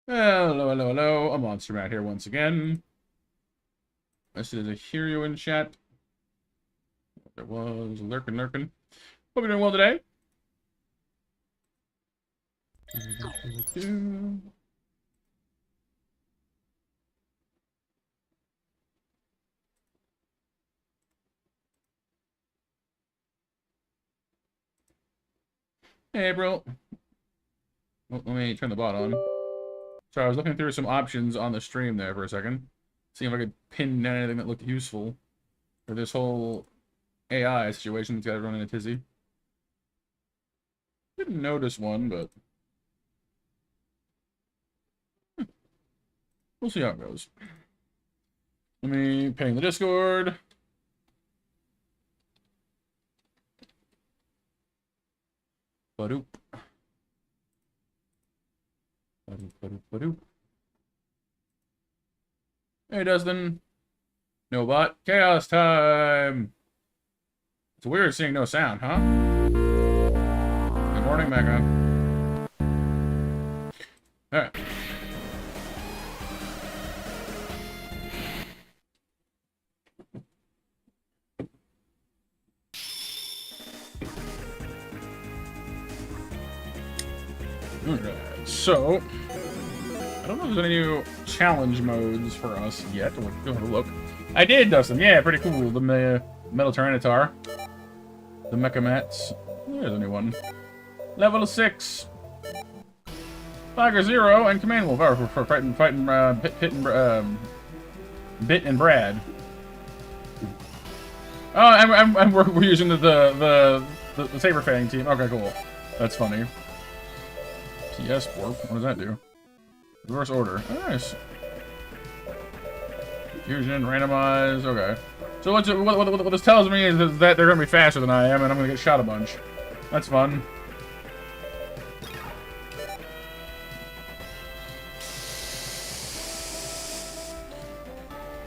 Hello, hello, hello. A Monster Matt here once again. This is a hero in chat. There was lurking. Hope you're doing well today. Hey, bro. Well, let me turn the bot on. Sorry, I was looking through some options on the stream there for a second. Seeing if I could pin anything that looked useful for this whole AI situation that's got everyone in a tizzy. Didn't notice one, but we'll see how it goes. Let me ping the Discord. Badoop. Badoop. Hey, Dustin. No bot. Chaos time. It's weird seeing no sound, huh? Good morning, Mega. Alright. Alright, so I don't know if there's any new challenge modes for us yet. We'll go have a look. I did, Dustin. Yeah, pretty cool. The Metal Tyranitar. The Mecha Mats. There's a new one. Level 6. Liger 0 and Command Wolf. Oh, for fighting Bit and Brad. Oh, and we're using the Saber Fang team. Okay, cool. That's funny. PS Warp. What does that do? Reverse order. Oh, nice. Fusion, randomize. Okay. So what this tells me is that they're going to be faster than I am, and I'm going to get shot a bunch. That's fun.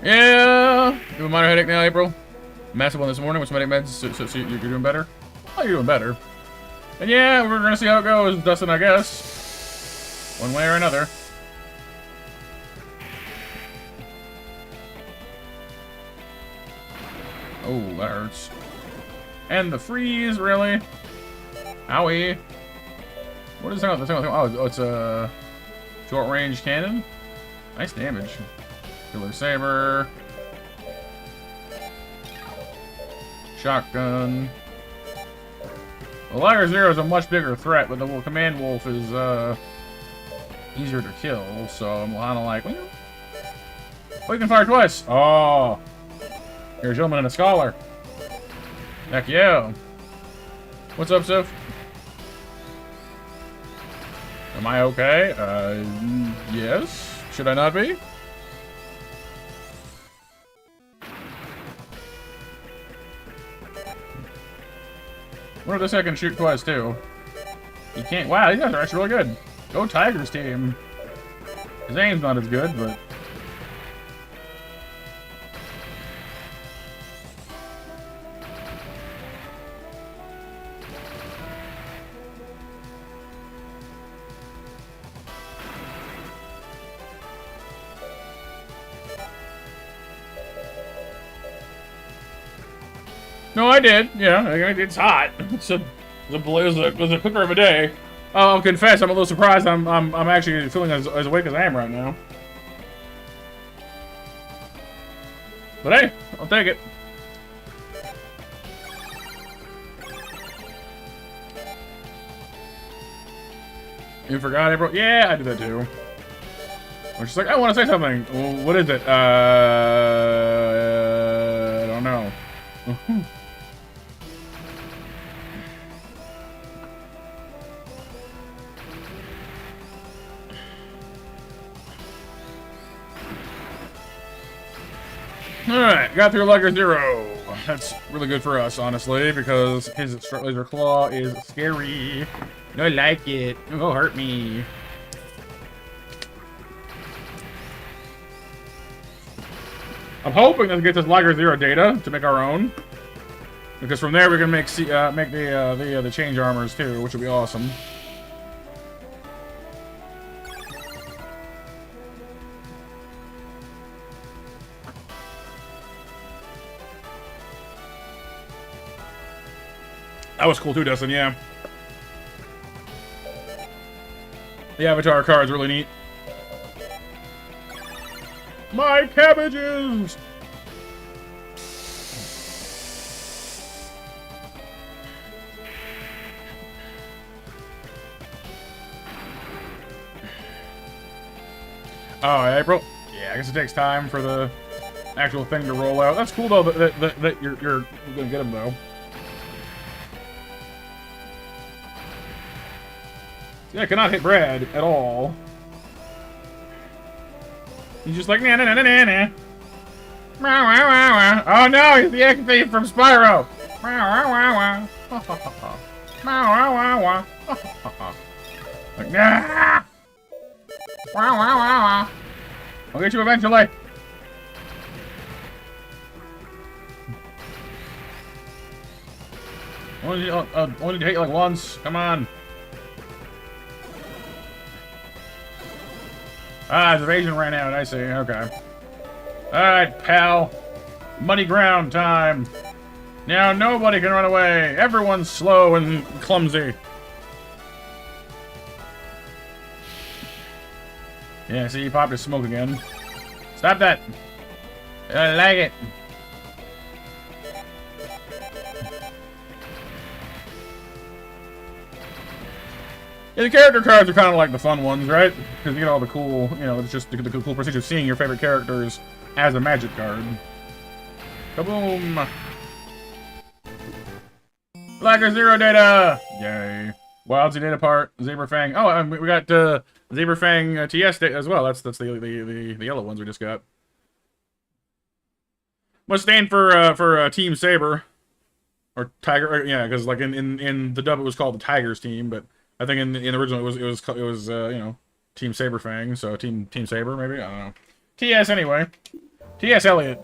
Yeah. You have a minor headache now, April? Massive one this morning with some meds, so you're doing better? Oh, you're doing better. And yeah, we're going to see how it goes, Dustin, I guess. One way or another. Oh, that hurts. And the freeze, really? Owie. What is that? Oh, it's a short-range cannon. Nice damage. Killer Saber. Shotgun. The Liger 0 is a much bigger threat, but the Command Wolf is easier to kill, so I'm kind of like, well, you can fire twice. Oh. You're a gentleman and a scholar. Heck yeah. What's up, Sif? Am I okay? Yes. Should I not be? What if this guy can shoot twice, too? He can't. Wow, these guys are actually really good. Go Tigers, team. His aim's not as good, but... No, I did. Yeah, it's hot. It was a cooker of a day. I'll confess, I'm a little surprised. I'm actually feeling as awake as I am right now. But hey, I'll take it. You forgot, April? Yeah, I did that too. I was just like, I want to say something. Well, what is it? I don't know. Alright, got through Liger 0. That's really good for us, honestly, because his Strut Laser Claw is scary. I like it. It'll hurt me. I'm hoping this gets us Liger 0 data to make our own. Because from there we can make the change armors too, which would be awesome. That was cool too, Dustin, yeah. The avatar card's really neat. My cabbages! Oh, April? Yeah, I guess it takes time for the actual thing to roll out. That's cool, though, that you're gonna get them, though. Yeah, I cannot hit Brad at all. He's just like, nah, nah, nah, nah, nah, nah. Oh no, he's the X-Thief from Spyro! Like, nah! I'll get you eventually. Only to hit you like once. Come on. Ah, his evasion ran out. I see. Okay. Alright, pal. Muddy ground time. Now nobody can run away. Everyone's slow and clumsy. Yeah, see, he popped his smoke again. Stop that. I like it. Yeah, the character cards are kind of like the fun ones, right? Because you get all the cool, you know, it's just the cool procedure of seeing your favorite characters as a magic card. Kaboom! Liger Zero data! Yay. Wild Z data part, Zebrafang. Oh, and we got Zebrafang TS data as well. That's the yellow ones we just got. Must stand for Team Saber. Or Tiger, or, yeah, because like in the dub it was called the Tigers team, but I think in the original it was you know, Team Saberfang, so Team Saber maybe, I don't know. TS anyway. TS Elliott.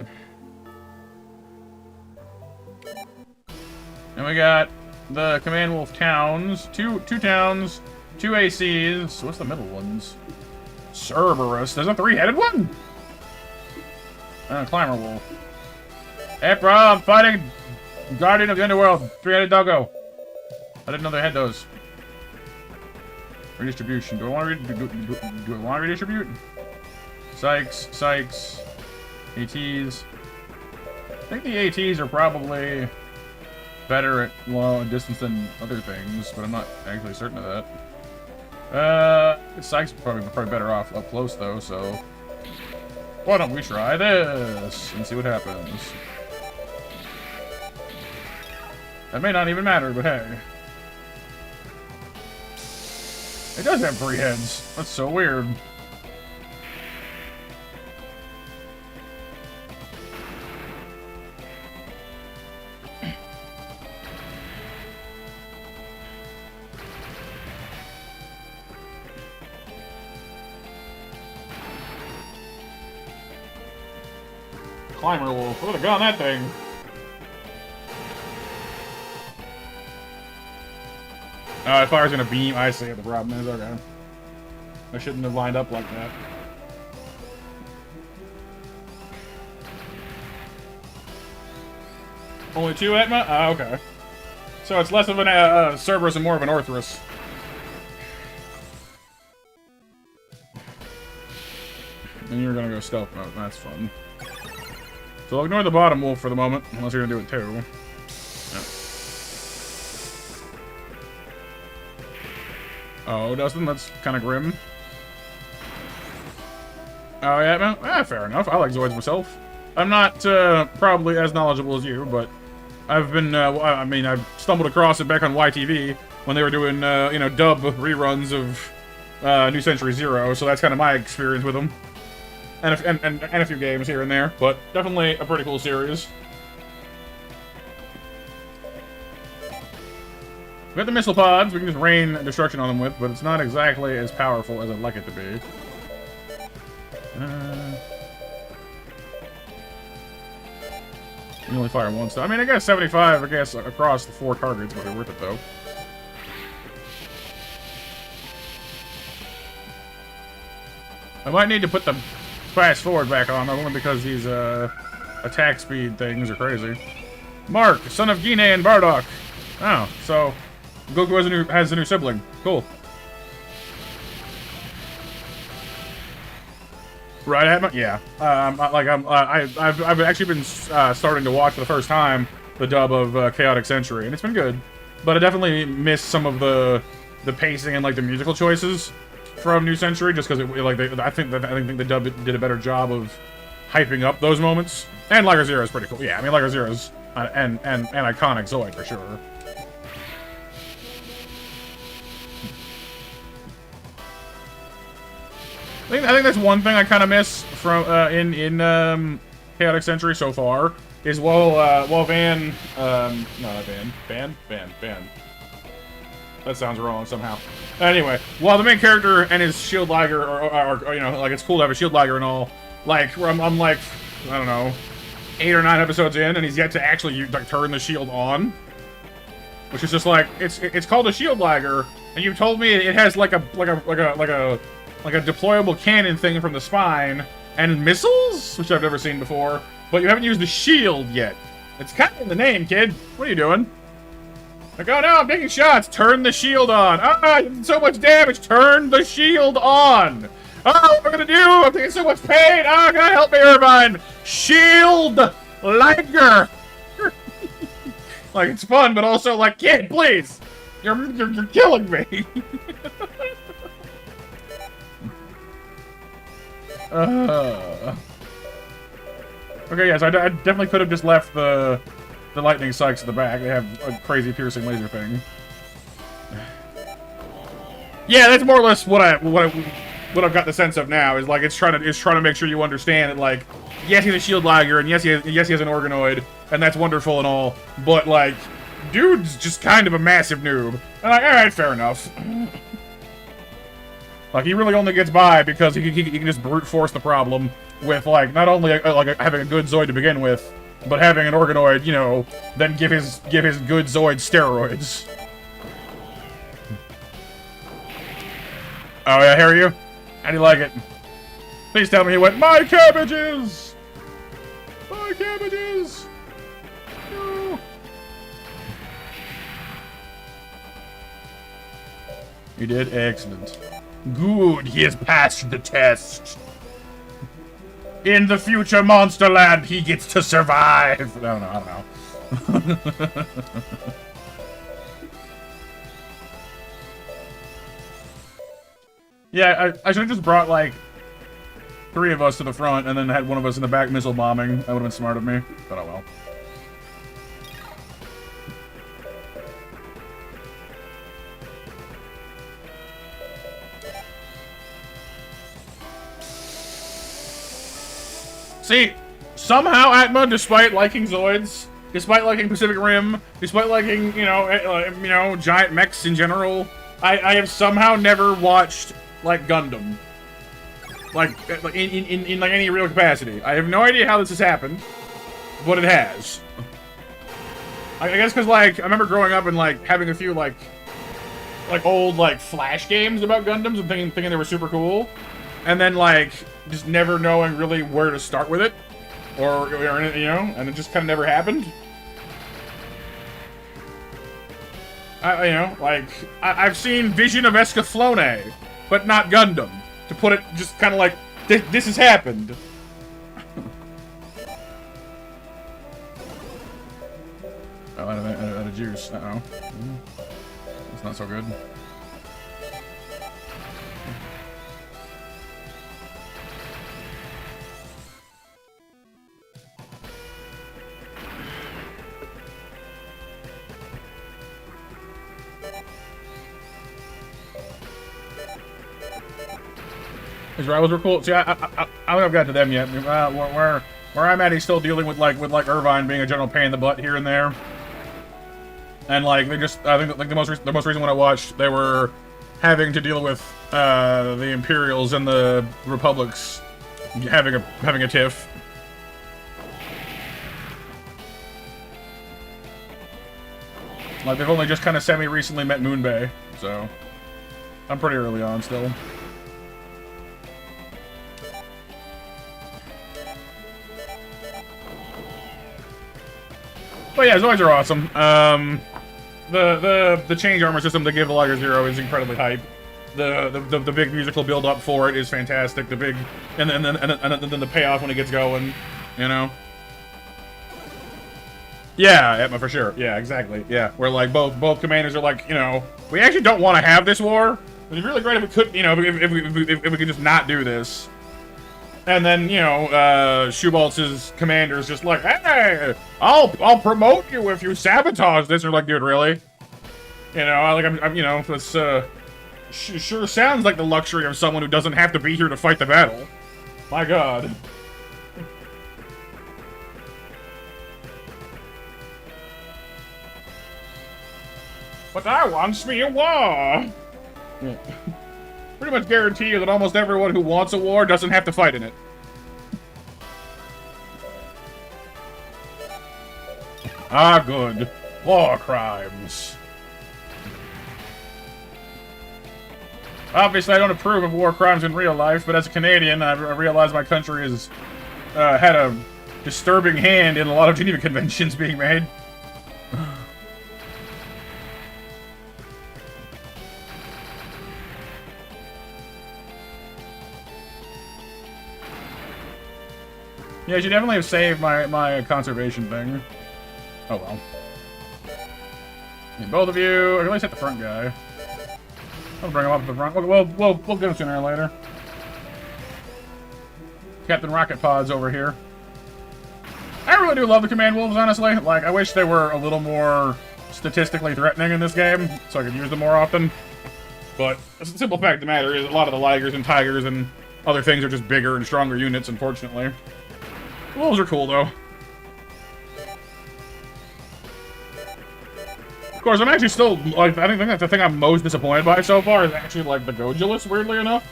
And we got the Command Wolf towns, two towns, 2 ACs. What's the middle ones? Cerberus. There's a 3-headed one. And a Climber Wolf. Hey, bro, I'm fighting Guardian of the Underworld. 3-headed doggo. I didn't know they had those. Redistribution. Do I want to redistribute? Sykes. ATs. I think the ATs are probably better at long distance than other things, but I'm not actually certain of that. Sykes probably better off up close though, so why don't we try this and see what happens? That may not even matter, but hey. It does have 3 heads. That's so weird. Climber Wolf. Look at the gun on that thing. It fires in a beam. I see what the problem is. Okay. I shouldn't have lined up like that. Only 2 Etma? Ah, okay. So it's less of an Cerberus and more of an Orthrus. And you're gonna go stealth mode. That's fun. So I'll ignore the bottom wolf for the moment, unless you're gonna do it too. Yeah. Oh, Dustin, that's kind of grim. Oh, yeah, well, fair enough. I like Zoids myself. I'm not probably as knowledgeable as you, but I've been, I mean, I've stumbled across it back on YTV when they were doing, you know, dub reruns of New Century Zero, so that's kind of my experience with them. And a few games here and there, but definitely a pretty cool series. We got the missile pods we can just rain destruction on them with, but it's not exactly as powerful as I'd like it to be. You only fire once, though. I mean, I guess 75, I guess, across the 4 targets would be worth it, though. I might need to put the fast forward back on, only because these attack speed things are crazy. Mark, son of Gine and Bardock. Oh, so Goku has a new sibling. Cool. Right, yeah. I've actually been starting to watch for the first time the dub of Chaotic Century, and it's been good. But I definitely missed some of the pacing and like the musical choices from New Century, just because I think the dub did a better job of hyping up those moments. And Liger Zero is pretty cool. Yeah, I mean Liger Zero is an iconic Zoid for sure. I think that's one thing I kind of miss from in Chaotic Century so far is while Van no, not Van that sounds wrong somehow. Anyway, while the main character and his shield Liger are you know, like, it's cool to have a shield Liger and all, like I'm like, I don't know, 8 or 9 episodes in and he's yet to actually like turn the shield on, which is just like, it's called a shield Liger and you told me it has like a deployable cannon thing from the spine, and missiles, which I've never seen before, but you haven't used the shield yet. It's kind of in the name, kid. What are you doing? Like, oh no, I'm taking shots. Turn the shield on. Ah, you did so much damage. Turn the shield on. Oh, what am I gonna do? I'm taking so much pain. Oh, God, help me, Irvine. Shield Liger. Like, it's fun, but also like, kid, please. You're killing me. Okay, yes, I definitely could have just left the lightning spikes at the back. They have a crazy piercing laser thing. Yeah, that's more or less what I've got the sense of now. Is like it's trying to make sure you understand that, like, yes, he's a shield Liger, and yes he has an organoid, and that's wonderful and all, but like, dude's just kind of a massive noob. And like, all right, fair enough. Like, he really only gets by because he can just brute force the problem with, like, not only having a good Zoid to begin with, but having an organoid, you know, then give his good Zoid steroids. Oh yeah, hear you? How do you like it? Please tell me he went, my cabbages! My cabbages! No. You did? Excellent. Good, he has passed the test. In the future Monsterland, he gets to survive. I don't know. Yeah, I should have just brought, like, 3 of us to the front and then had one of us in the back missile bombing. That would have been smart of me, but oh well. See, somehow Atma, despite liking Zoids, despite liking Pacific Rim, despite liking, you know, giant mechs in general, I have somehow never watched, like, Gundam. Like in like any real capacity. I have no idea how this has happened, but it has. I guess because, like, I remember growing up and, like, having a few, like old, like, Flash games about Gundams and thinking they were super cool. And then, like, just never knowing really where to start with it. Or you know, and it just kind of never happened. You know, like, I've seen Vision of Escaflowne, but not Gundam. To put it just kind of like, this has happened. Oh, out of juice. Uh-oh. That's not so good. His rivals were cool. See, I don't think I've got to them yet. Where I'm at, he's still dealing with like Irvine being a general pain in the butt here and there. And like I think like the most recent one I watched, they were having to deal with the Imperials and the Republics having a tiff. Like they've only just kind of semi-recently met Moonbay, so I'm pretty early on still. But yeah, Zoids are awesome. the change armor system they give the Liger Zero is incredibly hype. The big musical build up for it is fantastic. The big and then the payoff when it gets going, you know. Yeah, for sure. Yeah, exactly. Yeah, where like both commanders are like, you know, we actually don't want to have this war. It'd be really great if we could, you know, if we could just not do this. And then, you know, Schubaltz's commander is just like, hey, I'll promote you if you sabotage this. Or like, dude, really? You know, like I'm you know, this sure sounds like the luxury of someone who doesn't have to be here to fight the battle. My God. But I wants me a war. Yeah. Pretty much guarantee you that almost everyone who wants a war doesn't have to fight in it. Ah, good. War crimes. Obviously, I don't approve of war crimes in real life, but as a Canadian, I realize my country has had a disturbing hand in a lot of Geneva Conventions being made. Yeah, I should definitely have saved my conservation thing. Oh well. Yeah, both of you, or at least hit the front guy. I'll bring him up to the front. We'll get him sooner or later. Captain Rocket Pod's over here. I really do love the Command Wolves, honestly. Like, I wish they were a little more statistically threatening in this game, so I could use them more often. But the simple fact of the matter is a lot of the Ligers and Tigers and other things are just bigger and stronger units, unfortunately. The Wolves are cool, though. Of course, I'm actually still, like, I think that's the thing I'm most disappointed by so far is actually, like, the Gojulus, weirdly enough.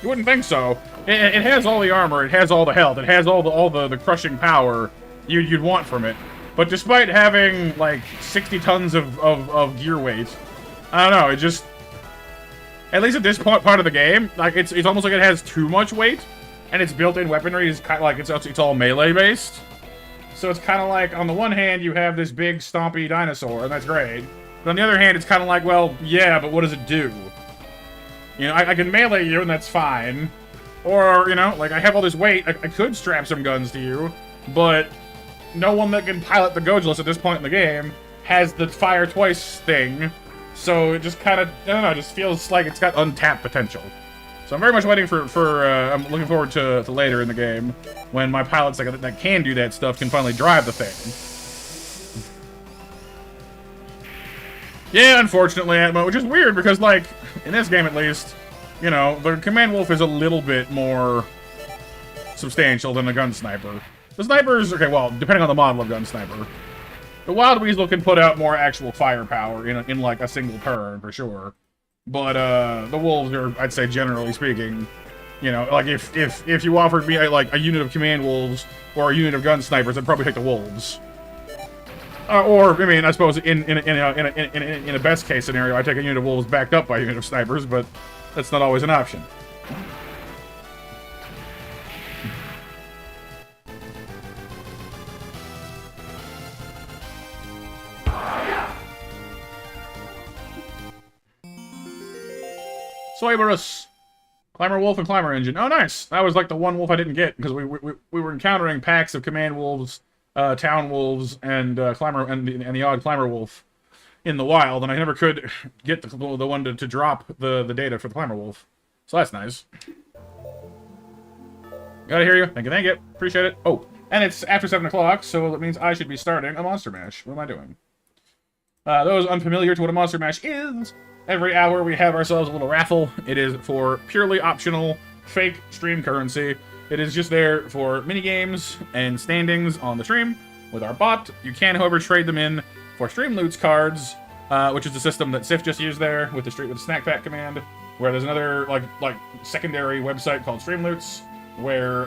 You wouldn't think so. It has all the armor, it has all the health, it has all the crushing power you'd want from it. But despite having, like, 60 tons of gear weight, I don't know, it just... At least at this part of the game, like, it's almost like it has too much weight, and its built-in weaponry is kind of like, it's all melee-based. So it's kind of like, on the one hand, you have this big, stompy dinosaur, and that's great. But on the other hand, it's kind of like, well, yeah, but what does it do? You know, I can melee you, and that's fine. Or, you know, like, I have all this weight, I could strap some guns to you, but no one that can pilot the Gojulus at this point in the game has the fire twice thing. So it just kind of, I don't know, it just feels like it's got untapped potential. So I'm very much waiting I'm looking forward to later in the game, when my pilots that can do that stuff can finally drive the thing. Yeah, unfortunately, which is weird, because, like, in this game at least, you know, the Command Wolf is a little bit more substantial than the Gun Sniper. The Snipers, okay, well, depending on the model of Gun Sniper, the Wild Weasel can put out more actual firepower in like, a single turn, for sure. But, the Wolves are, I'd say, generally speaking, you know, like, if you offered me, like, a unit of Command Wolves or a unit of Gun Snipers, I'd probably take the Wolves. Or, I mean, I suppose in a best case scenario, I take a unit of Wolves backed up by a unit of Snipers, but that's not always an option. Soiberus! Climber Wolf and Climber Engine. Oh, nice! That was like the one wolf I didn't get, because we were encountering packs of Command Wolves, Town Wolves, and Climber and the odd Climber Wolf in the wild, and I never could get the one to drop the data for the Climber Wolf. So that's nice. Gotta hear you. Thank you. Appreciate it. Oh, and it's after 7 o'clock, so that means I should be starting a Monster Mash. What am I doing? Those unfamiliar to what a Monster Mash is, every hour we have ourselves a little raffle. It is for purely optional, fake stream currency. It is just there for mini-games and standings on the stream with our bot. You can, however, trade them in for Stream Loots cards, which is the system that Sif just used there with the Snack Pack command, where there's another, like secondary website called Stream Loots, where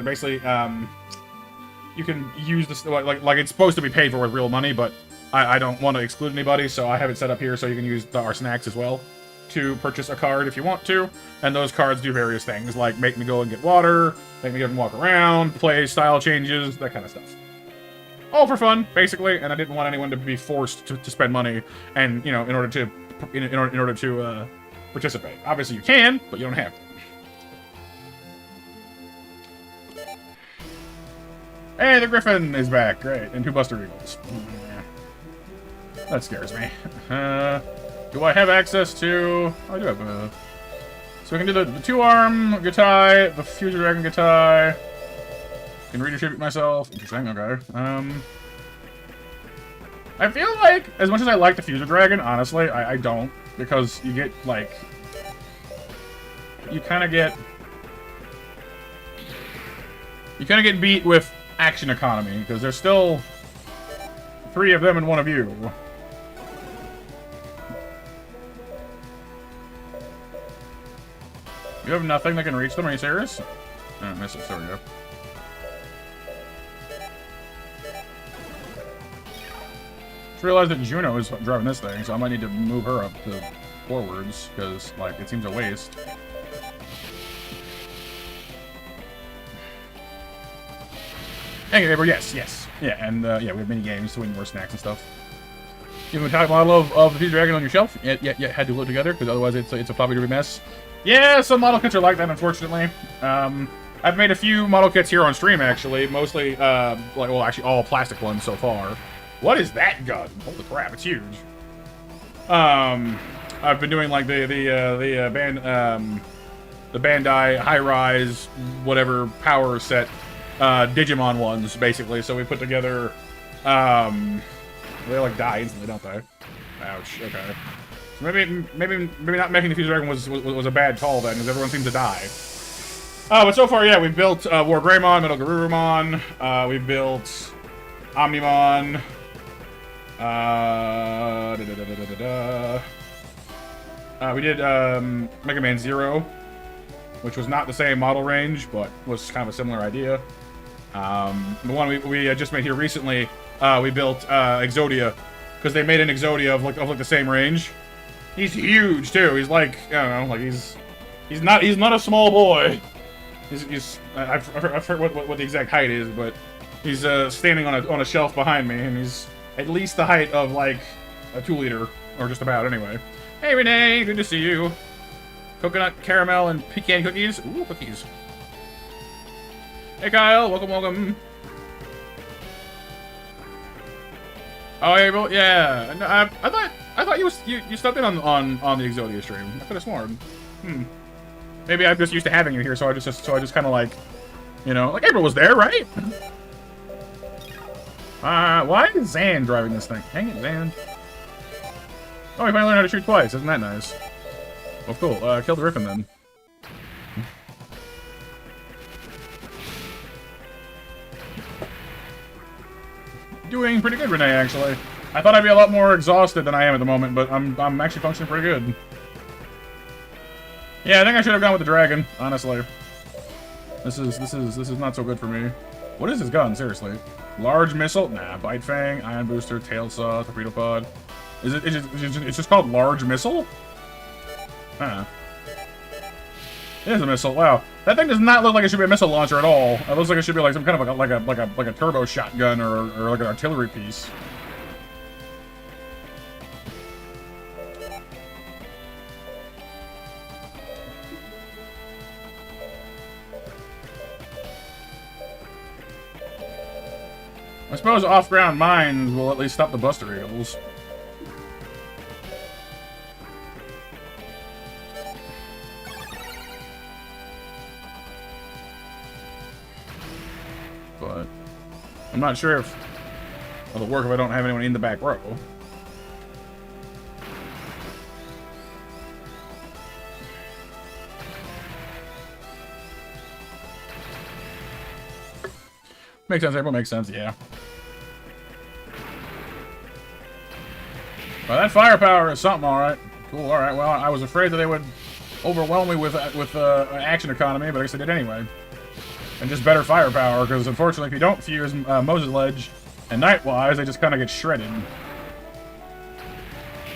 basically, you can use this, like it's supposed to be paid for with real money, but I don't want to exclude anybody, so I have it set up here so you can use our snacks as well to purchase a card if you want to. And those cards do various things, like make me go and get water, make me go and walk around, play style changes, that kind of stuff. all for fun, basically, and I didn't want anyone to be forced to spend money, and, you know, in order to participate. Obviously you can, but you don't have to. Hey, the Griffin is back, great, and 2 Buster Eagles. That scares me. Do I have access to... Oh, I do have so we can do the 2-arm Gatai, the Future Dragon Gatai. Can redistribute myself. Interesting, okay. I feel like, as much as I like the Future Dragon, honestly, I don't. Because you get, like... You kind of get beat with action economy, because there's still 3 of them and 1 of you. You have nothing that can reach them? Are you serious? Oh, I missed it. There we go. Just realized that Juno is driving this thing, so I might need to move her up to forwards, because, like, it seems a waste. Thank you, neighbor. Yes, yes. Yeah, and, yeah, we have mini games to win more snacks and stuff. You have a type model of the Future Dragon on your shelf? Yeah, had to look together, because otherwise it's a floppy-doobie mess. Yeah, some model kits are like that, unfortunately. I've made a few model kits here on stream, actually. Mostly, well, actually all plastic ones so far. What is that gun? Holy crap, it's huge. I've been doing, like, the Bandai high-rise, whatever, power set, Digimon ones, basically. So we put together, they, like, die instantly, don't they? Ouch, okay. Maybe not making the Future Dragon was a bad call then, because everyone seems to die. But so far, yeah, we've built War Greymon, Metal Garurumon, we've built Omnimon, we did Mega Man Zero, which was not the same model range, but was kind of a similar idea. The one we just made here recently, we built Exodia, because they made an Exodia of like the same range. He's huge too. He's like, I don't know, like he's not a small boy. I've heard what the exact height is, but he's standing on a shelf behind me, and he's at least the height of like a 2-liter, or just about anyway. Hey Renee, good to see you. Coconut, caramel, and pecan cookies. Ooh, cookies. Hey Kyle, welcome. Oh, April, yeah. No, I thought you stepped in on the Exodia stream. I could have sworn. Maybe I'm just used to having you here, so I just kind of like, you know, like April was there, right? Why is Zan driving this thing? Hang it, Zan. Oh, we finally learned how to shoot twice. Isn't that nice? Well, cool. Kill the Griffin then. Doing pretty good, Renee, actually. I thought I'd be a lot more exhausted than I am at the moment, but I'm actually functioning pretty good. Yeah, I think I should have gone with the dragon, honestly. This is not so good for me. What is this gun, seriously? Large missile? Nah, bite fang, ion booster, tail saw, torpedo pod. It's just called large missile? Huh. It is a missile. Wow, that thing does not look like it should be a missile launcher at all. It looks like it should be like some kind of like a turbo shotgun or like an artillery piece. I suppose off-ground mines will at least stop the Buster Eagles. But I'm not sure if it'll work if I don't have anyone in the back row. Makes sense, everyone makes sense, yeah. Well, that firepower is something, alright. Cool, alright. Well, I was afraid that they would overwhelm me with action economy, but I guess they did anyway. And just better firepower, because unfortunately, if you don't fuse Moses Ledge and Nightwise, they just kind of get shredded.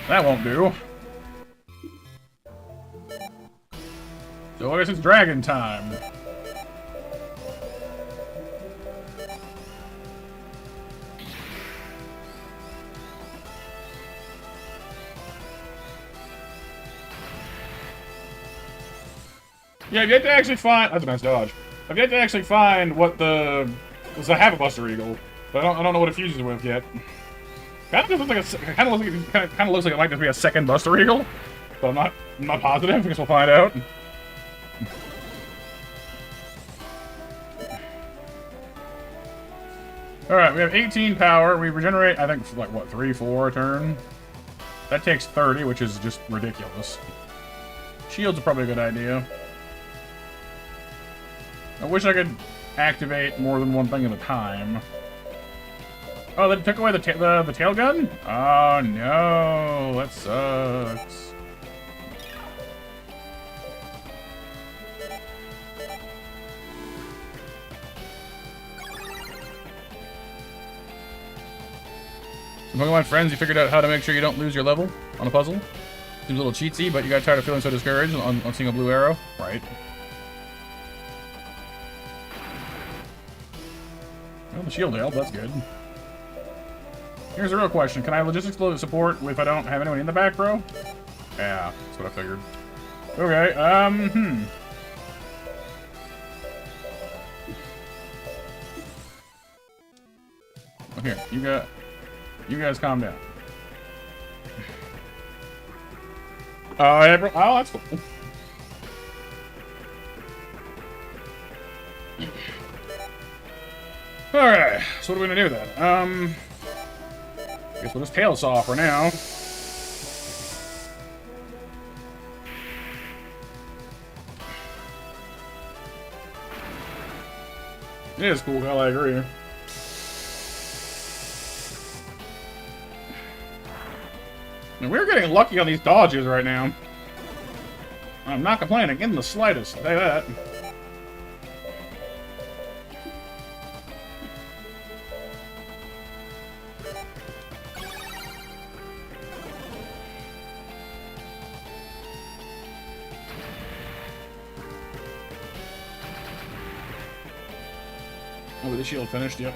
That won't do. So I guess it's dragon time. Yeah, I've yet to actually find... That's a nice dodge. I've yet to actually find what the... Because I have a Buster Eagle, but I don't know what it fuses with yet. Kind of looks like it might just be a second Buster Eagle, but I'm not positive. I guess we'll find out. Alright, we have 18 power. We regenerate, I think, like, what, 3, 4 a turn? That takes 30, which is just ridiculous. Shield's probably a good idea. I wish I could activate more than one thing at a time. Oh, they took away the tail gun? Oh, no. That sucks. Pokemon friends, you figured out how to make sure you don't lose your level on a puzzle? Seems a little cheatsy, but you got tired of feeling so discouraged on seeing a blue arrow? Right. Well, the shield helped, that's good. Here's a real question. Can I logistics support if I don't have anyone in the back row? Yeah, that's what I figured. Okay, Here, you guys calm down. Oh, April. Oh, that's cool. Alright, so what are we gonna do then? I guess we'll just tail saw for now. It is cool, Kyle, I agree. And we're getting lucky on these dodges right now. I'm not complaining in the slightest, I'll tell you that. Oh, the shield finished, yep.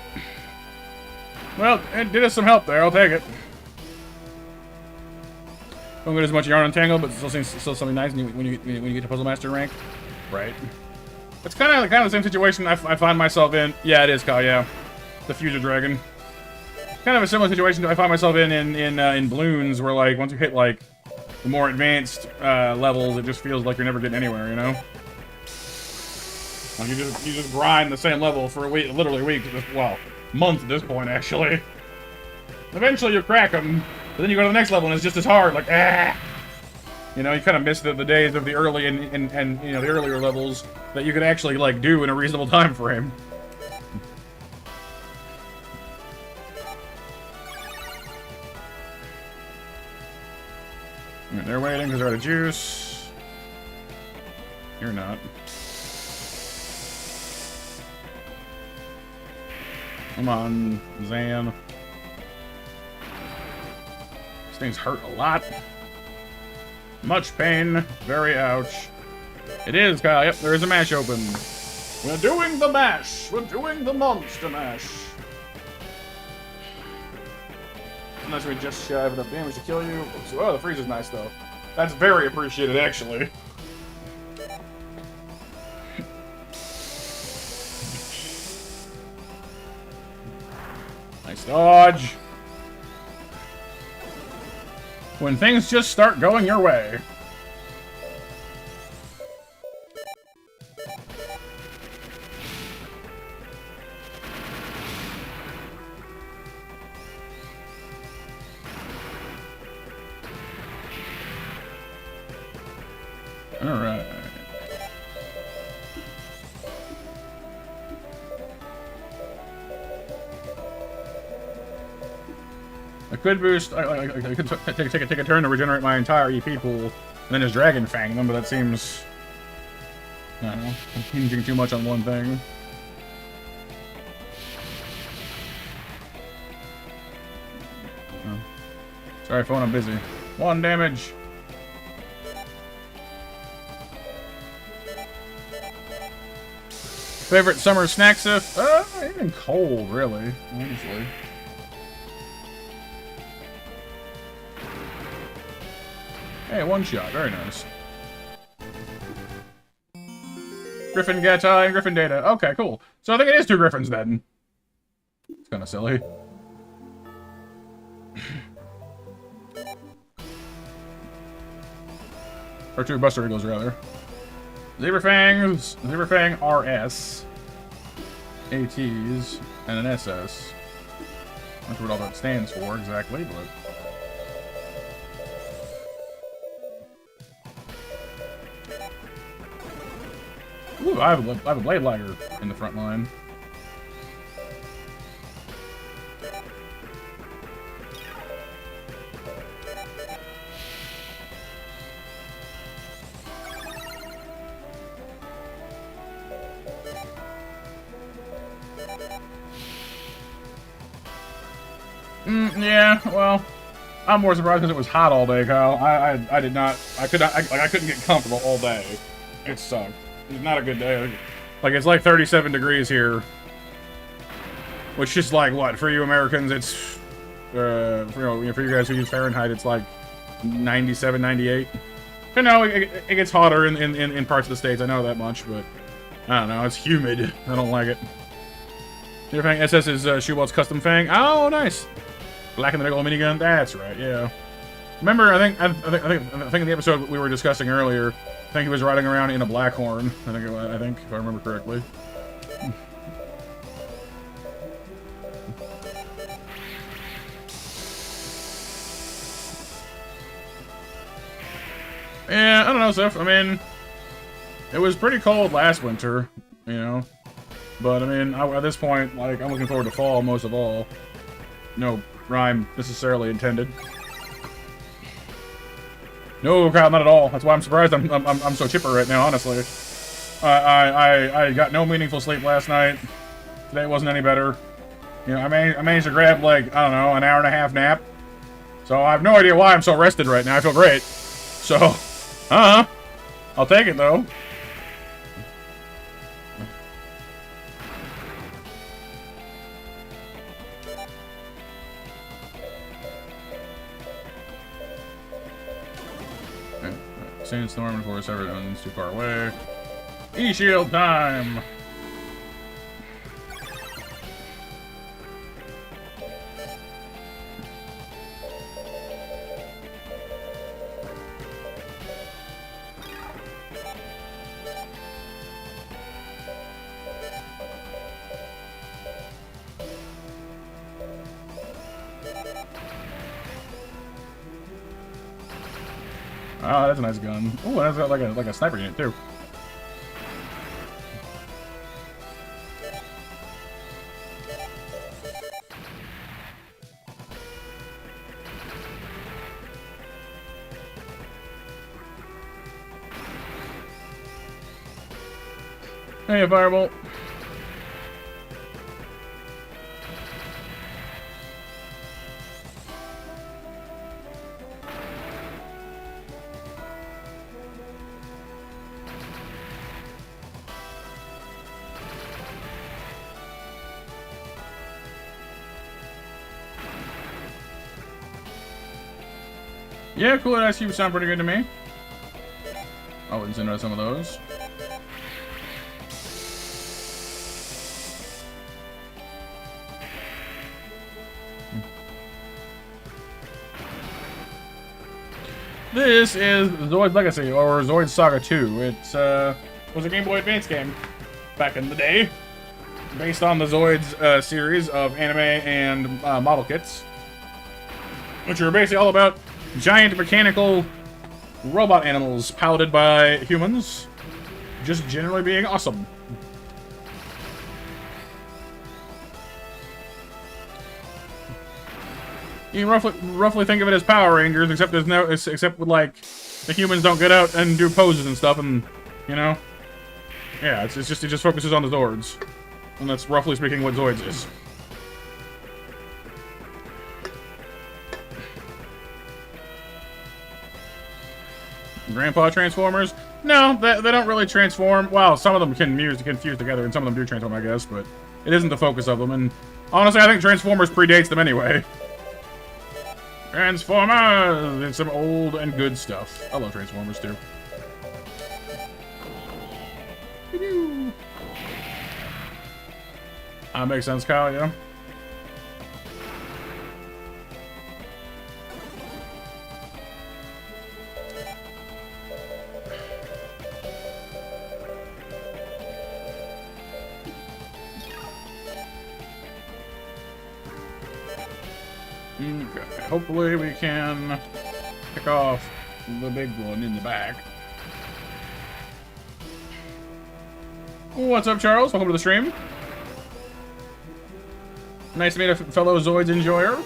Well, it did us some help there, I'll take it. Don't get as much yarn untangled, but still something nice when you get to Puzzle Master rank. Right. It's kind of the same situation I find myself in. Yeah, it is, Kyle, yeah. The Future Dragon. Kind of a similar situation I find myself in Bloons, where, like, once you hit, like, the more advanced levels, it just feels like you're never getting anywhere, you know? Like, you just grind the same level for a week, literally a week, well, month at this point, actually. Eventually you crack them, but then you go to the next level and it's just as hard, like, ah! You know, you kind of miss the days of the early and you know, the earlier levels that you could actually, like, do in a reasonable time frame. They're waiting because they're out of juice. You're not. Come on, Zan. These things hurt a lot. Much pain. Very ouch. It is, Kyle. Yep, there is a mash open. We're doing the mash. We're doing the monster mash. Unless we just shy of enough damage to kill you. Oh, the freeze is nice, though. That's very appreciated, actually. Nice dodge. When things just start going your way. All right. I could boost. I could take a turn to regenerate my entire EP pool, and then just Dragon Fang them, but that seems, I don't know, hinging too much on one thing. Oh. Sorry, phone, I'm busy. 1 damage. Favorite summer snack stuff? Even cold, really, honestly. Hey, 1 shot. Very nice. Griffin Gata and Griffin Data. Okay, cool. So I think it is 2 Griffins then. It's kind of silly. Or 2 Buster Eagles, rather. Zebrafang RS, ATs, and an SS. Not sure what all that stands for exactly, but... Ooh, I have a Blade Liger in the front line. Yeah, well, I'm more surprised because it was hot all day, Kyle. I did not, I couldn't get comfortable all day. It sucked. It's not a good day. Like, it's like 37 degrees here. Which is like, what, for you Americans, it's, for you guys who use Fahrenheit, it's like 97, 98. I know, it gets hotter in parts of the States, I know that much, but I don't know, it's humid. I don't like it. Your Fang SS is Shoewalt's custom Fang. Oh, nice. Black in the regular minigun. That's right. Yeah. Remember, I think in the episode we were discussing earlier, I think he was riding around in a Blackhorn. I think if I remember correctly. Yeah, I don't know, Seth. I mean, it was pretty cold last winter, you know. But, I mean, at this point, like, I'm looking forward to fall most of all. No rhyme necessarily intended. No, Kyle, not at all. That's why I'm surprised I'm so chipper right now, honestly. I got no meaningful sleep last night. Today wasn't any better. You know, I managed to grab, like, I don't know, an hour-and-a-half nap. So I have no idea why I'm so rested right now. I feel great. So, I'll take it, though. Sandstorm and Forest everyone's too far away. E-shield time! Oh, that's a nice gun. Oh, that's got like a sniper unit too. Hey, a firebolt. Yeah, cool ice cubes sound pretty good to me. I wouldn't send out some of those. This is Zoids Legacy, or Zoids Saga II. It was a GameBoy Advance game back in the day, based on the Zoids series of anime and model kits, which are basically all about giant mechanical robot animals piloted by humans, just generally being awesome. You can roughly think of it as Power Rangers, except with like the humans don't get out and do poses and stuff, and you know, yeah, it just focuses on the Zords, and that's roughly speaking what Zoids is. Grandpa Transformers? No, they don't really transform. Well, some of them can fuse together, and some of them do transform, I guess, but it isn't the focus of them, and honestly, I think Transformers predates them anyway. Transformers! And some old and good stuff. I love Transformers, too. That makes sense, Kyle, yeah. Okay, hopefully we can pick off the big one in the back. What's up, Charles? Welcome to the stream. Nice to meet a fellow Zoids enjoyer.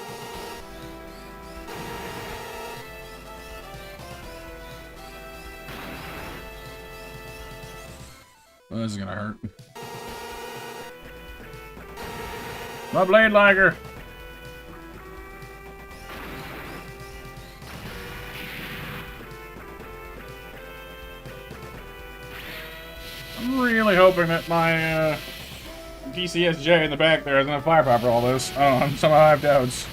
Well, this is gonna hurt. My blade, Liger. I'm really hoping that my DCSJ in the back there is gonna firepower for all this. Oh, somehow I have doubts.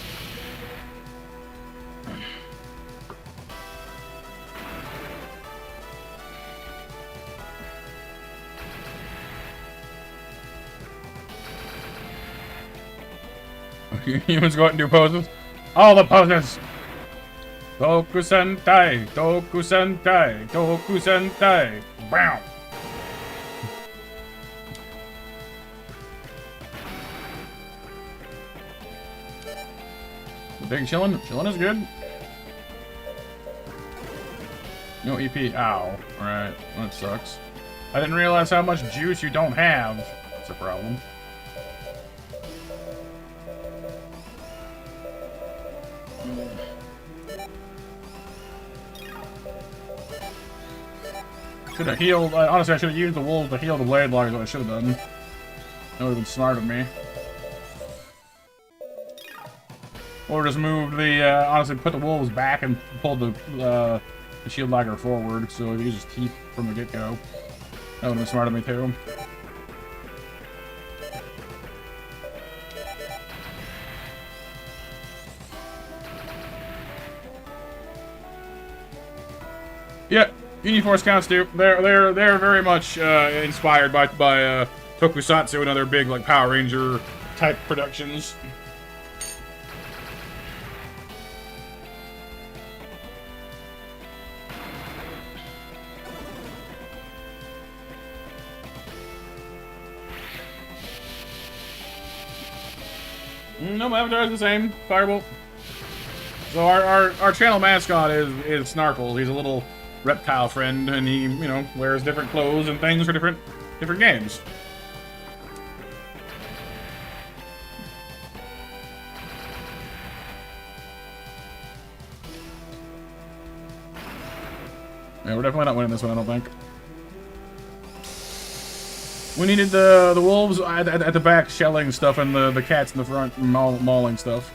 Humans go out and do poses. All the poses. Toku Sentai, Toku Sentai, Toku Sentai. Bam. Big chillin'. Chillin' is good. No EP. Ow. Alright. That sucks. I didn't realize how much juice you don't have. That's a problem. Should have healed. Honestly, I should have used the wolves to heal the blade logs. What I should have done. That would have been smart of me. Or just moved the, honestly, put the wolves back and pulled the shield lagger forward, so he uses teeth from the get-go. That would have been smart of me, too. Yeah, Uniforce counts, too. They're very much inspired by Tokusatsu and other big, like, Power Ranger type productions. No, my avatar is the same. Firebolt. So our channel mascot is Snarkle. He's a little reptile friend, and he, you know, wears different clothes and things for different games. Yeah, we're definitely not winning this one, I don't think. We needed the wolves at the back shelling stuff and the cats in the front mauling stuff.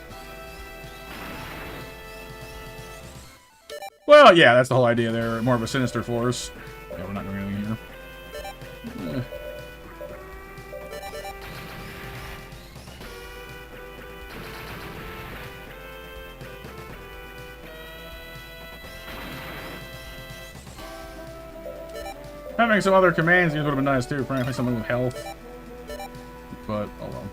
Well, yeah, that's the whole idea there. More of a sinister force. Yeah, we're not doing anything here. Having some other commands would have been nice too, frankly, something with health. But, oh well.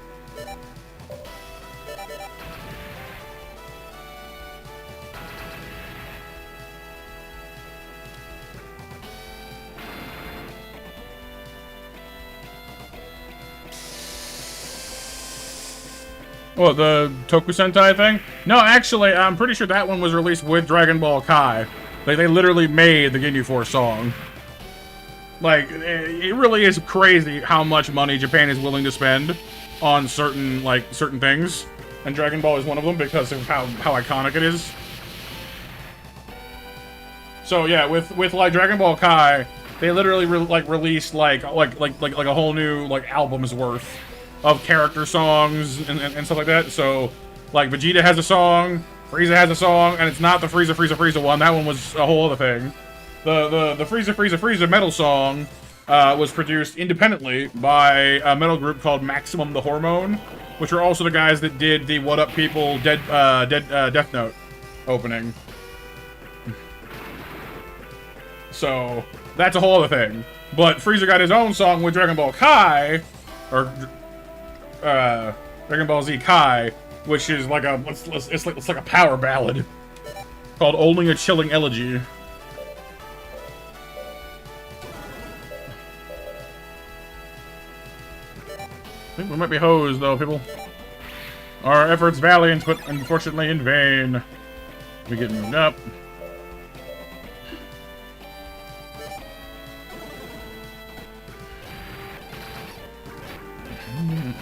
What, the Toku Sentai thing? No, actually, I'm pretty sure that one was released with Dragon Ball Kai. Like, they literally made the Ginyu Force song. Like, it really is crazy how much money Japan is willing to spend on certain things. And Dragon Ball is one of them because of how iconic it is. So yeah, with like Dragon Ball Kai, they literally released like a whole new album's worth of character songs and stuff like that. So like Vegeta has a song, Frieza has a song, and it's not the Frieza one. That one was a whole other thing. The Frieza metal song was produced independently by a metal group called Maximum the Hormone, which are also the guys that did the What Up People Death Note opening. So that's a whole other thing. But Frieza got his own song with Dragon Ball Kai, or Dragon Ball Z Kai, which is like a it's like a power ballad called "Only a Chilling Elegy." I think we might be hosed though, people. Our efforts valiant, but unfortunately in vain. We get moved up.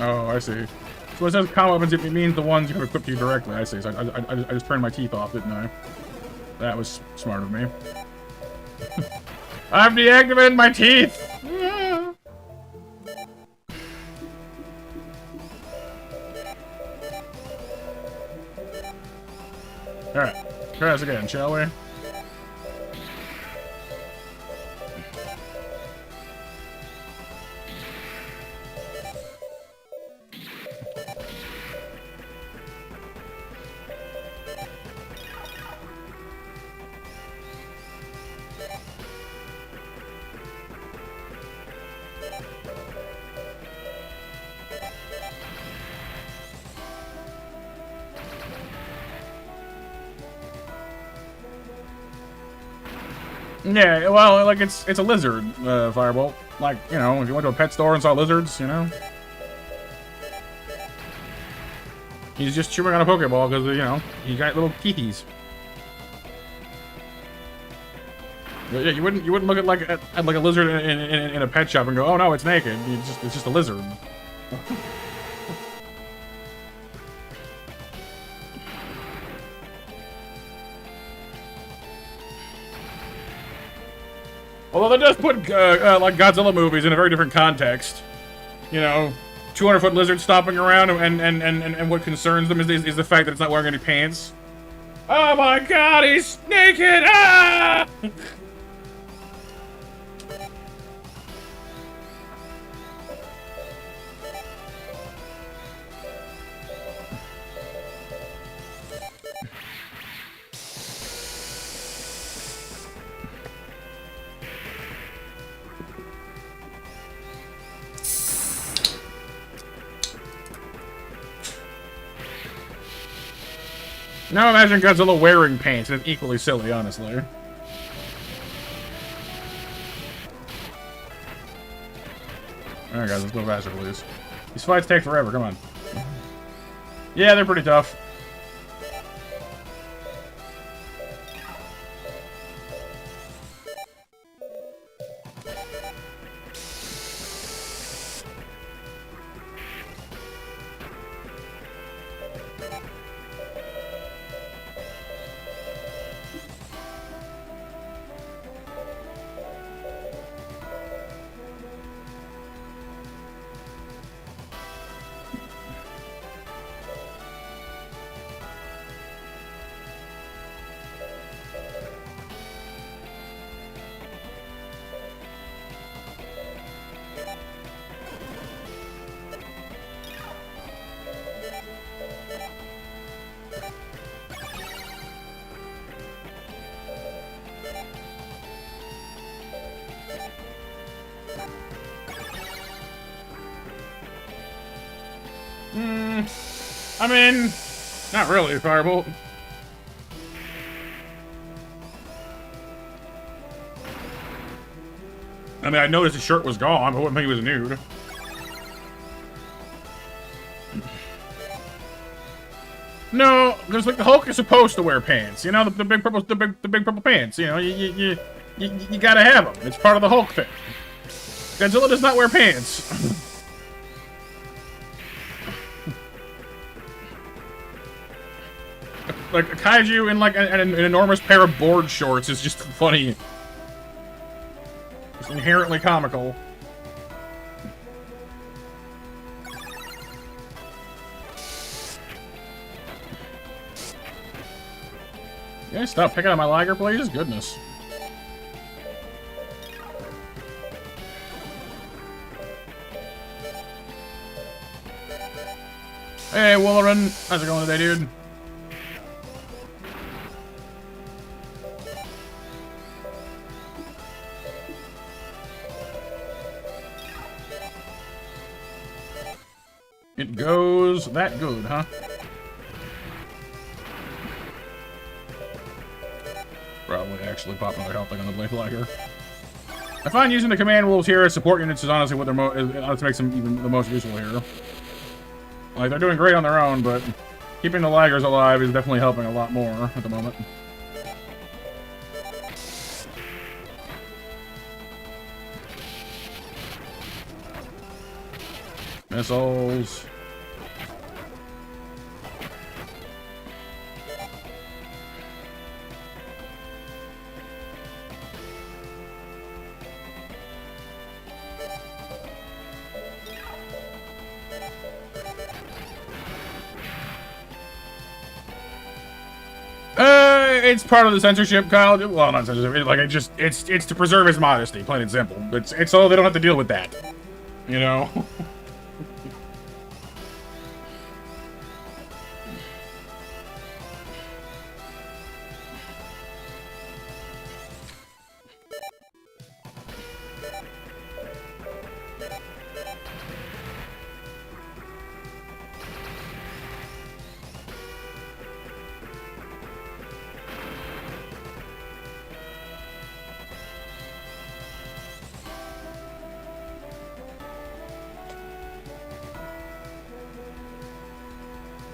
Oh, I see. So it says combo weapons, it means the ones you have equipped to you directly. I see. So I just turned my teeth off, didn't I? That was smart of me. I've deactivated my teeth! Alright, try this again, shall we? Yeah, well, like it's a lizard, Firebolt. Like, you know, if you went to a pet store and saw lizards, you know. He's just chewing on a Pokeball because, you know, he's got little teethies. Yeah, you wouldn't look at like a lizard in a pet shop and go, oh no, it's naked. It's just a lizard. Although that does put like Godzilla movies in a very different context. You know, 200-foot lizard stomping around, and what concerns them is the fact that it's not wearing any pants. Oh my God, he's naked! Ah! Now imagine Godzilla wearing pants. It's equally silly, honestly. Alright, guys, let's go faster, please. These fights take forever, come on. Yeah, they're pretty tough. I mean, not really, Firebolt. I mean, I noticed his shirt was gone, but I wouldn't think he was nude. No, because like the Hulk is supposed to wear pants. You know, the big purple pants. You know, you gotta have them. It's part of the Hulk thing. Godzilla does not wear pants. Like a kaiju in like an enormous pair of board shorts is just funny. It's inherently comical. Yeah, stop picking on my Liger, please. Goodness. Hey, Wolverine. How's it going today, dude? It goes that good, huh? Probably actually pop another health thing on the Blade Liger. I find using the command wolves here as support units is honestly what honestly makes them even the most useful here. Like, they're doing great on their own, but keeping the Ligers alive is definitely helping a lot more at the moment. Missiles. It's part of the censorship, Kyle. Well, not censorship. Like, it's to preserve his modesty, plain and simple. It's so they don't have to deal with that. You know?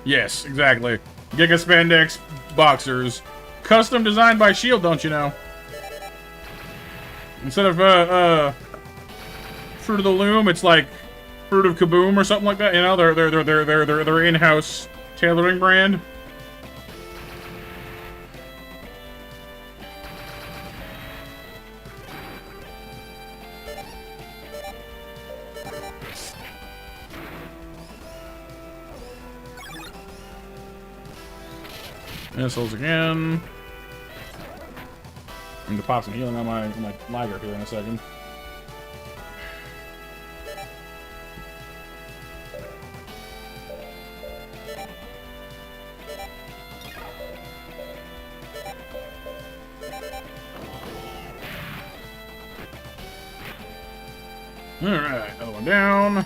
Yes, exactly. Giga Spandex boxers. Custom designed by S.H.I.E.L.D., don't you know? Instead of, Fruit of the Loom, it's like Fruit of Kaboom or something like that, you know? Their in-house tailoring brand. Missiles again. I'm gonna pop some healing on my Liger here in a second. Alright, another one down.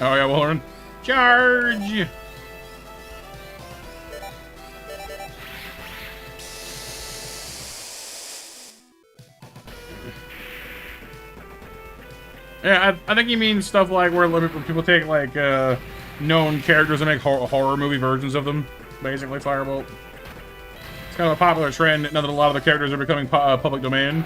Oh yeah, Warren. Charge! Yeah, I think he means stuff like where people take like known characters and make horror movie versions of them. Basically, Firebolt. It's kind of a popular trend now that a lot of the characters are becoming public domain.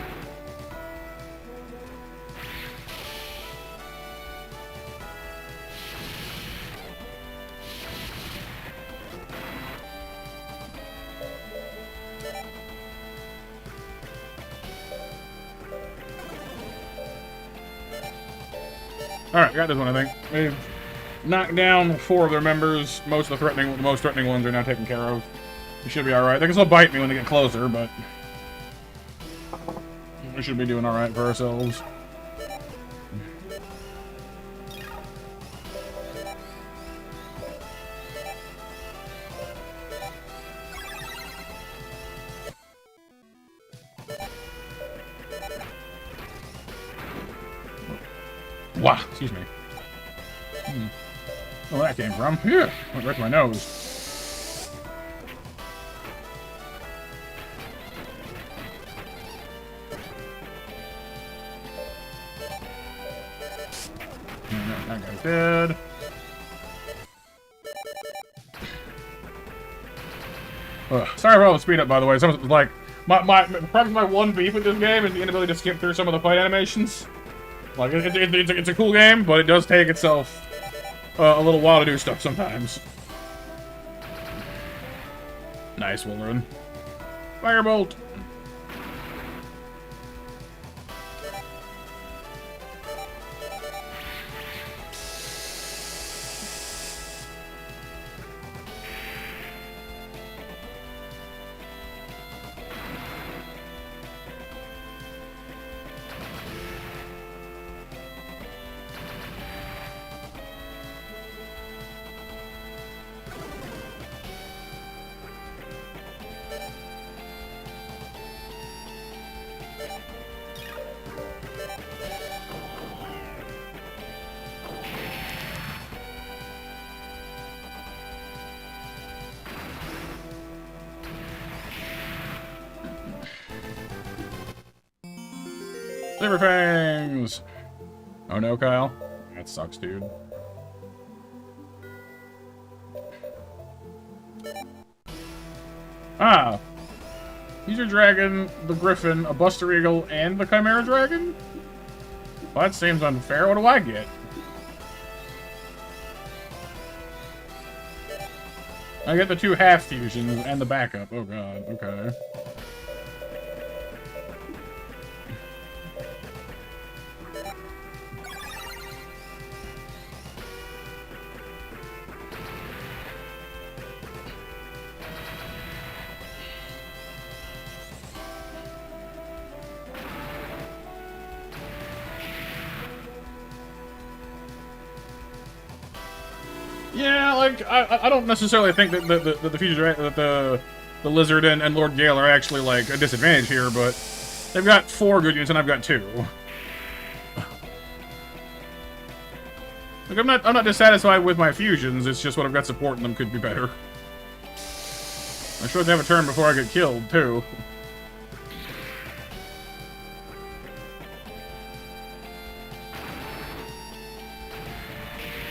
Alright, got this one, I think. They've knocked down 4 of their members. Most of the most threatening ones are now taken care of. We should be alright. They can still bite me when they get closer, but we should be doing alright for ourselves. Wow, excuse me. Oh, where that came from? Yeah, went right to my nose. That guy's dead. Ugh. Sorry for all the speed up, by the way. Some like probably my one beef with this game is the inability to skip through some of the fight animations. Like, it's a cool game, but it does take itself a little while to do stuff sometimes. Nice, Wolverine. Firebolt! Saber Fangs! Oh no, Kyle. That sucks, dude. Ah! Use your dragon, the griffin, a buster eagle, and the chimera dragon? Well, that seems unfair. What do I get? I get the 2 half fusions and the backup. Oh god, okay. Yeah, like I don't necessarily think that the future that the lizard and Lord Gale are actually like a disadvantage here, but they've got 4 good units and I've got 2. Like I'm not dissatisfied with my fusions. It's just what I've got supporting them could be better. I should have a turn before I get killed too.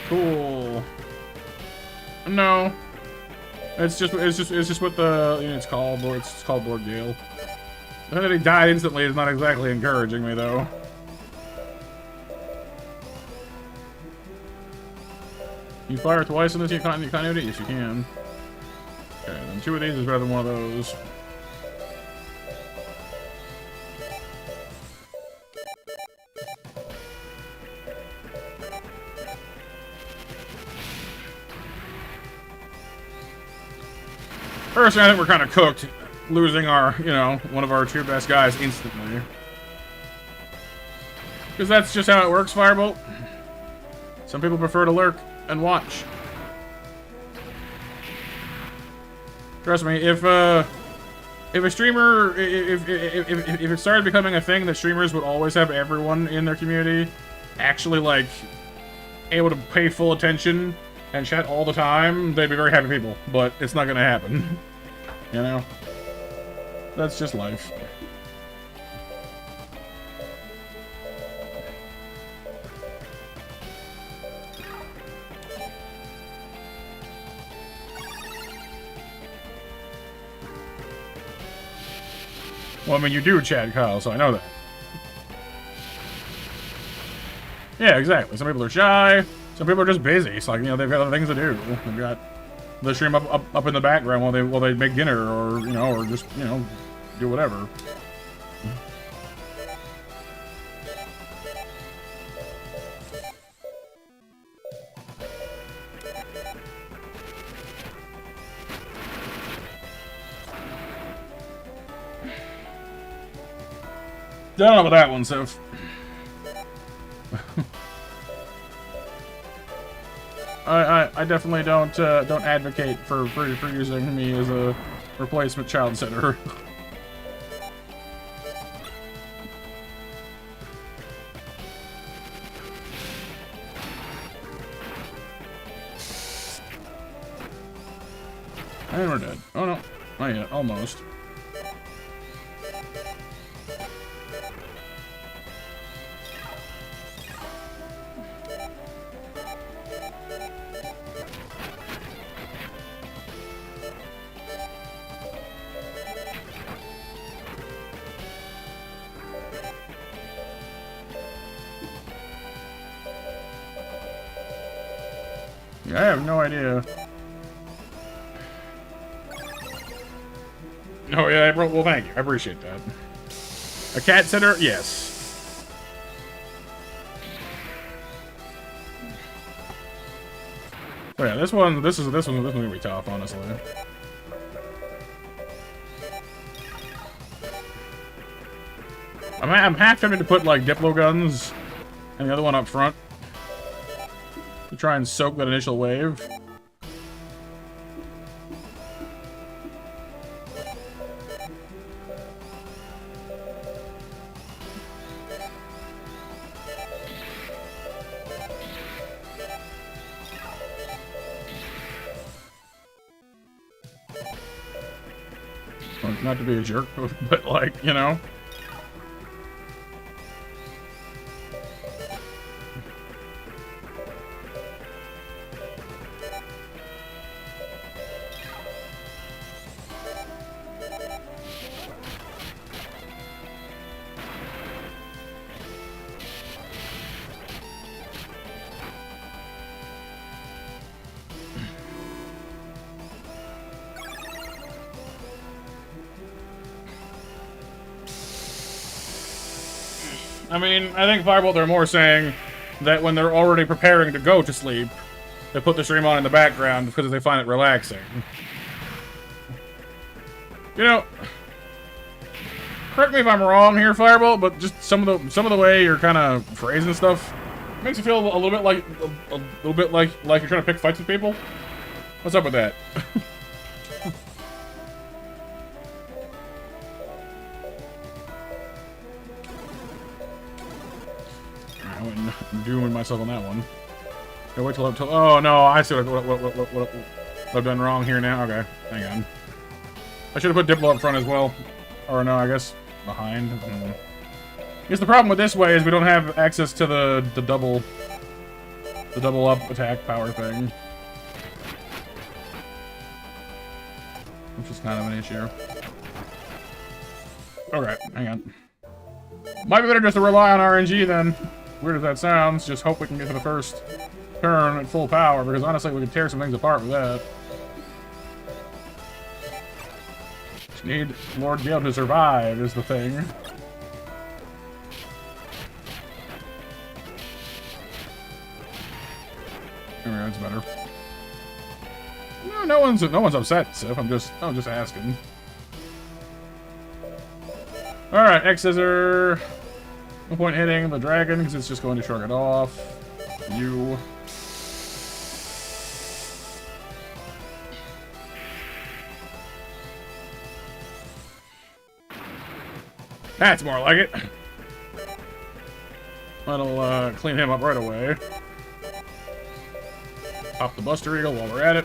Cool. No, it's just what the unit's called. It's called Lord Gale. The fact that he died instantly is not exactly encouraging me, though. You fire twice in this continuity? Yes, you can. Okay, then 2 of these is better than 1 of those. Personally, I think we're kind of cooked, losing our, you know, one of our 2 best guys instantly. Because that's just how it works, Firebolt. Some people prefer to lurk and watch. Trust me, if a streamer, if it started becoming a thing that streamers would always have everyone in their community actually, like, able to pay full attention and chat all the time, they'd be very happy people. But it's not gonna happen. You know? That's just life. Well, I mean, you do chat, Kyle, so I know that. Yeah, exactly. Some people are shy. Some people are just busy. It's like, you know, they've got other things to do. They've got the stream up in the background while they make dinner, or you know, or just, you know, do whatever. Don't know about that one, Soph. I definitely don't advocate for using me as a replacement child sitter. And we're dead. Oh no, not yet. Almost. I have no idea. Oh yeah, well thank you. I appreciate that. A cat sitter? Yes. Oh yeah, this one's gonna be tough, honestly. I'm half tempted to put like Diplo guns and the other one up front to try and soak that initial wave. Well, not to be a jerk, but like, you know. I mean, I think Firebolt, they're more saying that when they're already preparing to go to sleep, they put the stream on in the background because they find it relaxing. You know, correct me if I'm wrong here, Firebolt, but just some of the way you're kind of phrasing stuff makes you feel a little bit like you're trying to pick fights with people. What's up with that? I went doing myself on that one. Okay, wait till oh no, I see what I've done wrong here now. Okay, hang on. I should have put Diplo up front as well. Or no, I guess behind. I guess the problem with this way is we don't have access to the double up attack power thing. Which is kind of an issue. Okay, hang on. Might be better just to rely on RNG then. Weird as that sounds, just hope we can get to the first turn at full power, because honestly we could tear some things apart with that. Just need Lord to be able to survive is the thing. Alright, that's better. No one's upset, Sif. I'm just asking. Alright, X scissor. No point hitting the dragon because it's just going to shrug it off. You. That's more like it. That'll clean him up right away. Pop the Buster Eagle while we're at it.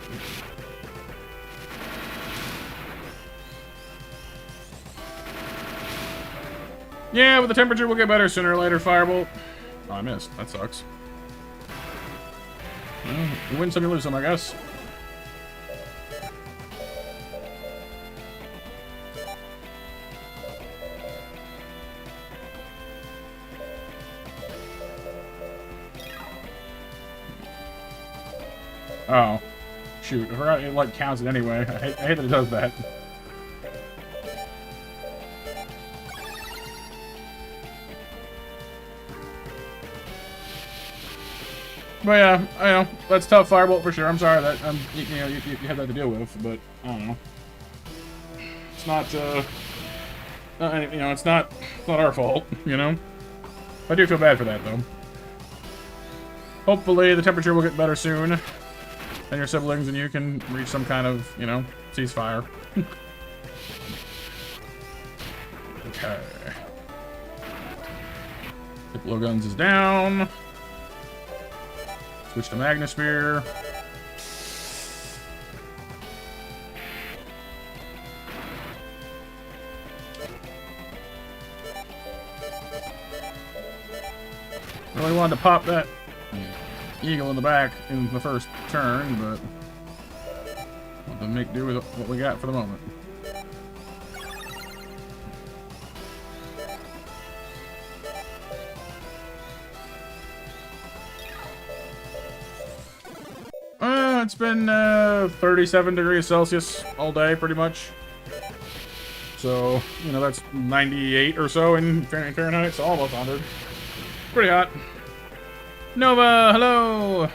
Yeah, but the temperature will get better sooner or later, Firebolt. Oh, I missed. That sucks. Well, you win some, you lose some, I guess. Oh. Shoot, I forgot it, like, counts it anyway. I hate that it does that. But yeah, I know that's tough, Firebolt, for sure. I'm sorry that you had that to deal with, but I don't know. It's not it's not our fault, you know. I do feel bad for that though. Hopefully the temperature will get better soon, and your siblings and you can reach some kind of, you know, ceasefire. Okay. Diplo guns is down. Switch to Magnosphere. Really wanted to pop that eagle in the back in the first turn, but we'll have to make do with what we got for the moment. It's been 37 degrees Celsius all day, pretty much. So, you know, that's 98 or so in Fahrenheit, so almost 100. Pretty hot. Nova, hello!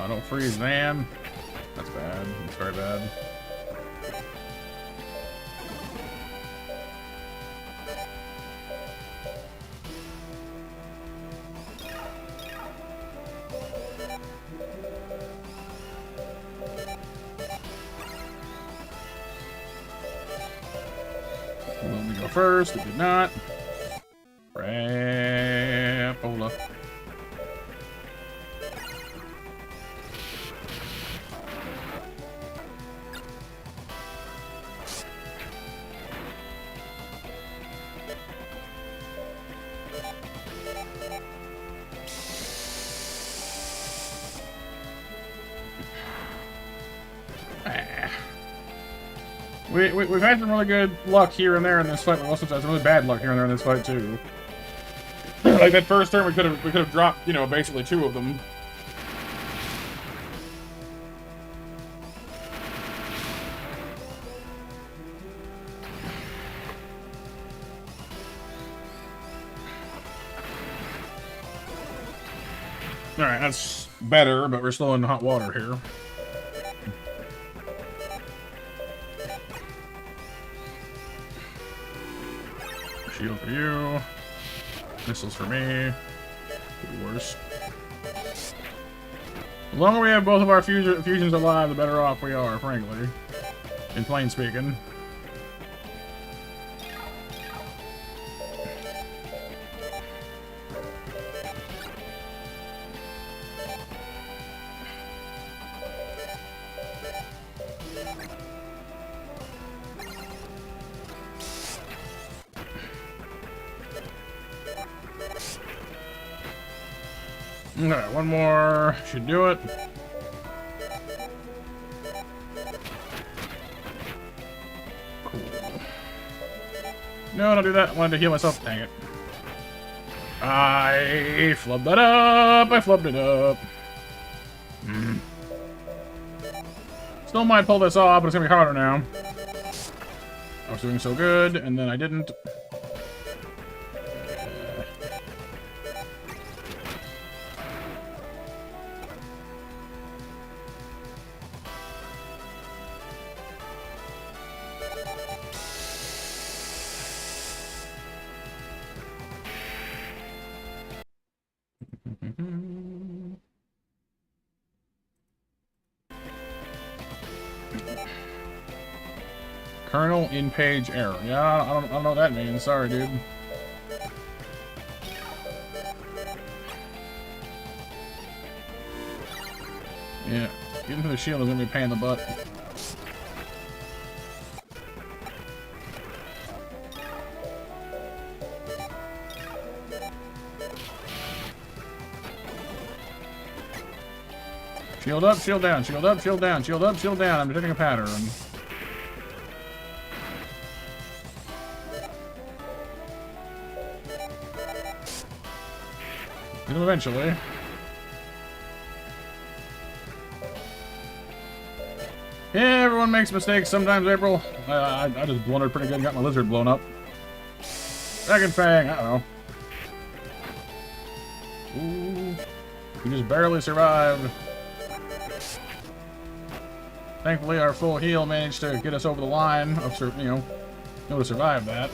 Don't freeze, man. That's bad. That's very bad. Let me go first. It did not. Crapola. We've had some really good luck here and there in this fight, but we also had some really bad luck here and there in this fight too. Like that first turn, we could have dropped, you know, basically 2 of them. All right, that's better, but we're still in hot water here. Shield for you. Missiles for me. Could be worse. The longer we have both of our fusions alive, the better off we are, frankly. In plain speaking. Alright, one more should do it. Cool. No, don't do that. I wanted to heal myself. Dang it. I flubbed that up. I flubbed it up. Still might pull this off, but it's gonna be harder now. I was doing so good, and then I didn't. Kernel in page error. Yeah, I don't know what that means. Sorry, dude. Yeah, getting to the shield is gonna be a pain in the butt. Shield up, shield down, shield up, shield down, shield up, shield down. I'm detecting a pattern. Get him eventually. Yeah, everyone makes mistakes sometimes, April. I just blundered pretty good and got my lizard blown up. Dragon Fang, I don't know. Ooh, we just barely survived. Thankfully, our full heal managed to get us over the line of, you know, to survive that.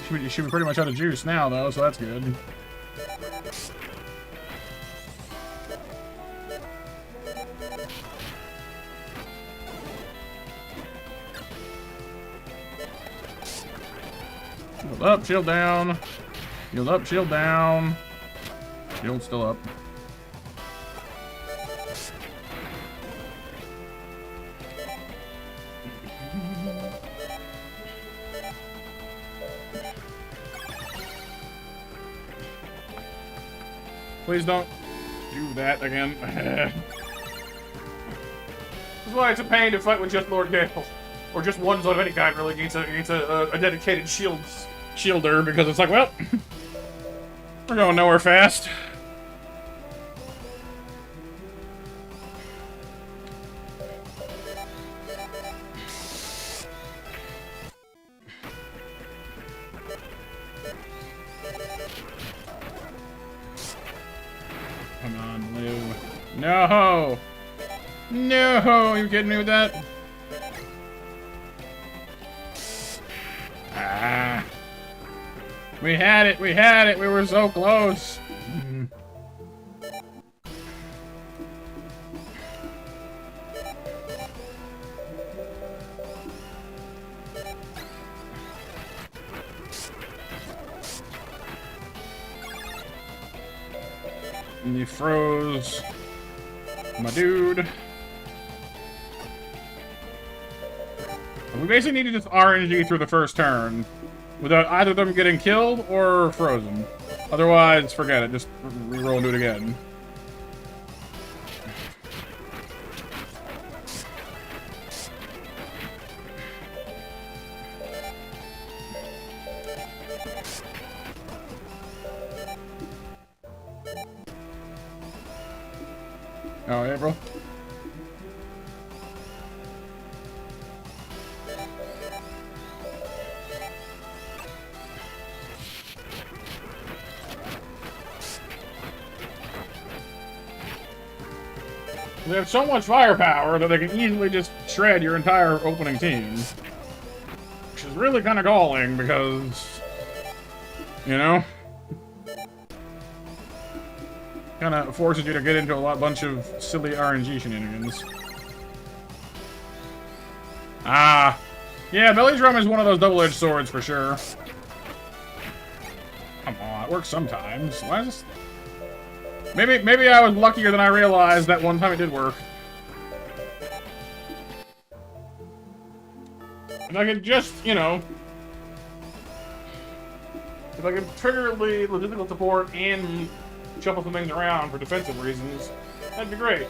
Should be pretty much out of juice now, though, so that's good. Shield up, shield down. Shield up, shield down. Shield's still up. Please don't do that again. This is why it's a pain to fight with just Lord Gale. Or just one Zoid of any kind, really, against a dedicated shielder, because it's like, well, we're going nowhere fast. Come on, Lou. No! No! You kidding me with that? Ah. We had it! We had it! We were so close! And he froze my dude. We basically needed this RNG through the first turn without either of them getting killed or frozen. Otherwise, forget it. Just reroll and do it again. Oh, April. They have so much firepower that they can easily just shred your entire opening team. Which is really kind of galling because, you know, kind of forces you to get into a bunch of silly RNG shenanigans. Ah, yeah, Belly Drum is one of those double-edged swords for sure. Come on, it works sometimes. Why is this? Maybe I was luckier than I realized that one time it did work. If I could just, you know, if I could trigger the logistical support and shuffle some things around for defensive reasons, that'd be great.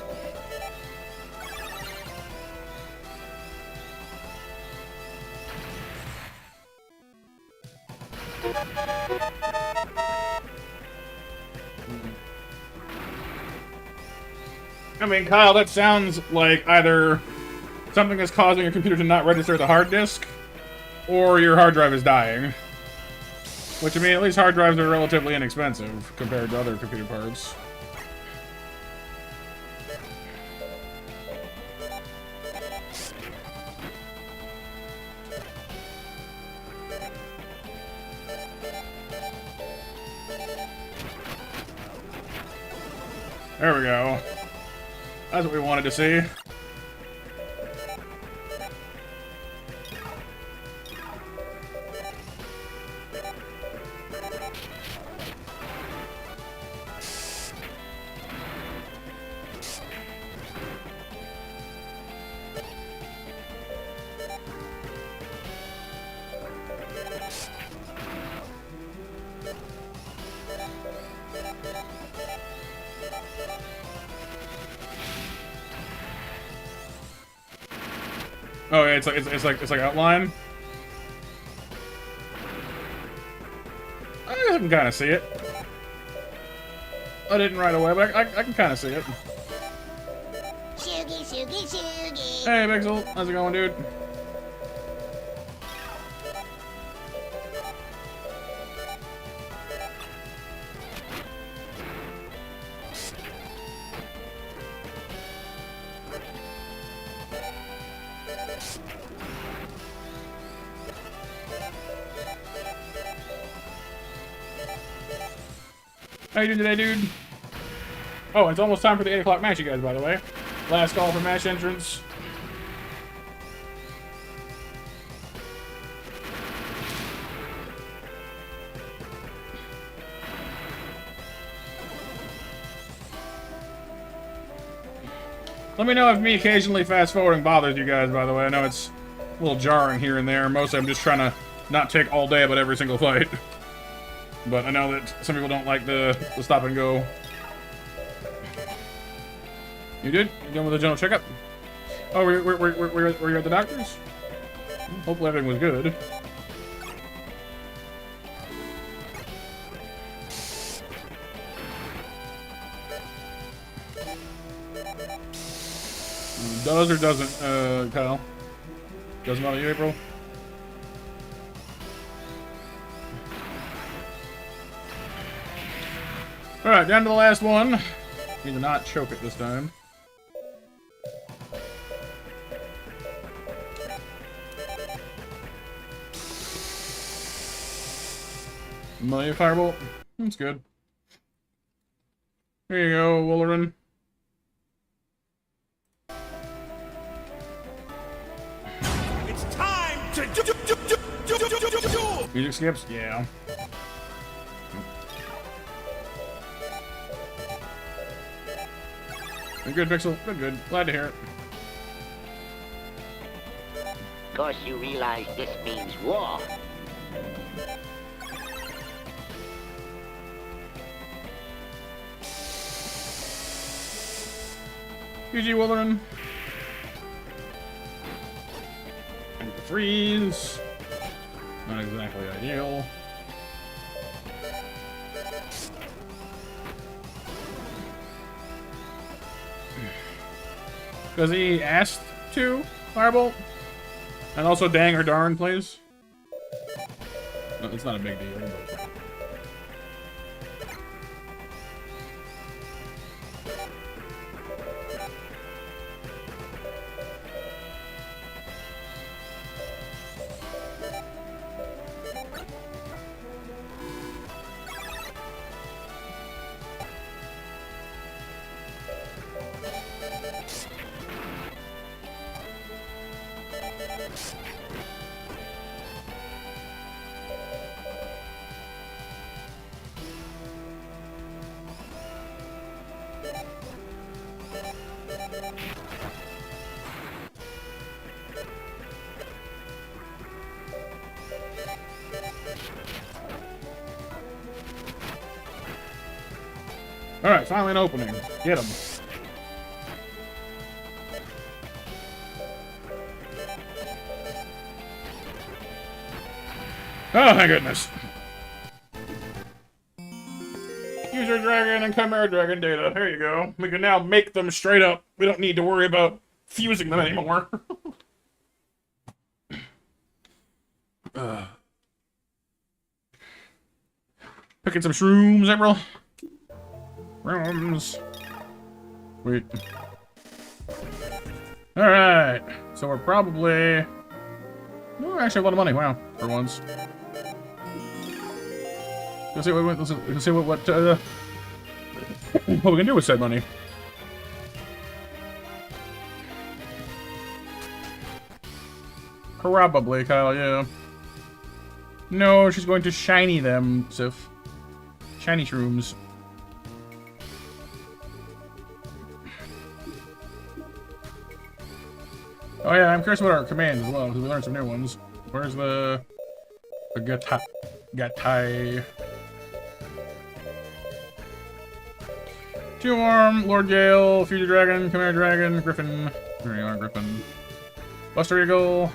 I mean, Kyle, that sounds like either something is causing your computer to not register the hard disk, or your hard drive is dying. Which, I mean, at least hard drives are relatively inexpensive compared to other computer parts. There we go. That's what we wanted to see. Oh yeah, it's like outline. I can kind of see it. I didn't right away, but I can kind of see it. Shoogie, shoogie, shoogie. Hey, Pixel, how's it going, dude? How you doing today, dude? Oh, it's almost time for the 8 o'clock match, you guys, by the way. Last call for match entrance. Let me know if me occasionally fast-forwarding bothers you guys, by the way. I know it's a little jarring here and there. Mostly I'm just trying to not take all day about every single fight. But I know that some people don't like the stop and go. You did? You done with the general checkup? Oh, were you at the doctor's? Hopefully everything was good. Does or doesn't, Kyle? Doesn't bother you, April? Alright, down to the last one. Need to not choke it this time. Million Firebolt. That's good. Here you go, Woolerin. It's time to Music skips? Yeah. Good, Pixel. Good. Glad to hear it. Of course, you realize this means war. GG, Woolerin. And the freeze. Not exactly ideal. Because he asked to, Firebolt. And also dang or darn, please. No, it's not a big deal. But... Alright, finally an opening. Get him. Oh, my goodness. User Dragon and Chimera Dragon data. There you go. We can now make them straight up. We don't need to worry about fusing them anymore. Picking some shrooms, April. Rooms. Wait. Alright. So we're probably... Oh, actually a lot of money. Wow. For once. Let's see what we can do with said money. Probably, Kyle, yeah. No, she's going to shiny them, Sif. Shiny shrooms. Oh yeah, I'm curious about our commands as well, because we learned some new ones. Where's the Gatai? Two Arm, Lord Gale, Future Dragon, Chimera Dragon, Griffin. There you are, Griffin. Buster Eagle.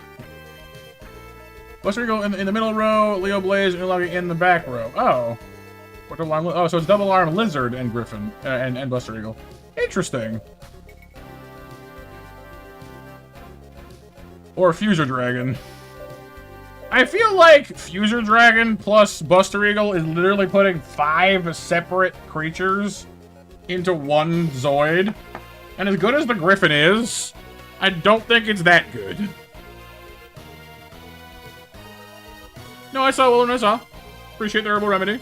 Buster Eagle in the middle row, Leo Blaze, and Ulagi in the back row. Oh. Oh, so it's Double Arm, Lizard, and Griffin, and Buster Eagle. Interesting. Or Fuser Dragon. I feel like Fuser Dragon plus Buster Eagle is literally putting 5 separate creatures into one Zoid. And as good as the Griffin is, I don't think it's that good. No, I saw Willem, I saw. Appreciate the herbal remedy.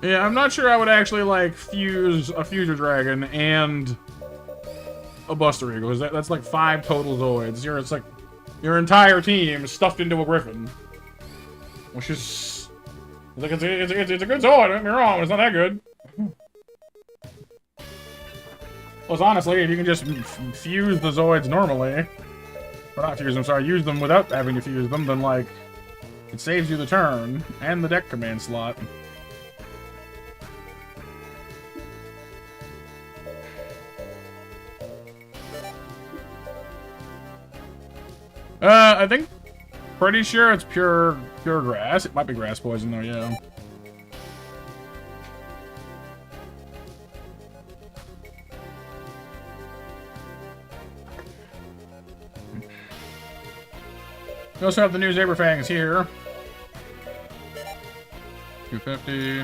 Yeah, I'm not sure I would actually, like, fuse a Future Dragon and a Buster Eagle, because that's like 5 total Zoids. It's like your entire team stuffed into a Griffin. Which is... Like, it's a good Zoid, don't get me wrong, it's not that good. Plus, honestly, if you can just fuse the Zoids normally, or not fuse them, sorry, use them without having to fuse them, then, like, it saves you the turn and the deck command slot. I think, pretty sure it's pure grass. It might be grass poison though, yeah. We also have the new Zaberfangs here. 250.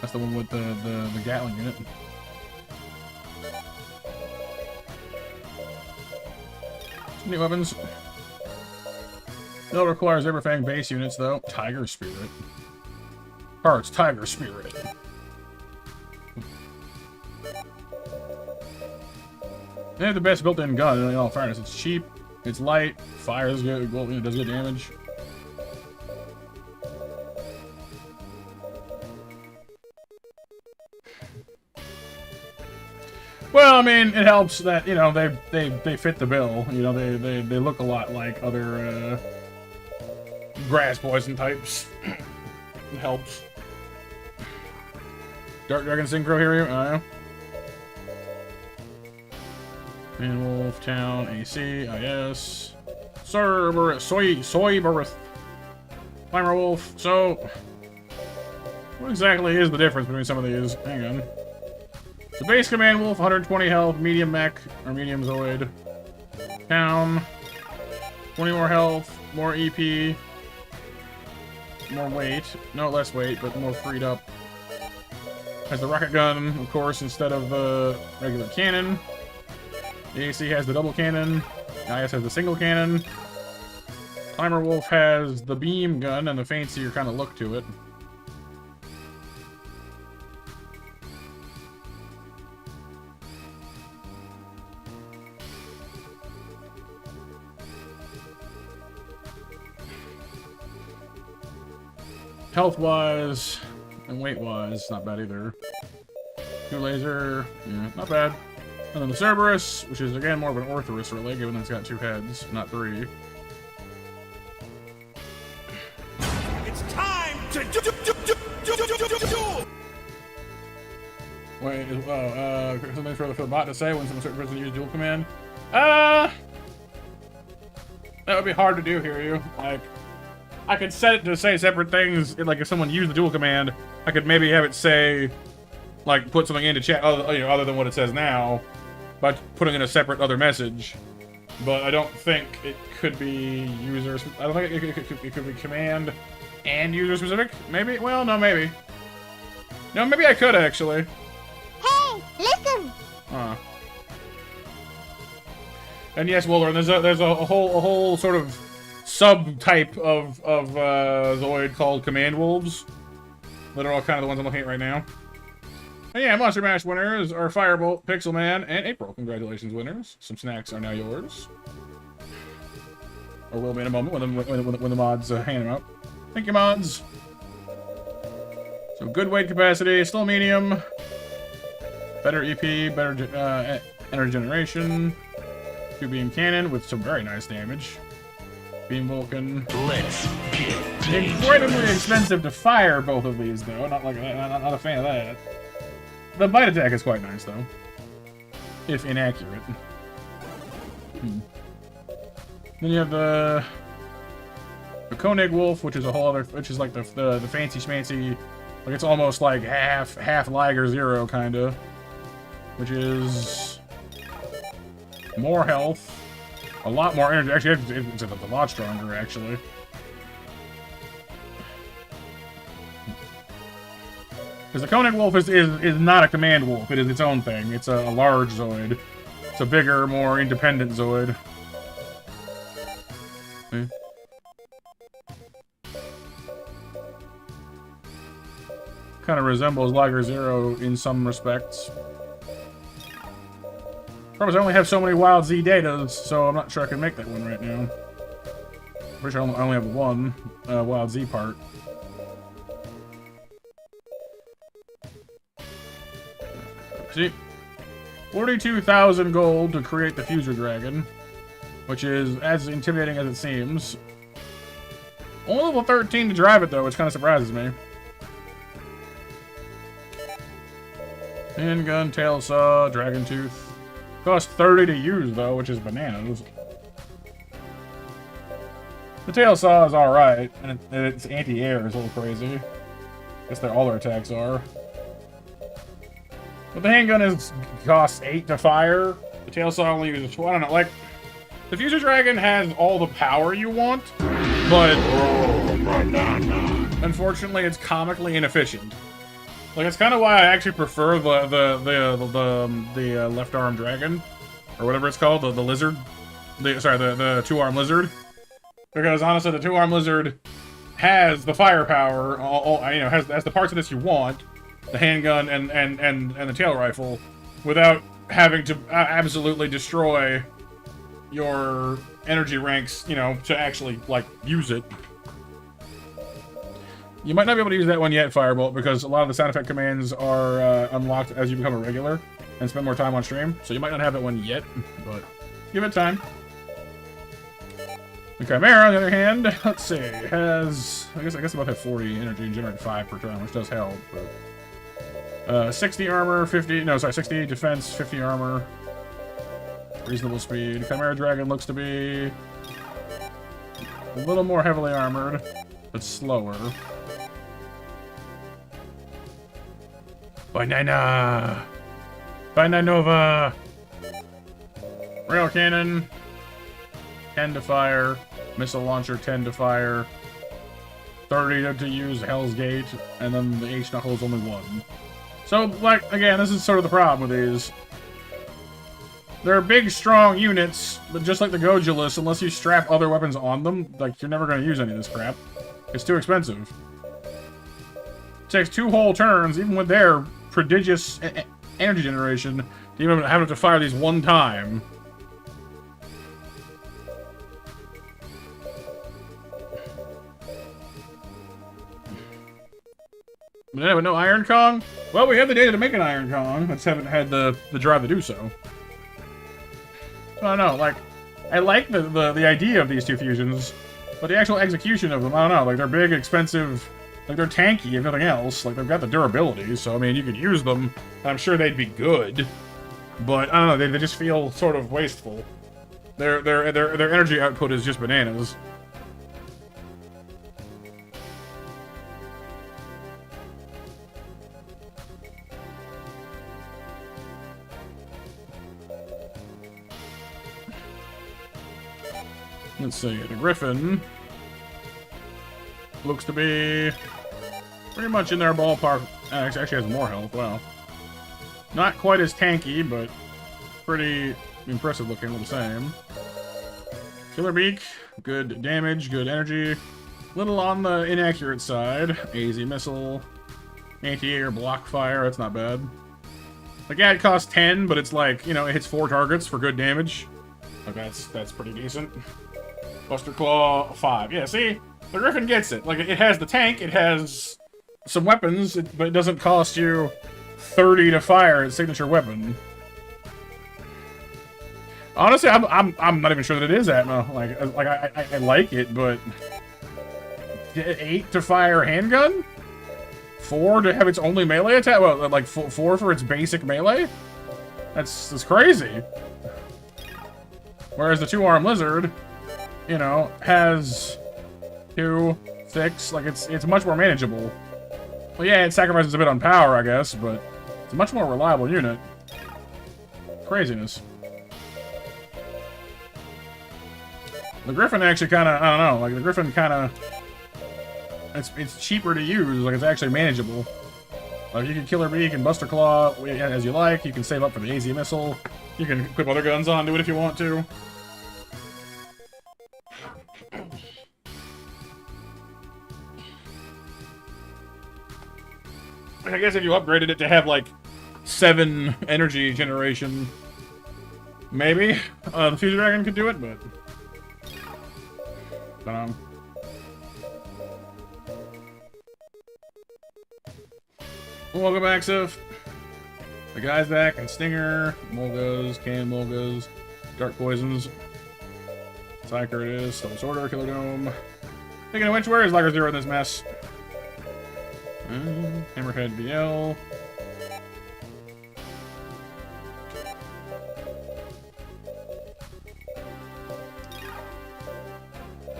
That's the one with the Gatling unit. Some new weapons. They'll require Zaberfang base units though. Tiger Spirit. Parts, Tiger Spirit. They have the best built-in gun in all fairness. It's cheap, it's light, fires good, well, it does good damage. Well, I mean, it helps that, you know, they fit the bill. You know, they look a lot like other grass poison types. It helps. Dark Dragon Synchro here, Man Wolf Town AC, IS. Cerberus, Soyberus. Climber Wolf. So, what exactly is the difference between some of these? Hang on. So base Command Wolf, 120 health, medium mech, or medium Zoid. Town, 20 more health, more EP, more weight. No, less weight, but more freed up. Has the rocket gun, of course, instead of the regular cannon. The AC has the double cannon. IS has the single cannon. Climber Wolf has the beam gun and the fancier kind of look to it. Health-wise and weight-wise, not bad either. New laser, yeah, not bad. And then the Cerberus, which is again more of an Orthrus really, given that it's got 2 heads, not 3. It's time to do. Wait, something for the bot to say when some certain person uses dual command. That would be hard to do here, you. Like, I could set it to say separate things. Like, if someone used the dual command, I could maybe have it say, like, put something into chat other than what it says now, by putting in a separate other message. But I don't think it could be user. I don't think it could be command and user specific. Maybe. Well, no, maybe. No, maybe I could actually. Hey, listen! And yes, Wooler, there's a whole sort of subtype of Zoid called Command Wolves that are all kind of the ones I'm looking at right now. And yeah, Monster Mash winners are Firebolt, Pixel Man, and April. Congratulations, winners. Some snacks are now yours. Or will be in a moment when the mods hand them out. Thank you, mods. So good weight capacity, still medium. Better EP, better energy generation. 2 beam cannon with some very nice damage. Beam Vulcan. Let's get Incredibly expensive to fire both of these, though. Not a fan of that. The bite attack is quite nice, though, if inaccurate. Then you have the Koenig Wolf, which is a whole other, which is like the fancy schmancy, like it's almost like half Liger Zero kinda, which is more health, a lot more energy. Actually, it's a lot stronger actually. Because the Koenig Wolf is not a command wolf. It is its own thing. It's a large Zoid. It's a bigger, more independent Zoid. Okay. Kind of resembles Liger Zero in some respects. Problem is I only have so many Wild Z datas, so I'm not sure I can make that one right now. Pretty sure I only have one Wild Z part. See, 42,000 gold to create the Fuser Dragon, which is as intimidating as it seems. Only level 13 to drive it though, which kind of surprises me. Handgun, tail saw, dragon tooth. Costs 30 to use though, which is bananas. The tail saw is alright, and its anti-air is a little crazy. I guess all their attacks are. But the handgun costs 8 to fire. The tail saw only uses 12. I don't know, like, the Fuser Dragon has all the power you want, but unfortunately it's comically inefficient. Like, it's kind of why I actually prefer the left arm dragon, or whatever it's called, the lizard. The 2-arm lizard. Because honestly, the 2-arm lizard has the firepower, has the parts of this you want, the handgun and the tail rifle, without having to absolutely destroy your energy ranks, to actually, like, use it. You might not be able to use that one yet, Firebolt, because a lot of the sound effect commands are unlocked as you become a regular and spend more time on stream, so you might not have that one yet, but give it time. The Chimera, on the other hand, let's see, has, I guess they both have 40 energy and generate 5 per turn, which does help, but 60 armor, 60 defense, 50 armor, reasonable speed. Chimera Dragon looks to be a little more heavily armored. but slower. Banana! Bananova! Rail cannon, 10 to fire. Missile launcher, 10 to fire. 30 to use Hell's Gate, and then the H-Knuckle is only 1. So, like, again, this is sort of the problem with these. They're big, strong units, but just like the Gojulus, unless you strap other weapons on them, like, you're never going to use any of this crap. It's too expensive. It takes 2 whole turns, even with their prodigious energy generation, to even have to fire these one time. But no Iron Kong? Well, we have the data to make an Iron Kong. I just haven't had the drive to do so. I don't know, like, I like the idea of these two fusions, but the actual execution of them, I don't know, like, they're big, expensive, like, they're tanky, if nothing else. Like, they've got the durability, so, I mean, you could use them, and I'm sure they'd be good, but, I don't know, they just feel sort of wasteful. Their energy output is just bananas. Let's see, the Griffin looks to be pretty much in their ballpark. Actually has more health, wow. Not quite as tanky, but pretty impressive looking, all the same. Killer Beak, good damage, good energy. Little on the inaccurate side. AZ Missile, anti-air block fire, that's not bad. The Gad costs 10, but it's like, you know, it hits 4 targets for good damage. Like, that's pretty decent. Buster Claw, 5. Yeah, see? The Griffin gets it. Like, it has the tank, it has some weapons, but it doesn't cost you 30 to fire its signature weapon. Honestly, I'm not even sure that it is Atma. I like it, but 8 to fire handgun? 4 to have its only melee attack? Well, like 4 for its basic melee? That's crazy. Whereas the 2-arm lizard, you know, has 2, 6, like it's much more manageable. Well, yeah, it sacrifices a bit on power, I guess, but it's a much more reliable unit. Craziness. The Griffin actually kind of, I don't know, like the Griffin kind of, it's cheaper to use, like it's actually manageable. Like you can Killer Beak and Buster Claw as you like, you can save up for the AZ Missile, you can equip other guns onto it if you want to. I guess if you upgraded it to have, like, 7 energy generation, maybe the Fusion Dragon could do it, but... Welcome back, Sif. The guy's back, and Stinger, Mulgas, Can Mulgas, Dark Poisons. Psyker it is, Stone Sorter, Killer Dome. Speaking of which, where is Liger Zero in this mess? Hammerhead BL.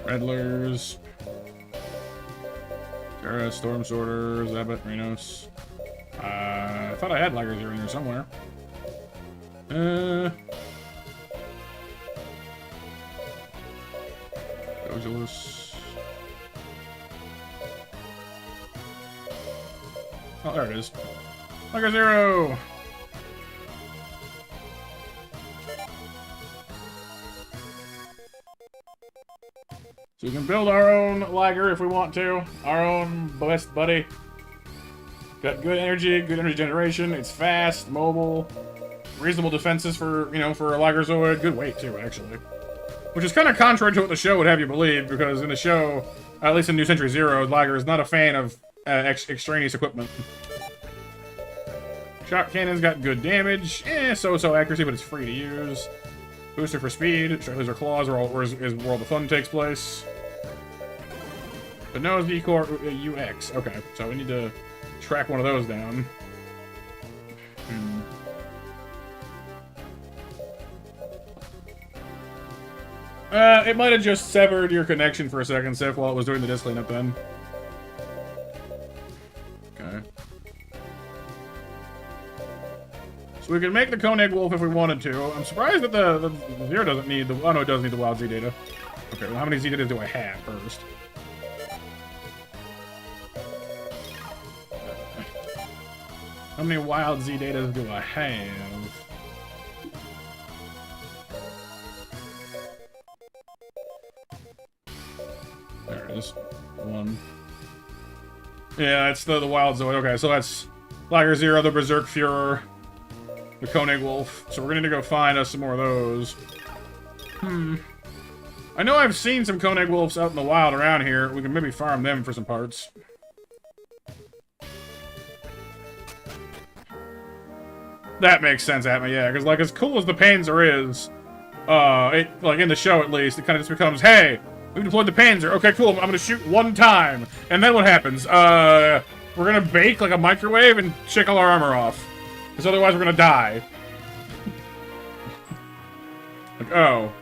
Redlers. Terra, Storm Sorter, Zabot, Rhinos. I thought I had Liger Zero in here somewhere. Gojulus. Oh, there it is. Liger Zero! So we can build our own Liger if we want to. Our own best buddy. Got good energy generation. It's fast, mobile, reasonable defenses for, you know, for a Liger Zoid. Good weight, too, actually. Which is kind of contrary to what the show would have you believe, because in the show, at least in New Century Zero, Liger is not a fan of extraneous equipment. Shock Cannon's got good damage. So-so accuracy, but it's free to use. Booster for speed. Laser Claws is where all the fun takes place. But no, it's V-Core UX. Okay, so we need to track one of those down. It might have just severed your connection for a second, Sif, while it was doing the disk cleanup then. Okay. So we can make the Koenig Wolf if we wanted to. I'm surprised that the Zero doesn't need the... Oh, no, it does need the wild Z data. Okay, well, how many Z data do I have first? How many wild Z data do I have? There it is. One. Yeah, it's the wild Zoid. Okay, so that's Liger Zero, the Berserk Fuhrer, the Koenig Wolf. So we're gonna need to go find us some more of those. I know I've seen some Koenig Wolves out in the wild around here. We can maybe farm them for some parts. That makes sense, Atma, yeah, because, like, as cool as the Panzer is, it, like, in the show at least, it kind of just becomes, hey, we deployed the Panzer, okay, cool, I'm gonna shoot one time, and then what happens? We're gonna bake, like, a microwave and shake all our armor off, because otherwise we're gonna die. Like, oh.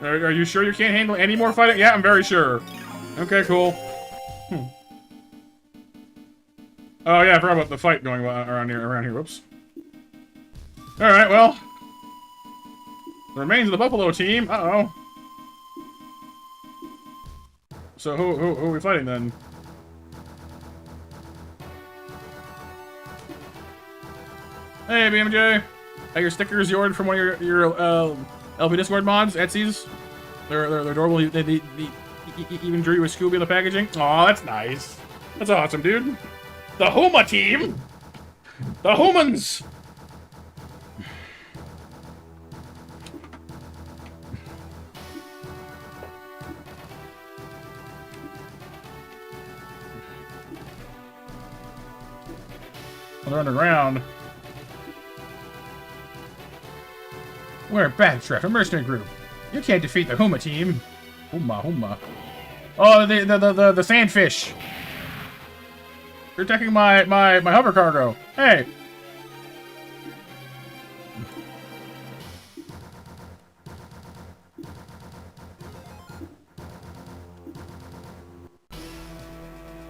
Are you sure you can't handle any more fighting? Yeah, I'm very sure. Okay, cool. Oh, yeah, I forgot about the fight going around here, whoops. Alright, well. The remains of the Buffalo team. Uh-oh. So who are we fighting then? Hey, BMJ. Got your stickers you ordered from one of your LP Discord mods, Etsy's? They're adorable. They even drew you with Scooby in the packaging. Aw, that's nice. That's awesome, dude. The Huma team! The Humans! They're underground. We're backdraft, a mercenary group. You can't defeat the Huma team. Huma. Oh, the sandfish. You're attacking my hover cargo. Hey.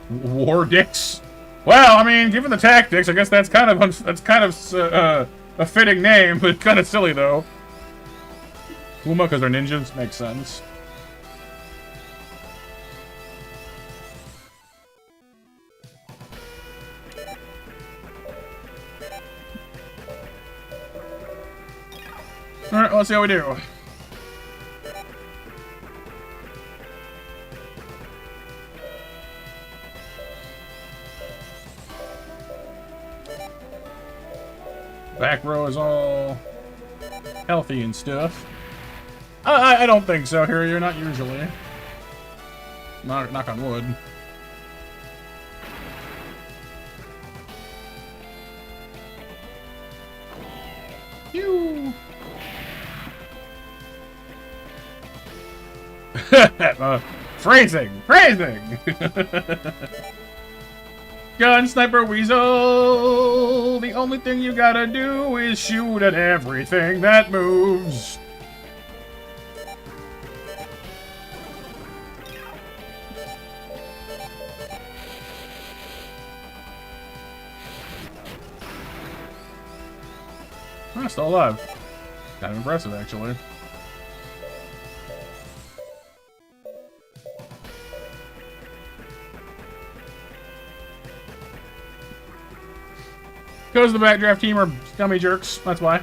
War dicks. Well, I mean, given the tactics, I guess that's kind of a fitting name, but kind of silly though. Huma, because they're ninjas, makes sense. Alright, let's see how we do. Back row is all healthy and stuff. I don't think so, here. You're not usually. Knock on wood. Phew. Phrasing! Gun Sniper Weasel! The only thing you gotta do is shoot at everything that moves. Oh, still alive. Kind of impressive, actually. Because the backdraft team are dummy jerks, that's why.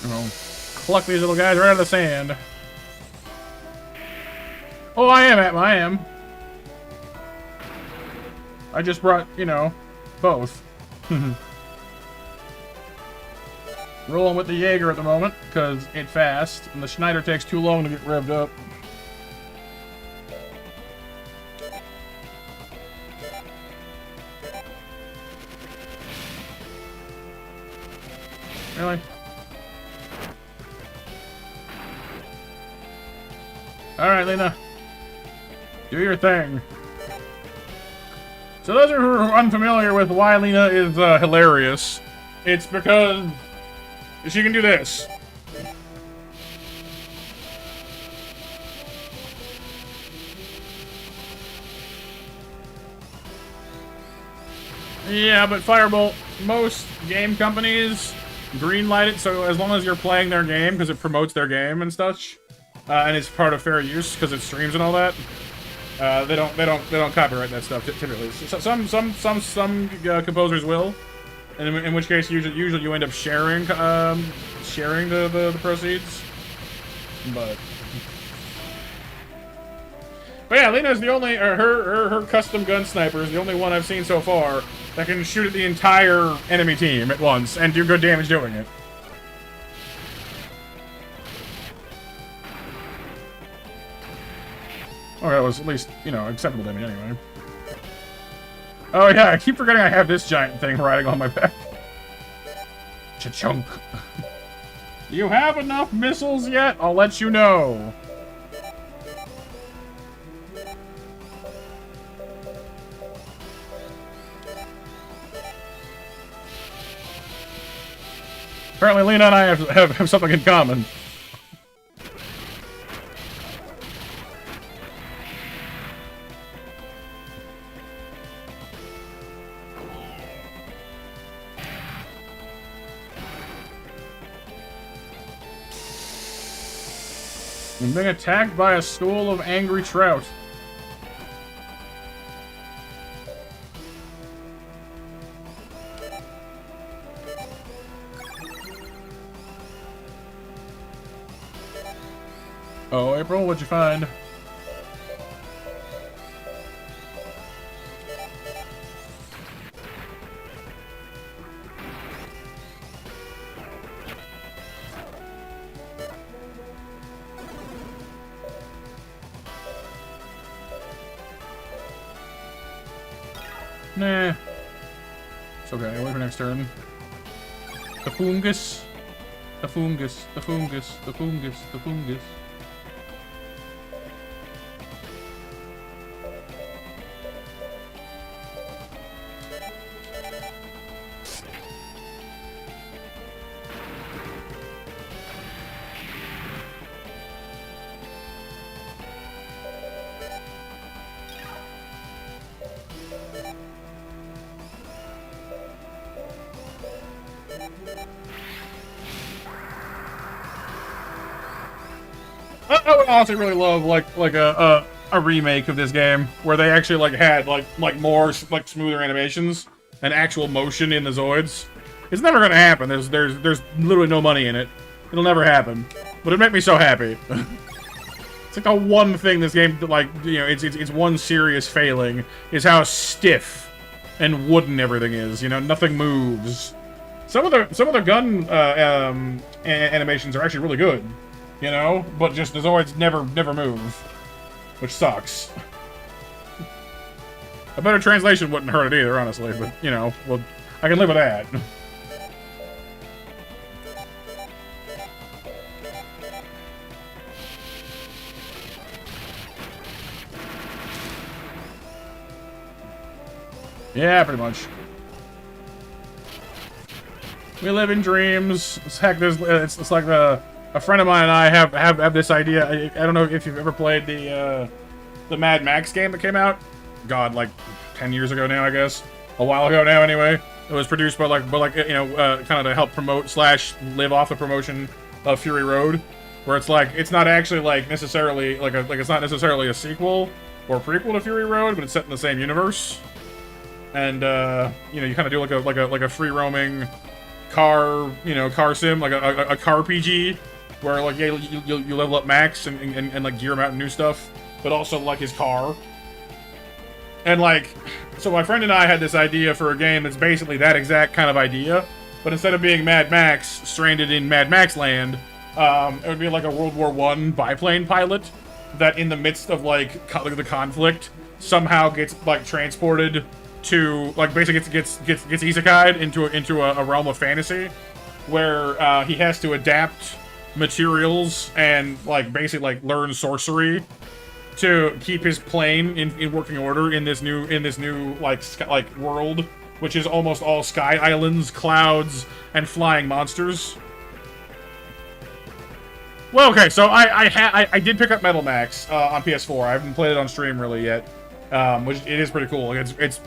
Oh, pluck these little guys right out of the sand. Oh, I am. I just brought, you know, both. Rolling with the Jaeger at the moment, because it's fast, and the Schneider takes too long to get revved up. Really? Alright, Lena. Do your thing. So those who are unfamiliar with why Lena is hilarious, it's because She can do this. Yeah, but Firebolt, most game companies greenlight it, so as long as you're playing their game, because it promotes their game and such, and it's part of fair use because it streams and all that, they don't copyright that stuff typically. So, some composers will, and in which case usually you end up sharing the proceeds, but yeah, Lena's the only, or her custom gun sniper is the only one I've seen so far that can shoot at the entire enemy team at once and do good damage doing it. Oh, that was at least, you know, acceptable damage anyway. Oh yeah, I keep forgetting I have this giant thing riding on my back. Cha-chunk. Do you have enough missiles yet? I'll let you know. Apparently, Lena and I have something in common. I'm being attacked by a school of angry trout. Oh, April, what'd you find? Nah. It's okay, wait for next turn. The fungus. The fungus. The fungus. The fungus. The fungus. I would honestly really love like a remake of this game where they actually like had like more like smoother animations and actual motion in the Zoids. It's never gonna happen. There's literally no money in it. It'll never happen. But it'd make me so happy. It's like the one thing this game, like, you know, it's one serious failing is how stiff and wooden everything is. You know, nothing moves. Some of the gun animations are actually really good. You know, but just the Zoids never move, which sucks. A better translation wouldn't hurt it either, honestly. But you know, well, I can live with that. Yeah, pretty much. We live in dreams. Heck, it's like a friend of mine and I have this idea. I don't know if you've ever played the Mad Max game that came out. God, like 10 years ago now, I guess. A while ago now, anyway. It was produced by you know, kind of to help promote / live off the promotion of Fury Road, where it's like it's not actually like necessarily it's not necessarily a sequel or prequel to Fury Road, but it's set in the same universe. And you know, you kind of do like a free roaming car sim, like a car PG. Where, like, yeah, you level up Max and like, gear him out and new stuff, but also, like, his car. And, like, so my friend and I had this idea for a game that's basically that exact kind of idea, but instead of being Mad Max stranded in Mad Max land, it would be like a World War I biplane pilot that in the midst of, like, the conflict somehow gets, like, transported to, like, basically gets isekai'd into a realm of fantasy where he has to adapt materials and like basically like learn sorcery to keep his plane in working order in this new like world, which is almost all sky islands, clouds, and flying monsters. Well, okay, so I did pick up Metal Max on PS4. I haven't played it on stream really yet, which it is pretty cool. Like, it's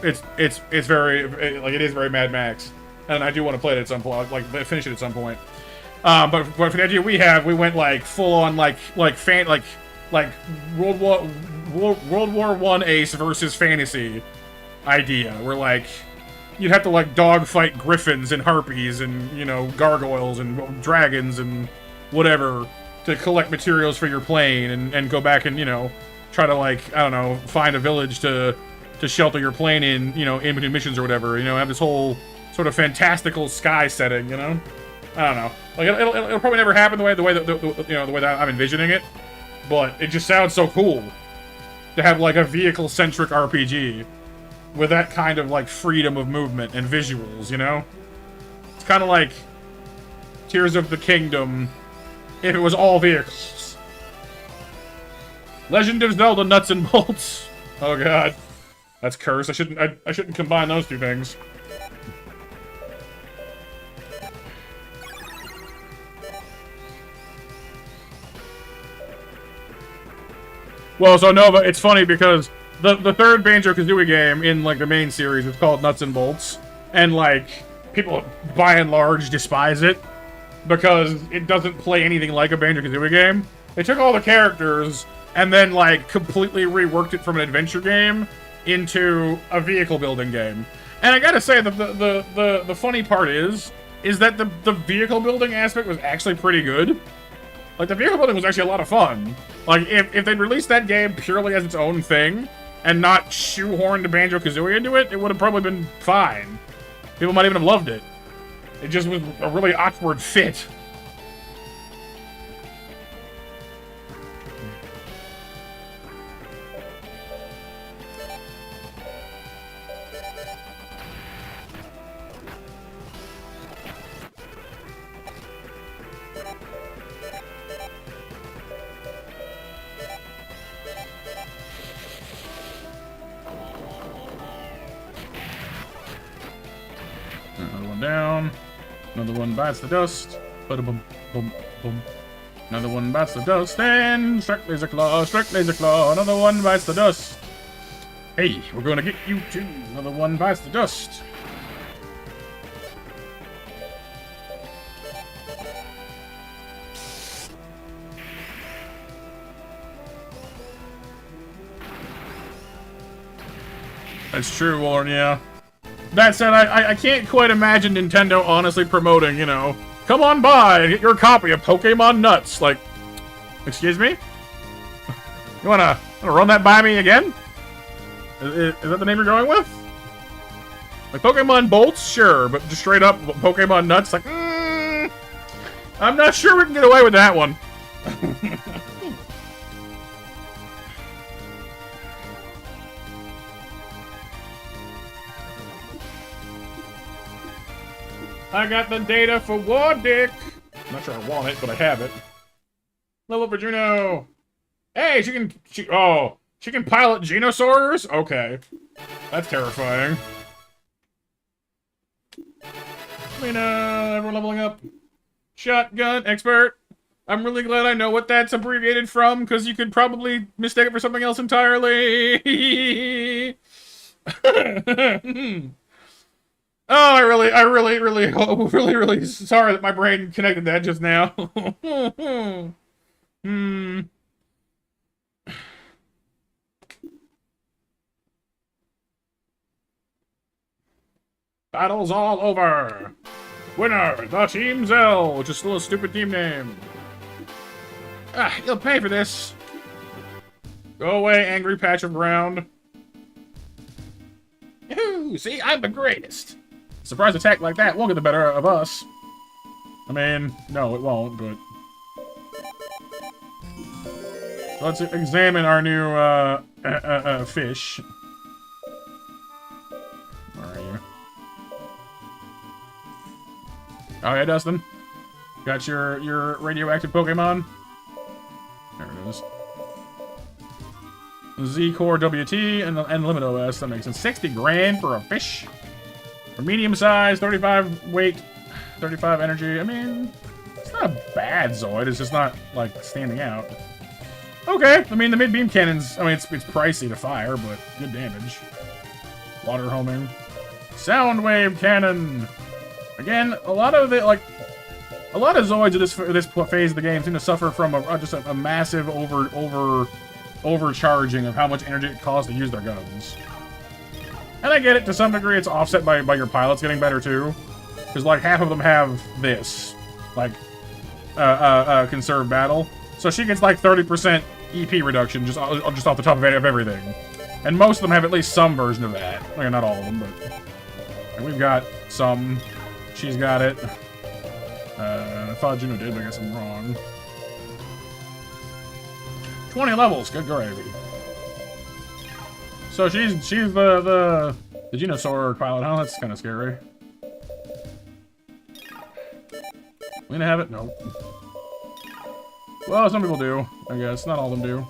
very like it is very Mad Max, and I do want to play it at some point, like finish it at some point. But for the idea we went like full on like World War I Ace versus fantasy idea, where like you'd have to like dogfight griffins and harpies and, you know, gargoyles and dragons and whatever to collect materials for your plane and go back and, you know, try to, like, I don't know, find a village to shelter your plane in, you know, in between missions or whatever. You know, have this whole sort of fantastical sky setting, you know? I don't know. Like, it'll probably never happen the way that I'm envisioning it, but it just sounds so cool to have, like, a vehicle-centric RPG with that kind of, like, freedom of movement and visuals, you know? It's kind of like Tears of the Kingdom if it was all vehicles. Legend of Zelda nuts and bolts. Oh god. That's cursed. I shouldn't combine those two things. Well, so Nova, it's funny because the third Banjo-Kazooie game in, like, the main series is called Nuts and Bolts, and, like, people by and large despise it because it doesn't play anything like a Banjo-Kazooie game. They took all the characters and then, like, completely reworked it from an adventure game into a vehicle building game. And I gotta say that the funny part is that the vehicle building aspect was actually pretty good. Like, the vehicle building was actually a lot of fun. Like, if they'd released that game purely as its own thing and not shoehorned Banjo-Kazooie into it, it would have probably been fine. People might even have loved it. It just was a really awkward fit. Another one down. Another one bites the dust. Ba-da-bum, bum, bum. Another one bites the dust. And strike laser claw, strike laser claw. Another one bites the dust. Hey, we're gonna get you too. Another one bites the dust. That's true, Warren, yeah. That said, I can't quite imagine Nintendo honestly promoting, you know, come on by and get your copy of Pokemon Nuts. Like, excuse me? You wanna run that by me again? Is that the name you're going with? Like, Pokemon Bolts? Sure, but just straight up Pokemon Nuts? Like, I'm not sure we can get away with that one. I got the data for Wardick. I'm not sure I want it, but I have it. Level up for Juno. Hey, she can pilot Genosaurs? Okay. That's terrifying. Lena, we're leveling up. Shotgun expert. I'm really glad I know what that's abbreviated from, because you could probably mistake it for something else entirely. Oh, I really sorry that my brain connected that just now. Battle's all over. Winner, the Team Zell, which is still a stupid team name. Ah, you'll pay for this. Go away, angry patch of ground. Yahoo! See, I'm the greatest. Surprise attack like that won't get the better of us. I mean, no, it won't, but... Let's examine our new, fish. Where are you? Oh, yeah, Dustin. Got your radioactive Pokemon? There it is. Z-Core WT and Limit OS. That makes sense. 60 grand for a fish. For medium size, 35 weight, 35 energy. I mean, not a bad Zoid, it's just not, like, standing out. Okay, I mean, the mid-beam cannons, I mean, it's pricey to fire, but good damage. Water homing. Sound wave cannon! Again, a lot of Zoids at this phase of the game seem to suffer from just a massive overcharging of how much energy it costs to use their guns. And I get it, to some degree it's offset by your pilots getting better too. Because like half of them have this, like, conserve battle. So she gets like 30% EP reduction just off the top of everything. And most of them have at least some version of that. Like, not all of them, but like, we've got some. She's got it. I thought Juno did, but I guess I'm wrong. 20 levels, good gravy. So she's the Genosaur pilot, huh? That's kind of scary. We gonna have it? Nope. Well, some people do, I guess. Not all of them do.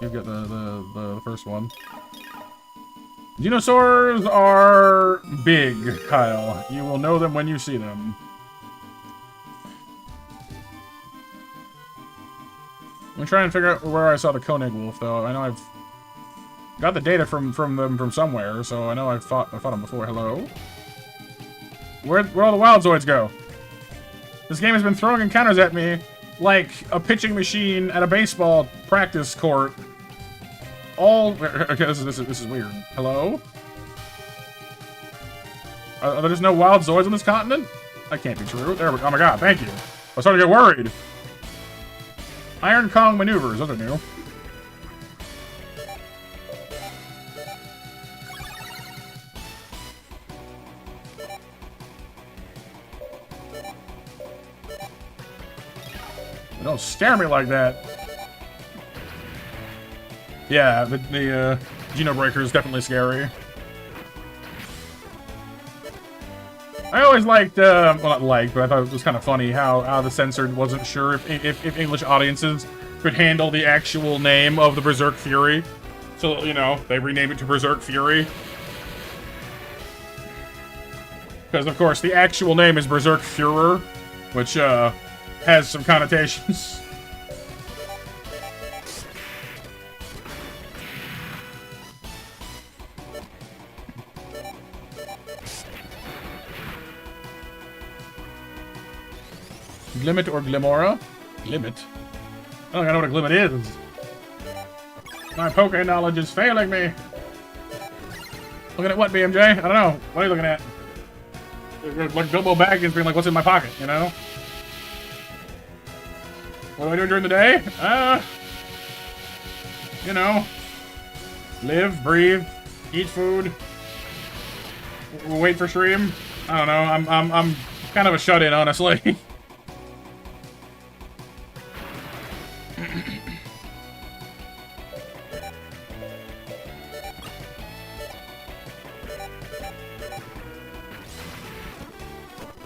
You've got the first one. Dinosaurs are big, Kyle. You will know them when you see them. I'm trying to figure out where I saw the Koenig Wolf, though. I know I've got the data from them from somewhere, so I know I fought them before. Hello? Where'd all the wild Zoids go? This game has been throwing encounters at me like a pitching machine at a baseball practice court. Okay, this is weird. Hello? Are there just no wild Zoids on this continent? That can't be true. There we go. Oh my god, thank you. I was starting to get worried. Iron Kong maneuvers, those are new. Don't stare at me like that. Yeah, the Geno Breaker is definitely scary. I always liked, well, not liked, but I thought it was kind of funny how the censor wasn't sure if English audiences could handle the actual name of the Berserk Fury. So, you know, they renamed it to Berserk Fury. Because, of course, the actual name is Berserk Führer, which, has some connotations. Glimmet or Glimora? Glimmet? I don't even know what a Glimmet is. My Poke knowledge is failing me. Looking at what, BMJ? I don't know. What are you looking at? Like Bilbo Baggins being like, what's in my pocket, you know? What do I do during the day? You know, live, breathe, eat food, wait for stream. I don't know. I'm kind of a shut-in, honestly.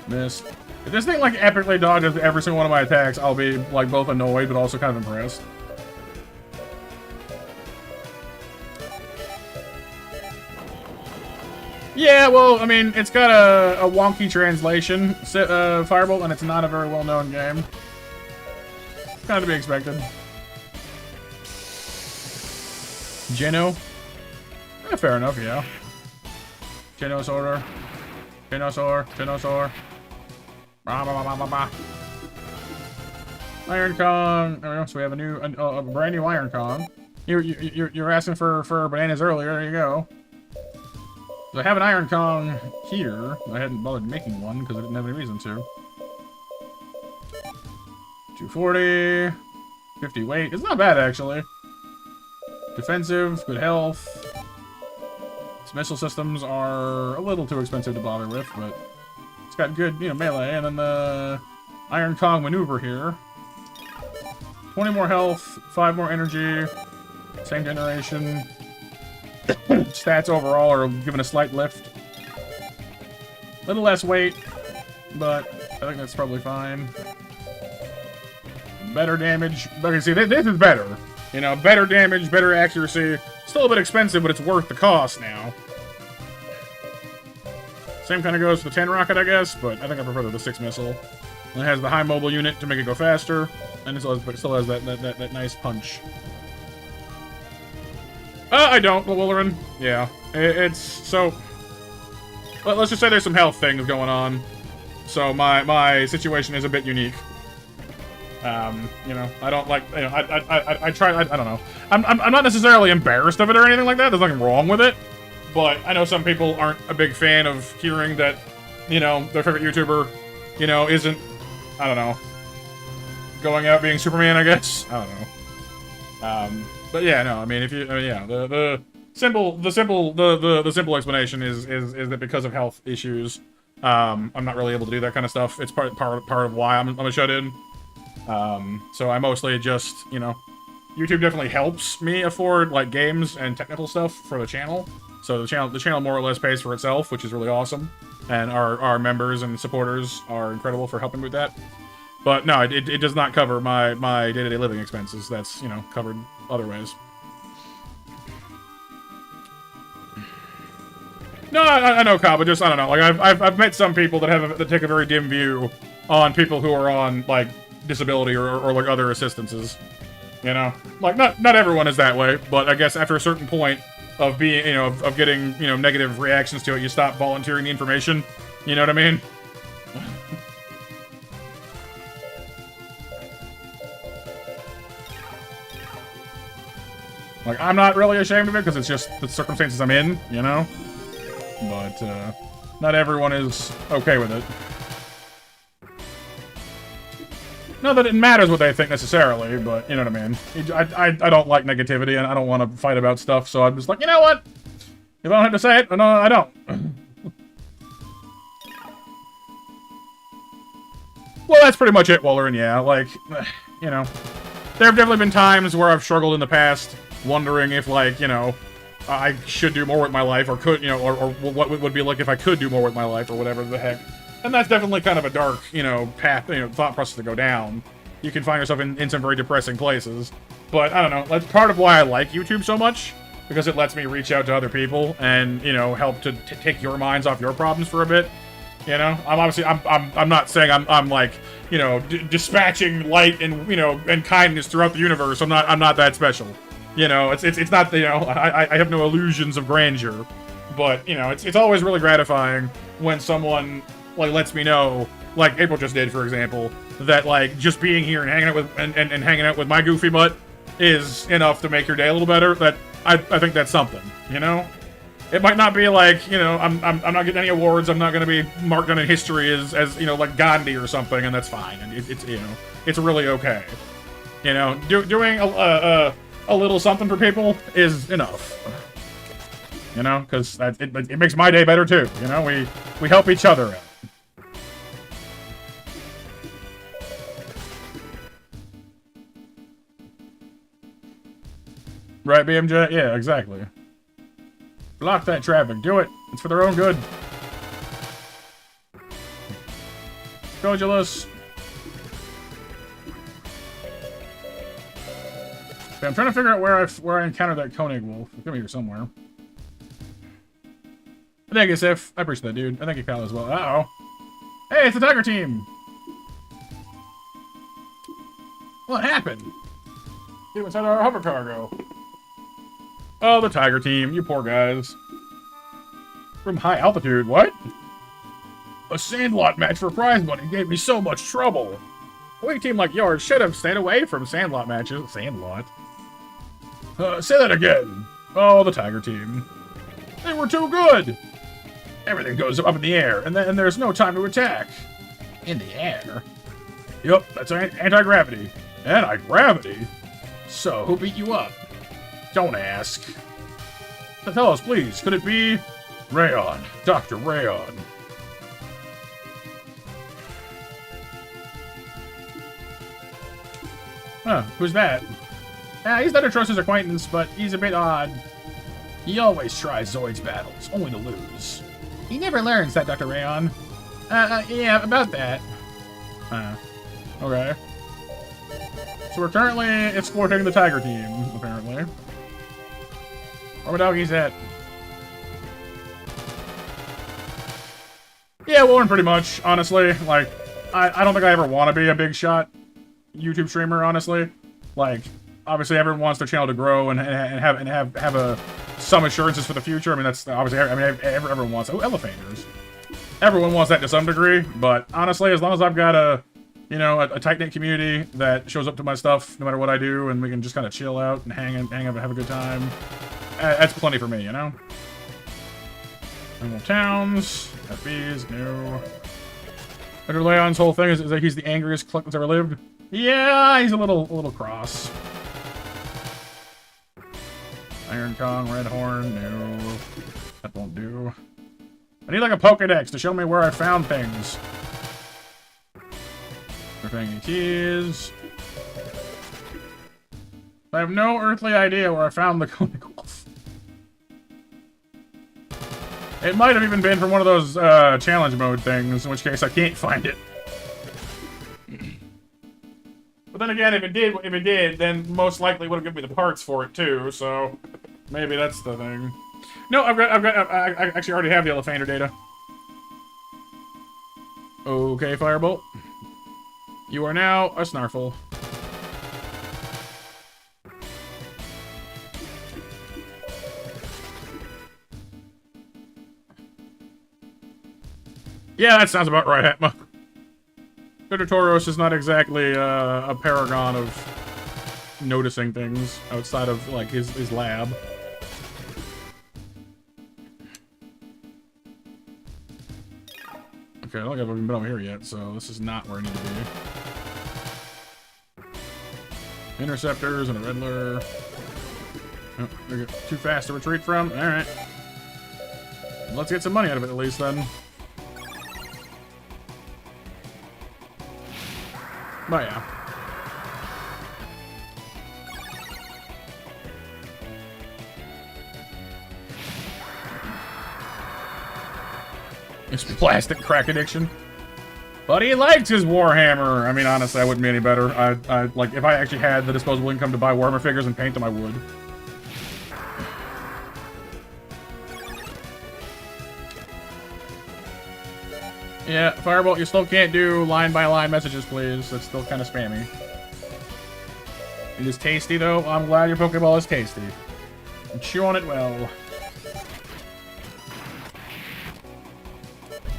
Missed. If this thing like epically dodges every single one of my attacks, I'll be like both annoyed but also kind of impressed. Yeah, well, I mean, it's got a wonky translation, Firebolt, and it's not a very well-known game. Kind of to be expected. Geno? Fair enough, yeah. Genosaur. Genosaur. Genosaur. Iron Kong. There we go. So we have a brand new Iron Kong. You're asking for bananas earlier. There you go. So I have an Iron Kong here. I hadn't bothered making one because I didn't have any reason to. 240, 50 weight. It's not bad actually. Defensive, good health. Its missile systems are a little too expensive to bother with, but it's got good, you know, melee, and then the Iron Kong maneuver here. 20 more health, 5 more energy, same generation. Stats overall are given a slight lift. A little less weight, but I think that's probably fine. Better damage. Okay, see, this is better. You know, better damage, better accuracy. Still a bit expensive, but it's worth the cost now. Same kind of goes for the 10 rocket, I guess, but I think I prefer the 6 missile. And it has the high mobile unit to make it go faster, and it still has that nice punch. I don't, Wolverine. Yeah, it's so. Let's just say there's some health things going on, so my situation is a bit unique. You know, I don't like. You know, I try. I don't know. I'm not necessarily embarrassed of it or anything like that. There's nothing wrong with it, but I know some people aren't a big fan of hearing that, you know, their favorite YouTuber, you know, isn't. I don't know. Going out being Superman, I guess. I don't know. But yeah, no. I mean, if you, yeah, the simple explanation is that because of health issues, I'm not really able to do that kind of stuff. It's part of why I'm a shut-in. So I mostly just, you know, YouTube definitely helps me afford like games and technical stuff for the channel. So the channel more or less pays for itself, which is really awesome. And our members and supporters are incredible for helping with that. But no, it does not cover my day-to-day living expenses. That's, you know, covered other ways. No, I know, Kyle, but just, I don't know. Like, I've met some people that take a very dim view on people who are on, like, disability or like, other assistances. You know? Like, not everyone is that way, but I guess after a certain point of being, you know, of getting, you know, negative reactions to it, you stop volunteering the information. You know what I mean? Like, I'm not really ashamed of it, because it's just the circumstances I'm in, you know? But, not everyone is okay with it. Not that it matters what they think necessarily, but you know what I mean. I don't like negativity, and I don't want to fight about stuff, so I'm just like, you know what? If I don't have to say it, no, I don't. Well, that's pretty much it, Wolverine, yeah. Like, you know, there have definitely been times where I've struggled in the past, wondering if, like, you know, I should do more with my life, or could, you know, or what would be like if I could do more with my life, or whatever the heck. And that's definitely kind of a dark, you know, path, you know, thought process to go down. You can find yourself in some very depressing places. But, I don't know, that's part of why I like YouTube so much, because it lets me reach out to other people and, you know, help to take your minds off your problems for a bit. You know, I'm not saying I'm like, you know, dispatching light and, you know, and kindness throughout the universe. I'm not that special. You know, it's not, you know, I have no illusions of grandeur, but, you know, it's always really gratifying when someone, like, lets me know, like April just did, for example, that, like, just being here and hanging out with, and hanging out with my goofy butt is enough to make your day a little better. That, I think that's something, you know? It might not be like, you know, I'm not getting any awards, I'm not gonna be marked down in history as, you know, like Gandhi or something, and that's fine, and it's, you know, it's really okay. You know, doing a little something for people is enough. You know, because it makes my day better too. You know, we help each other out. Right, BMJ? Yeah, exactly. Block that traffic. Do it. It's for their own good. Gojulus. Okay, I'm trying to figure out where I encountered that Koenig wolf. It's gonna be here somewhere. Thank you, Sif. I appreciate that, dude. I thank you, Kyle, as well. Uh-oh. Hey, it's the Tiger team! What happened? Get inside our hover cargo. Oh, the Tiger team. You poor guys. From high altitude. What? A sandlot match for prize money gave me so much trouble. A weak team like yours should have stayed away from sandlot matches. Sandlot? Say that again. Oh, the Tiger team. They were too good. Everything goes up in the air, and then there's no time to attack. In the air? Yup, that's anti-gravity. Anti-gravity? So, who beat you up? Don't ask. Tell us, please. Could it be Rayon? Dr. Rayon. Huh, who's that? He's not a trusted acquaintance, but he's a bit odd. He always tries Zoids battles, only to lose. He never learns that, Dr. Rayon. Yeah, about that. Okay. So we're currently escorting the Tiger team, apparently. Where my doggies at? Yeah, Warren, pretty much, honestly. Like, I don't think I ever want to be a big shot YouTube streamer, honestly. Like, obviously everyone wants their channel to grow and have some assurances for the future. I mean, that's obviously, I mean, everyone wants, oh, elevators. Everyone wants that to some degree, but honestly, as long as I've got a tight-knit community that shows up to my stuff no matter what I do, and we can just kind of chill out and hang out and have a good time, that's plenty for me, you know? Animal Towns, FBs, new. Under Leon's whole thing is that he's the angriest cluck that's ever lived. Yeah, he's a little cross. Iron Kong, Red Horn, no. That won't do. I need like a Pokedex to show me where I found things. Everything it is. I have no earthly idea where I found the Koenig Wolf. It might have even been from one of those challenge mode things, in which case I can't find it. But then again, if it did, then most likely would have given me the parts for it too. So maybe that's the thing. No, I actually already have the Elefander data. Okay, Firebolt. You are now a Snarfle. Yeah, that sounds about right, Atma. Toros is not exactly a paragon of noticing things outside of, like, his lab. Okay, I don't think I've even been over here yet, so this is not where I need to be. Interceptors and a Riddler. Oh, they're too fast to retreat from. Alright. Let's get some money out of it at least then. But yeah. It's plastic crack addiction. But he likes his Warhammer. I mean, honestly, I wouldn't be any better. I like, if I actually had the disposable income to buy Warhammer figures and paint them, I would. Yeah, Firebolt, you still can't do line-by-line messages, please. That's still kind of spammy. It is tasty, though. I'm glad your Pokeball is tasty. And chew on it well.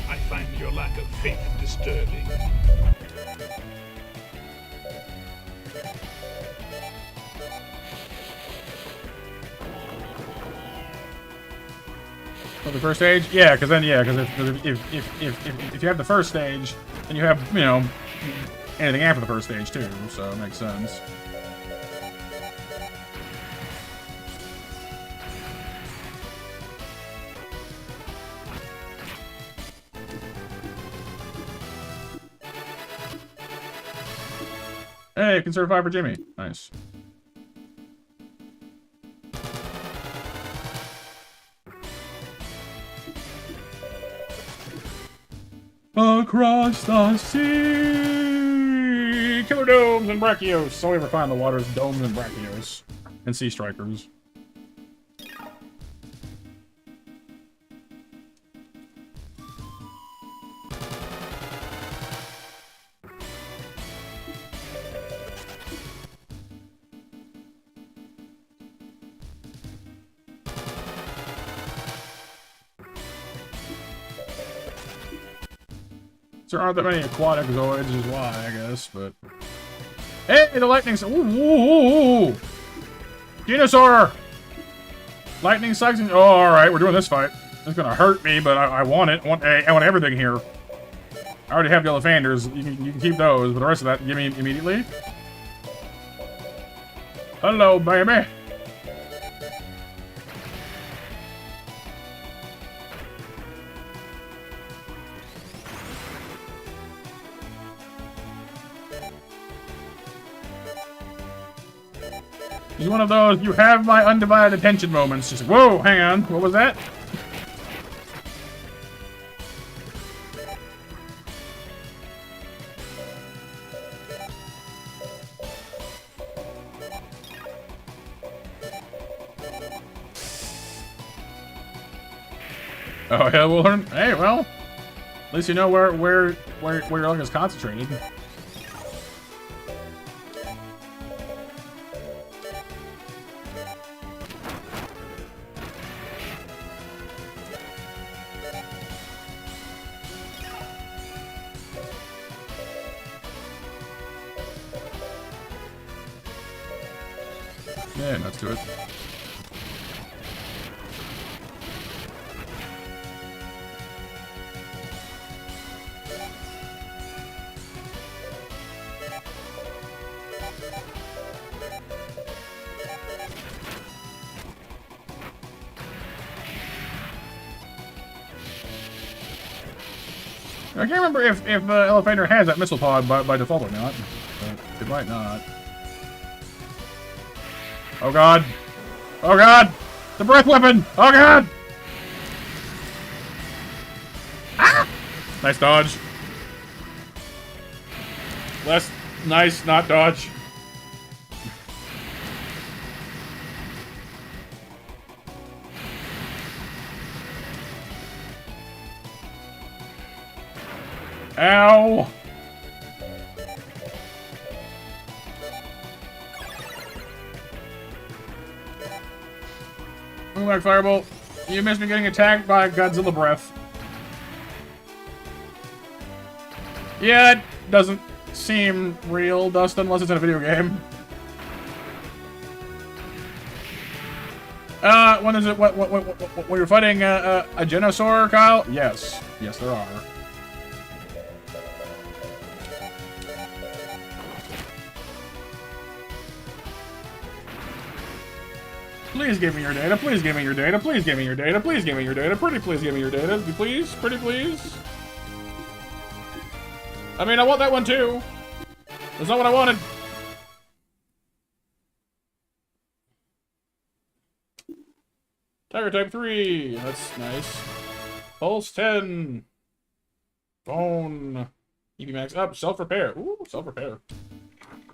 I find your lack of faith disturbing. Oh, the first stage? Yeah, because then, yeah, because if you have the first stage, then you have, you know, anything after the first stage, too, so it makes sense. Hey, conserve 5 for Jimmy. Nice. Across the sea! Killer domes and brachios! So we ever find the water's domes and brachios. And sea strikers. There aren't that many aquatic Zoids, is why, I guess, but... Hey, the lightning... Ooh, ooh, ooh. Dinosaur! Lightning suction... Oh, alright, we're doing this fight. It's gonna hurt me, but I want it. I want everything here. I already have the Elefanders. You can keep those, but the rest of that, give me immediately. Hello, baby! He's one of those, you have my undivided attention moments. Just, whoa, hang on, what was that? Oh, yeah, we'll learn. Hey, well, At least you know where your luck is concentrated. Yeah, let's do it. I can't remember if Elevator has that missile pod by default or not. But it might not. Oh god! Oh god! The breath weapon! Oh god! Ah! Nice dodge. Less nice, not dodge. Ow! Move back, Firebolt. You missed me getting attacked by Godzilla breath. Yeah, it doesn't seem real, Dustin, unless it's in a video game. When is it? When you're fighting a Genosaur, Kyle? Yes. Yes, there are. Please give me your data. Please give me your data. Please give me your data. Please give me your data. Pretty please give me your data. Please. Pretty please. I mean, I want that one too. That's not what I wanted. Tiger type 3. That's nice. Pulse 10. Phone. EV max up. Self-repair. Ooh, self-repair.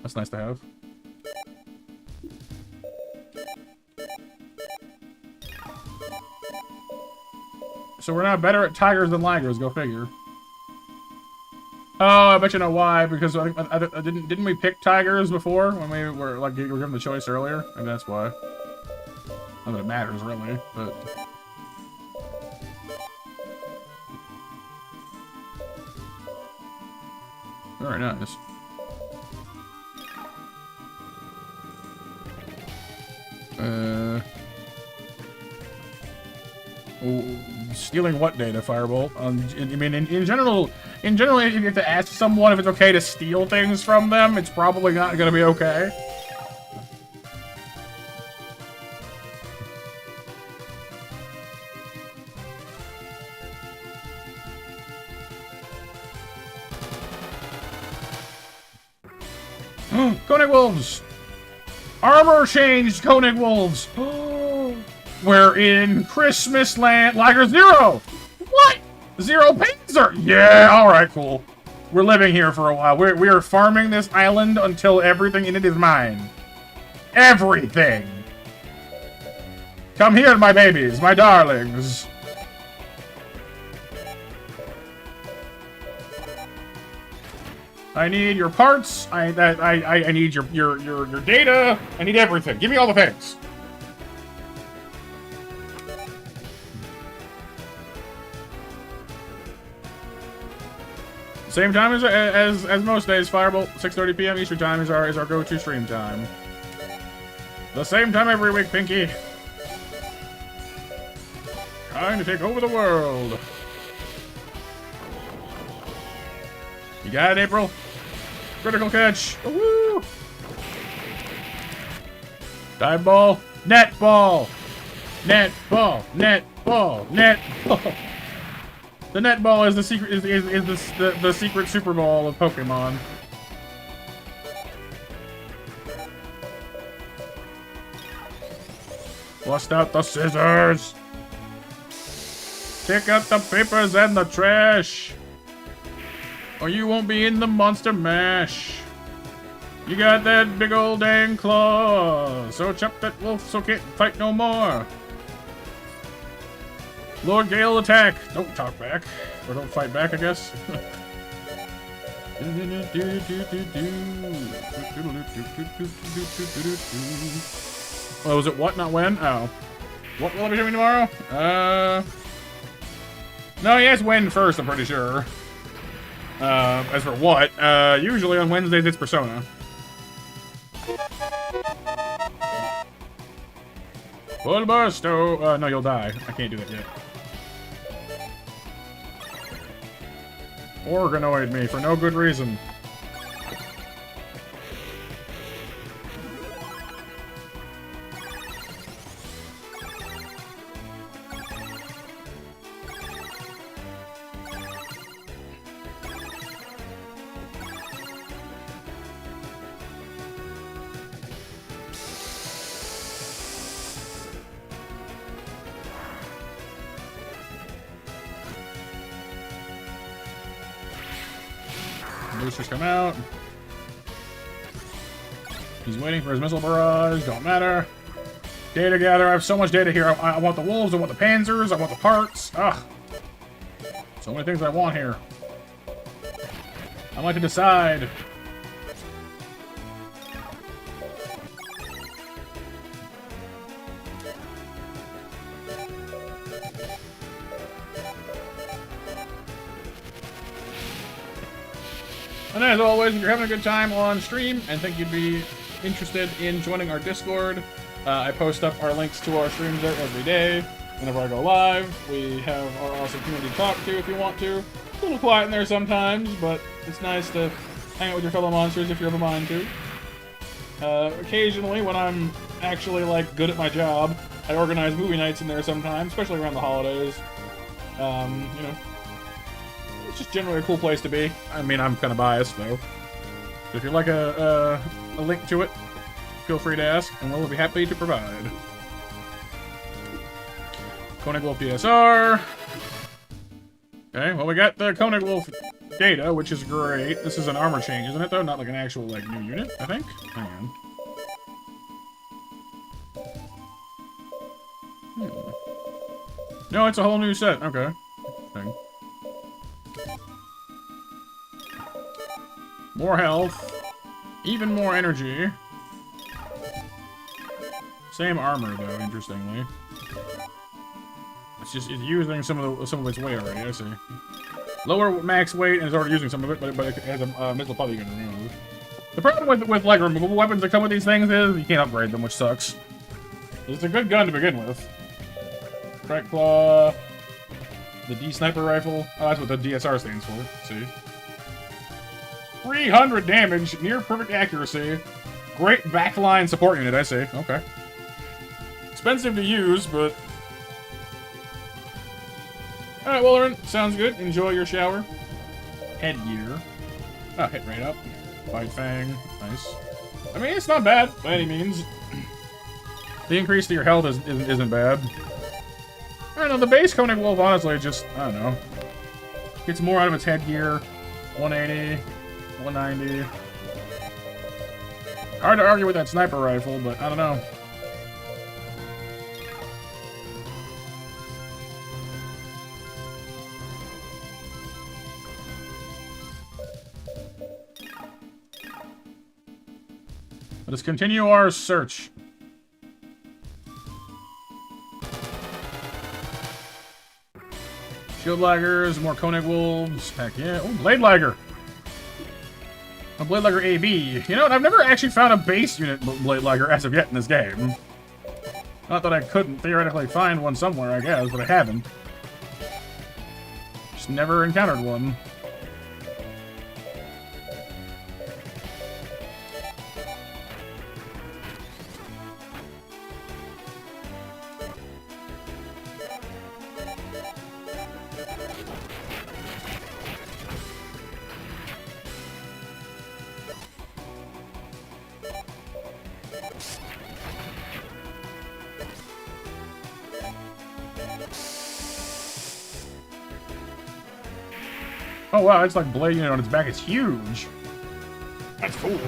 That's nice to have. So we're not better at tigers than ligers, go figure. Oh, I bet you know why, because didn't we pick tigers before when we were like we were given the choice earlier? And that's why. Not that it matters really, but very nice. Stealing what data, Firebolt? I mean, in general, if you have to ask someone if it's okay to steal things from them, it's probably not going to be okay. Koenig Wolves! Armor changed Koenig Wolves! We're in Christmas land. Liger Zero! What? Zero Panzer! Yeah, alright, cool. We're living here for a while. We are farming this island until everything in it is mine. Everything! Come here, my babies, my darlings. I need your parts. I need your data. I need everything. Give me all the things. Same time as most days, Firebolt. 6:30 p.m. Eastern time is our go-to stream time. The same time every week, Pinky. Trying to take over the world. You got it, April. Critical catch. Woo! Dive ball. Net ball. Net ball. Net ball. Net ball. The net ball is the secret the secret Super Bowl of Pokemon. Bust out the scissors. Take out the papers and the trash. Or you won't be in the monster mash. You got that big old dang claw. So chop that wolf so can't fight no more. Lord Gale, attack! Don't talk back. Or don't fight back, I guess. Oh, was it what, not when? Oh. What will I be doing tomorrow? No, he has when first, I'm pretty sure. As for what, usually on Wednesdays it's Persona. Full bursto! No, you'll die. I can't do that yet. Organoid me for no good reason. Boosters come out. He's waiting for his missile barrage. Don't matter. Data gather. I have so much data here. I want the wolves. I want the panzers. I want the parts. Ugh. So many things I want here. I'd like to decide. And as always, if you're having a good time on stream and think you'd be interested in joining our Discord, I post up our links to our streams there every day. Whenever I go live, we have our awesome community to talk to if you want to. It's a little quiet in there sometimes, but it's nice to hang out with your fellow monsters if you have a mind to. Occasionally, when I'm actually, like, good at my job, I organize movie nights in there sometimes, especially around the holidays. You know, it's just generally a cool place to be. I mean, I'm kind of biased, though. So if you'd like a link to it, feel free to ask, and we'll be happy to provide. Koenig Wolf DSR. Okay, well, we got the Koenig Wolf data, which is great. This is an armor change, isn't it, though? Not like an actual, like, new unit, I think? Hang on. No, it's a whole new set. Okay. Thing. More health. Even more energy. Same armor, though, interestingly. It's using some of its weight already, I see. Lower max weight, and it's already using some of it, but it has a missile pod you can remove. The problem with like removable weapons that come with these things is you can't upgrade them, which sucks. It's a good gun to begin with. Crack Claw, the D sniper rifle. Oh, that's what the DSR stands for. Let's see. 300 damage, near perfect accuracy. Great backline support unit, I see. Okay. Expensive to use, but alright, Wolverine. Sounds good. Enjoy your shower. Headgear. Oh, hit right up. Bite Fang. Nice. I mean, it's not bad by any means. The increase to your health isn't bad. I don't know, the base Koenig Wolf, honestly, just, I don't know. Gets more out of its headgear. 180. 190. Hard to argue with that sniper rifle, but I don't know. Let us continue our search. Shield Ligers, more Koenig Wolves. Heck yeah. Oh, Blade Liger. A Blade Liger AB. You know what? I've never actually found a base unit Blade Liger as of yet in this game. Not that I couldn't theoretically find one somewhere, I guess, but I haven't. Just never encountered one. Oh wow, it's like blade unit on its back. It's huge. That's cool.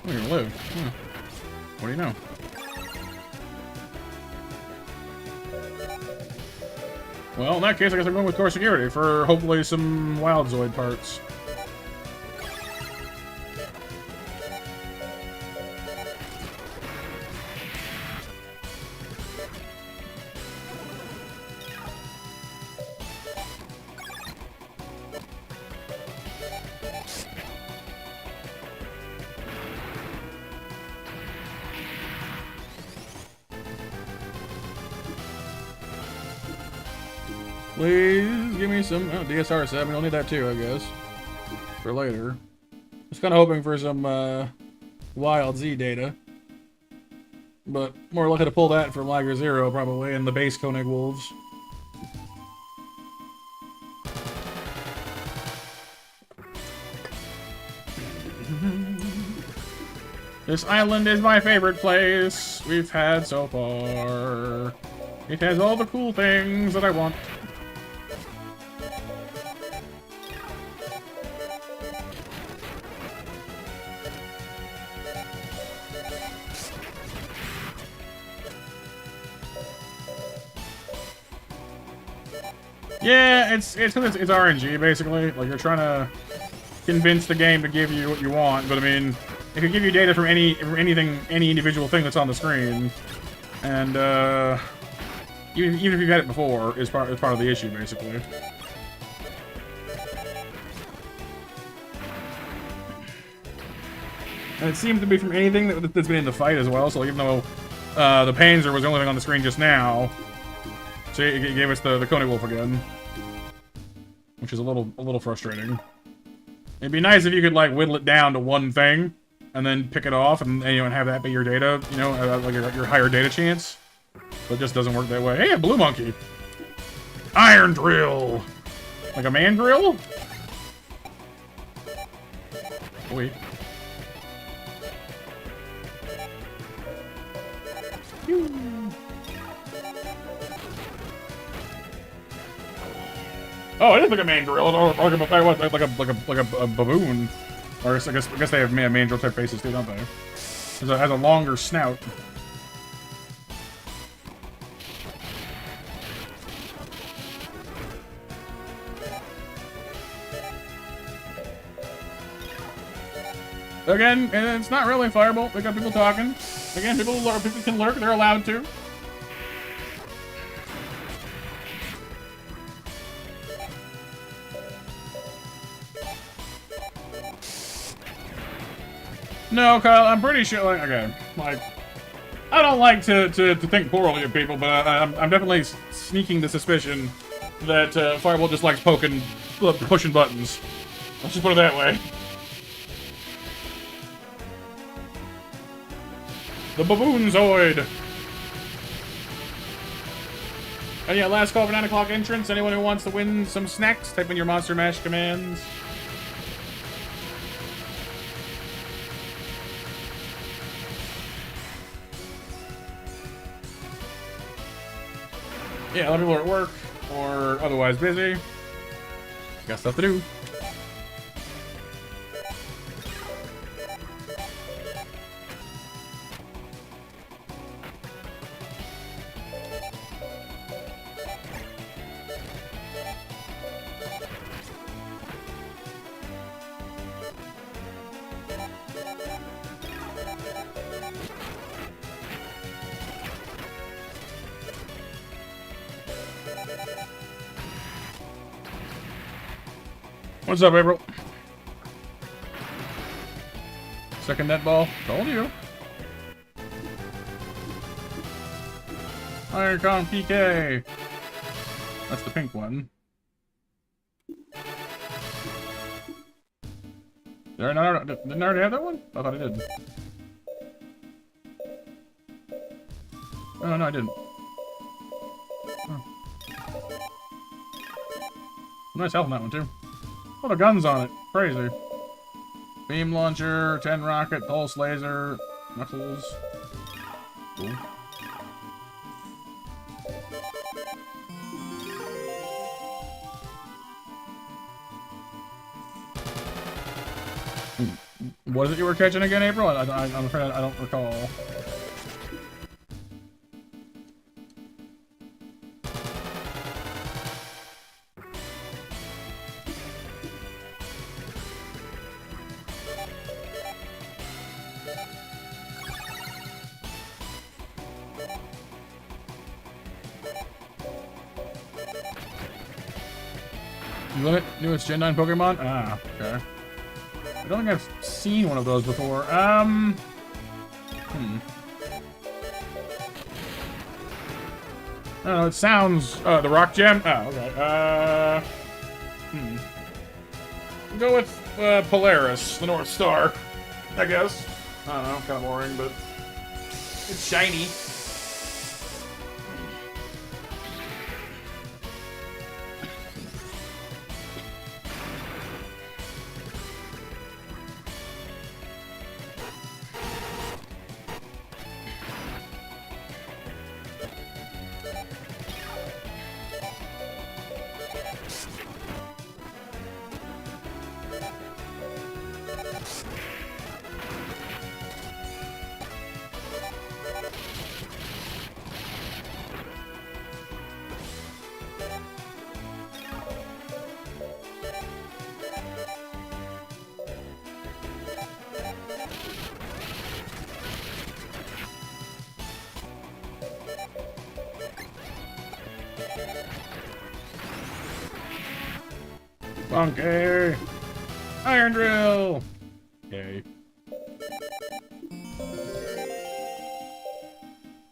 Oh, you're gonna live. What do you know? Well, in that case, I guess I'm going with core security for hopefully some wild Zoid parts. Please give me some DSR set. We don't need that too, I guess. For later. Just kind of hoping for some wild Z data. But more likely to pull that from Liger Zero, probably, and the base Koenig Wolves. This island is my favorite place we've had so far. It has all the cool things that I want. Yeah, it's RNG basically. Like you're trying to convince the game to give you what you want, but I mean, it could give you data from any individual thing that's on the screen, and even if you've had it before, is part of the issue basically. And it seems to be from anything that's been in the fight as well. So even though the Panzer was the only thing on the screen just now, so it gave us the Koenig Wolf again, which is a little frustrating. It'd be nice if you could like whittle it down to one thing, and then pick it off, and you know, and have that be your data, you know, like your higher data chance. But it just doesn't work that way. Hey, a blue monkey, iron drill, like a man drill. Wait. Oh, it is like a mandrill, or like a baboon, or I guess they have mandrill type faces too, don't they? It has a longer snout. Again, it's not really Firebolt. We got people talking. Again, people can lurk. They're allowed to. No, Kyle, I'm pretty sure. Like, okay, like I don't like to think poorly of people, but I'm definitely sneaking the suspicion that Firebolt just likes pushing buttons. Let's just put it that way. The Baboon Zoid. And yeah, last call for 9 o'clock entrance. Anyone who wants to win some snacks, type in your Monster Mash commands. Yeah, a lot of people are at work or otherwise busy. Got stuff to do. What's up, April? Second net ball. Told you. Iron Kong PK. That's the pink one. Didn't I already have that one? I thought I did. Oh, no, I didn't. Oh. Nice health on that one, too. Oh, the guns on it. Crazy. Beam launcher, 10 rocket, pulse laser, knuckles. Cool. What is it you were catching again, April? I'm afraid I don't recall. Limit newest Gen 9 Pokemon? Ah, okay. I don't think I've seen one of those before. I don't know, it sounds... the Rock Gem? Oh, okay. Go with, Polaris, the North Star, I guess. I don't know, kind of boring, but... It's shiny. Funky! Iron Drill! Yay.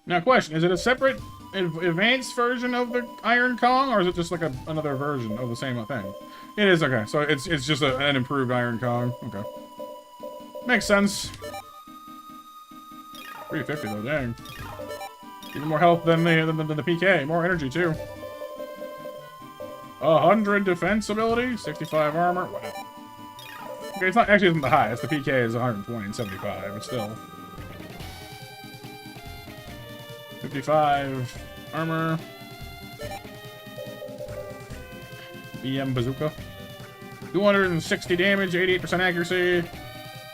Now, question, is it a separate advanced version of the Iron Kong, or is it just like another version of the same thing? It is, okay. So it's just an improved Iron Kong. Okay. Makes sense. 350 though, dang. Even more health than the PK. More energy, too. 100 defense ability, 65 armor. Wow. Okay, it's not actually isn't the highest. The PK is 120 and 75, but still. 55 armor. EM bazooka. 260 damage, 88% accuracy.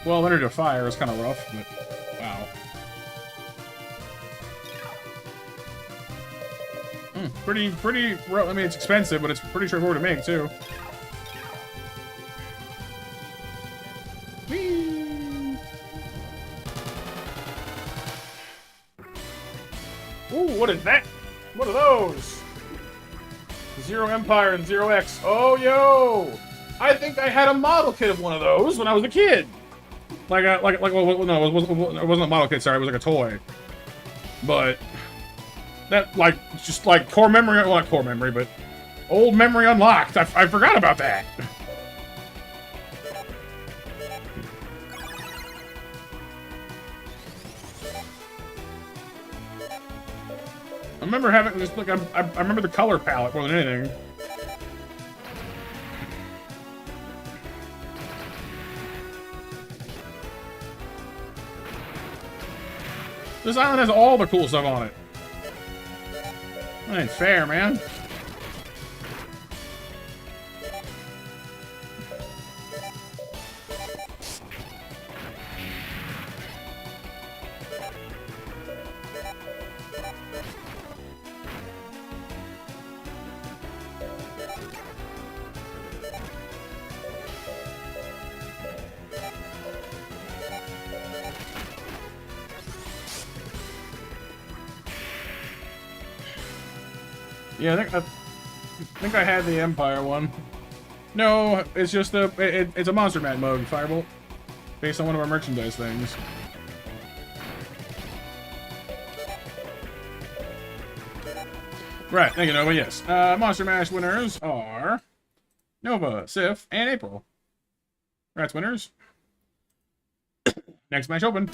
1200 to fire is kind of rough, but wow. Pretty, I mean, it's expensive, but it's pretty straightforward to make, too. Whee! Ooh, what is that? What are those? Zero Empire and Zero X. Oh, yo! I think I had a model kit of one of those when I was a kid. Well, no, it wasn't a model kit, sorry, it was like a toy. But... that, like, just like core memory, well, not core memory, but old memory unlocked. I forgot about that. I remember having just like I remember the color palette more than anything. This island has all the cool stuff on it. That ain't fair, man. Yeah, I think I had the Empire one. No, it's just it's a Monster Mat mode, Firebolt, based on one of our merchandise things. Right, thank you, Nova. Yes, Monster Mash winners are Nova, Sif, and April. Rats winners. Next match open.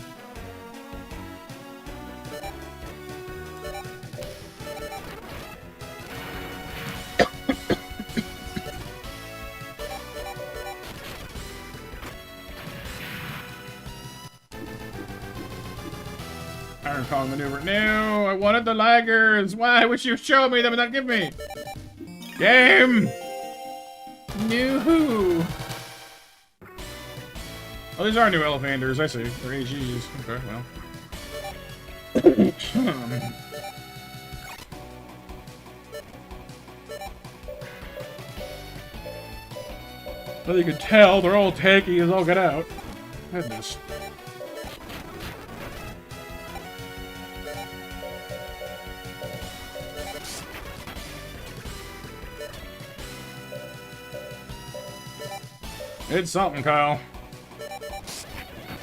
Iron Kong maneuver. No, I wanted the Ligers. Why would you show me them and not give me? Game! No. Oh, these are new Elefanders, I see. They're AGs. Okay, well. Well, you can tell they're all tanky as all get out. Goodness. It's something, Kyle.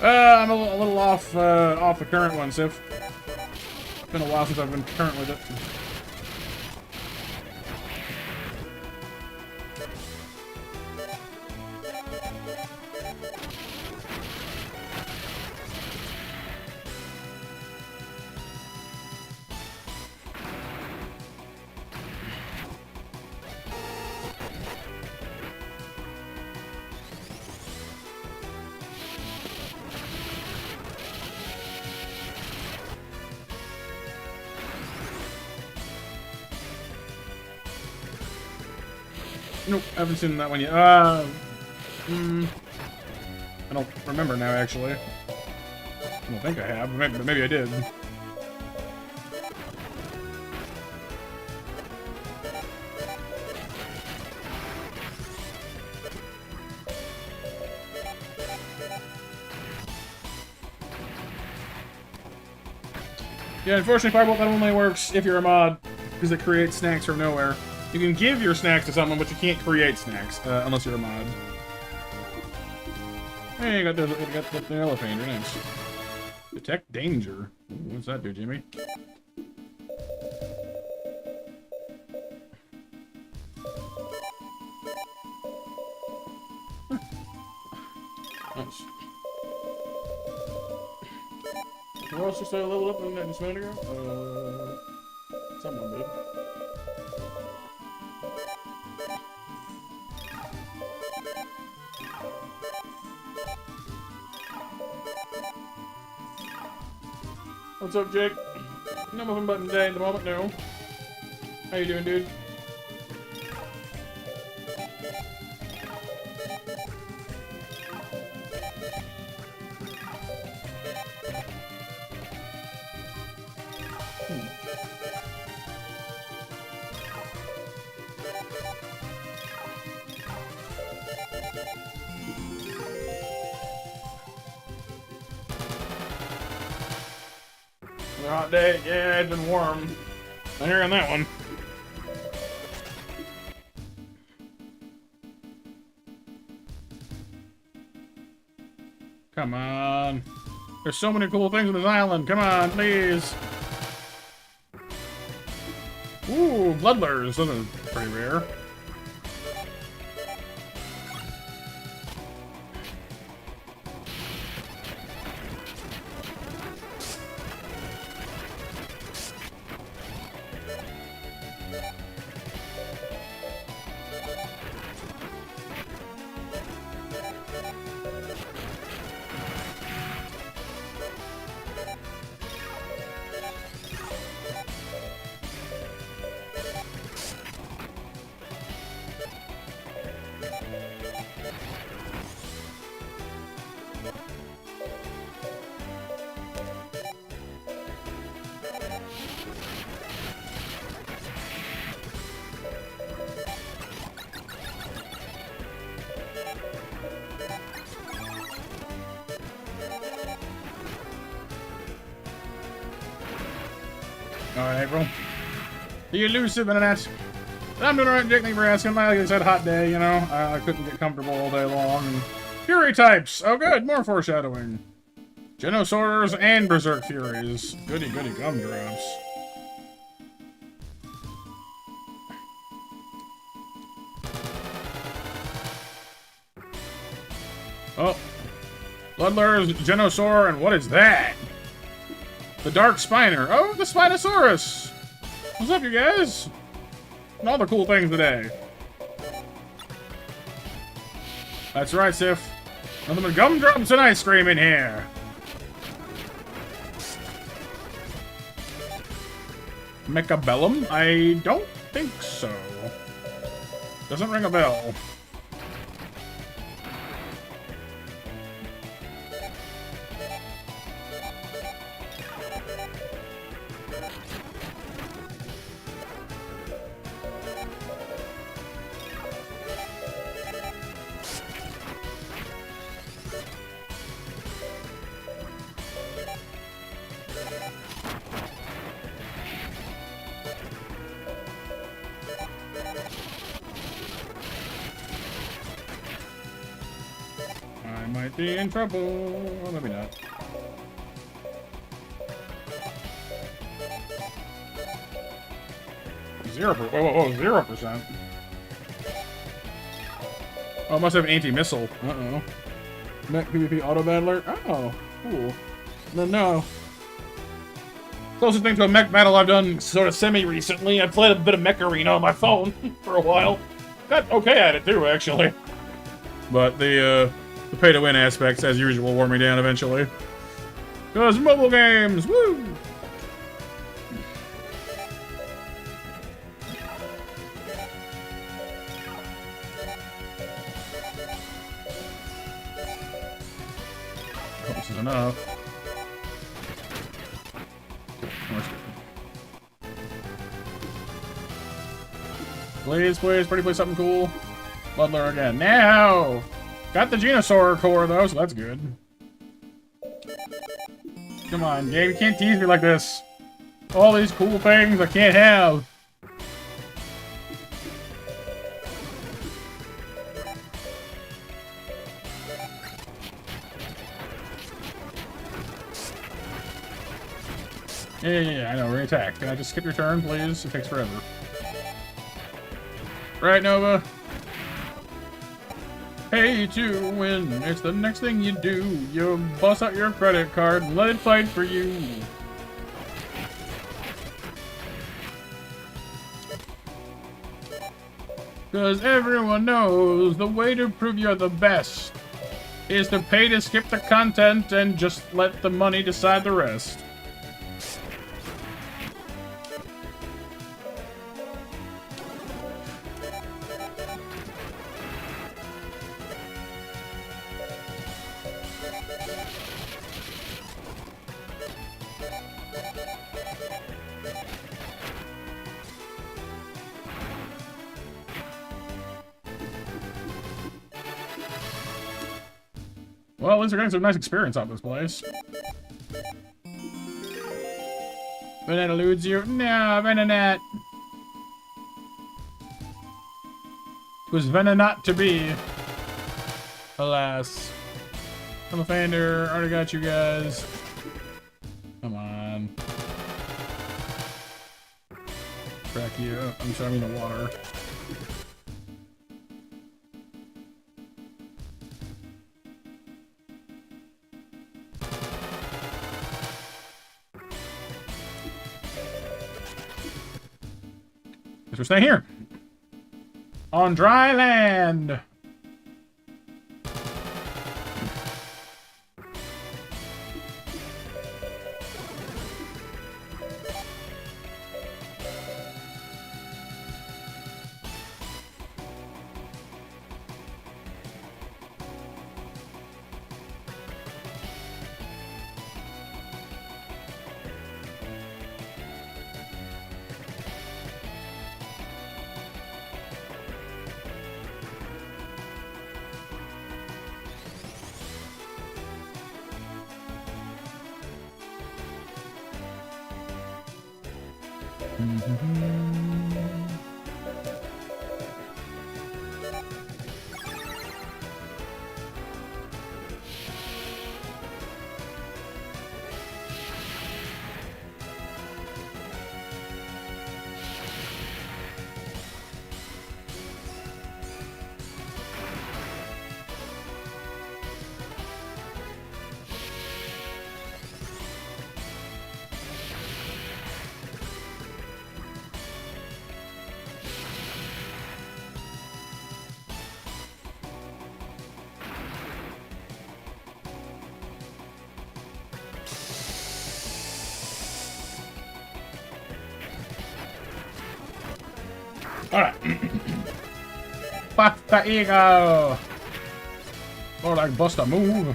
I'm a little off the current one, Sif. It's been a while since I've been current with it. Nope, I haven't seen that one yet. I don't remember now, actually. I don't think I have, but maybe I did. Yeah, unfortunately, Firebolt, that only works if you're a mod, because it creates snacks from nowhere. You can give your snacks to someone, but you can't create snacks, unless you're a mod. Hey, you got the Elefander, nice. Detect danger. What's that do, Jimmy? Huh. Nice. Who else just leveled up in that just a minute ago? Someone did. What's up, Jake? No moving button today at the moment, no. How you doing, dude? Hot day. Yeah, it's been warm. I hear on that one. Come on. There's so many cool things on this island. Come on, please. Ooh, bloodlures. Those are pretty rare. Alright, April. The elusive internet. I'm doing alright, Jake. Thank you for asking. Like I said, hot day, you know. I couldn't get comfortable all day long. And Fury types! Oh, good. More foreshadowing. Genosaurs and Berserk Furies. Goody, goody gumdrops. Oh. Bloodlures, Genosaur, and what is that? The Dark Spiner. Oh, the Spinosaurus! What's up, you guys? And all the cool things today. That's right, Sif. Nothing but gumdrops and ice cream in here. Mechabellum? I don't think so. Doesn't ring a bell. might be in trouble. Or maybe not. Whoa, 0%. Oh, it must have anti-missile. Uh-oh. Mech PvP auto battler? Oh, cool. No. Closest thing to a mech battle I've done sort of semi-recently. I played a bit of Mech Arena on my phone for a while. Got okay at it too, actually. But the pay-to-win aspects, as usual, wore me down eventually. Because mobile games, woo! Hope this is enough. Please, pretty please, something cool. Bloodler again. Now! Got the Genosaur core, though, so that's good. Come on, game, you can't tease me like this. All these cool things I can't have. Yeah, I know, re-attack. Can I just skip your turn, please? It takes forever. Right, Nova? Pay to win. It's the next thing you do. You bust out your credit card and let it fight for you. Because everyone knows the way to prove you're the best is to pay to skip the content and just let the money decide the rest. Well, at least we're getting some nice experience out of this place. But that eludes you. No, Venonat. It was Venonat to be. Alas. I'm a Fander. Already got you guys. Come on. Crack you. I'm sorry, I mean the water. We're staying here. On dry land. Alright. Buff the ego! Or like bust a move.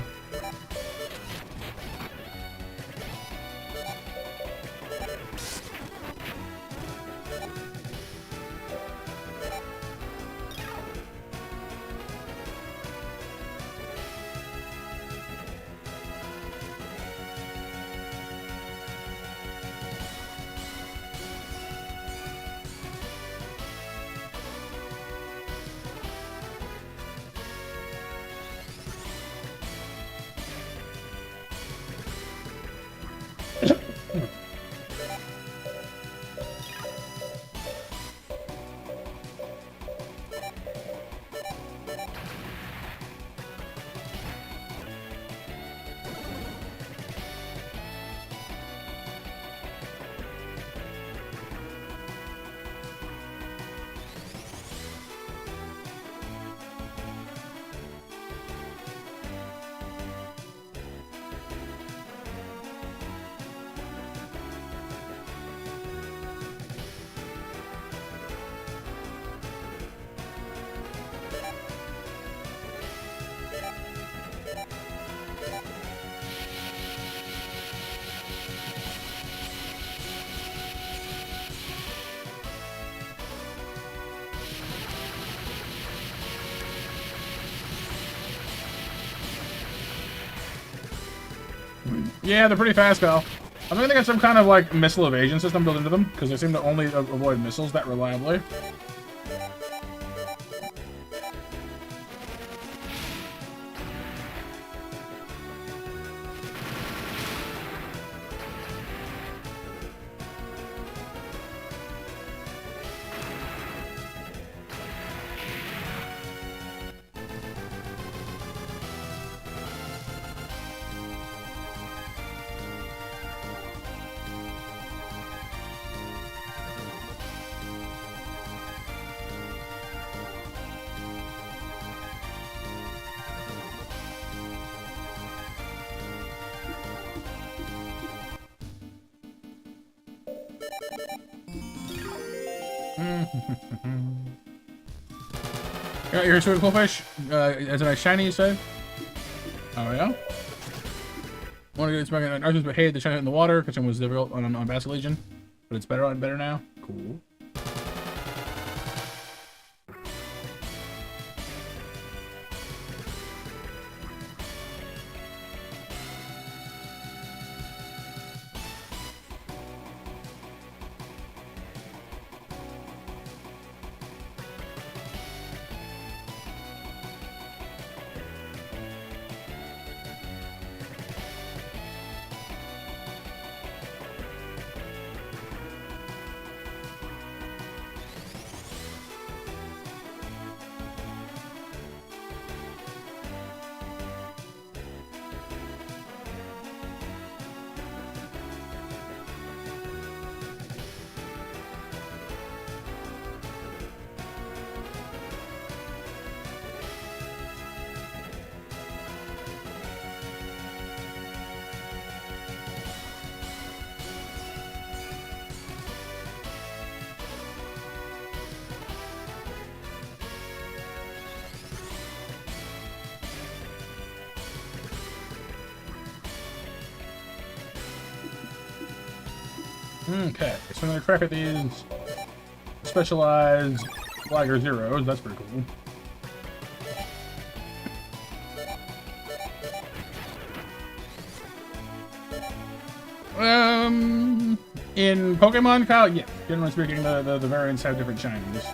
Yeah, they're pretty fast, pal. I think they got some kind of, like, missile evasion system built into them, because they seem to only avoid missiles that reliably. Yeah, you're a sweet cool fish. Is it a shiny, you said? Oh, yeah? Want to get smoking an artist, but hey, the shiny in the water, because it was difficult on Basket Legion. But it's better now. Cool. Okay, so I'm gonna crack at these specialized Liger Zeros. That's pretty cool. In Pokemon, Kyle, yeah, generally speaking, the variants have different shinies.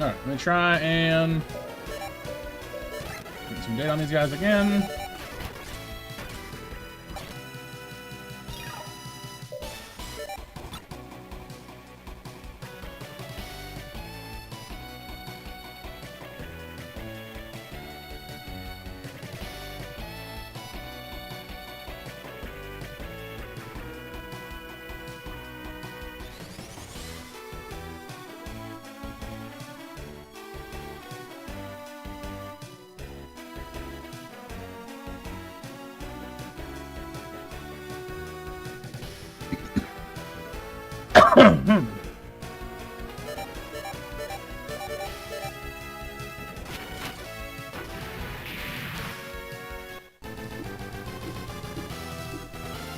Alright, let me try and get some data on these guys again.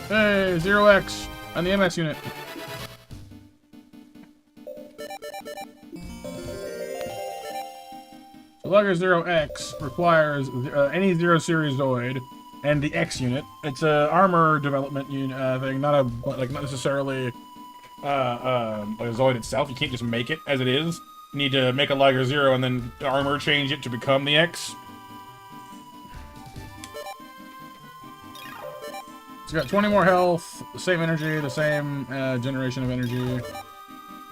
Hey, 0X on the MS unit. So Liger 0X requires any 0 series Zoid and the X unit. It's a armor development unit thing, not necessarily like a Zoid itself. You can't just make it as it is. You need to make a Liger 0 and then armor change it to become the X. It's got 20 more health, the same energy, the same generation of energy.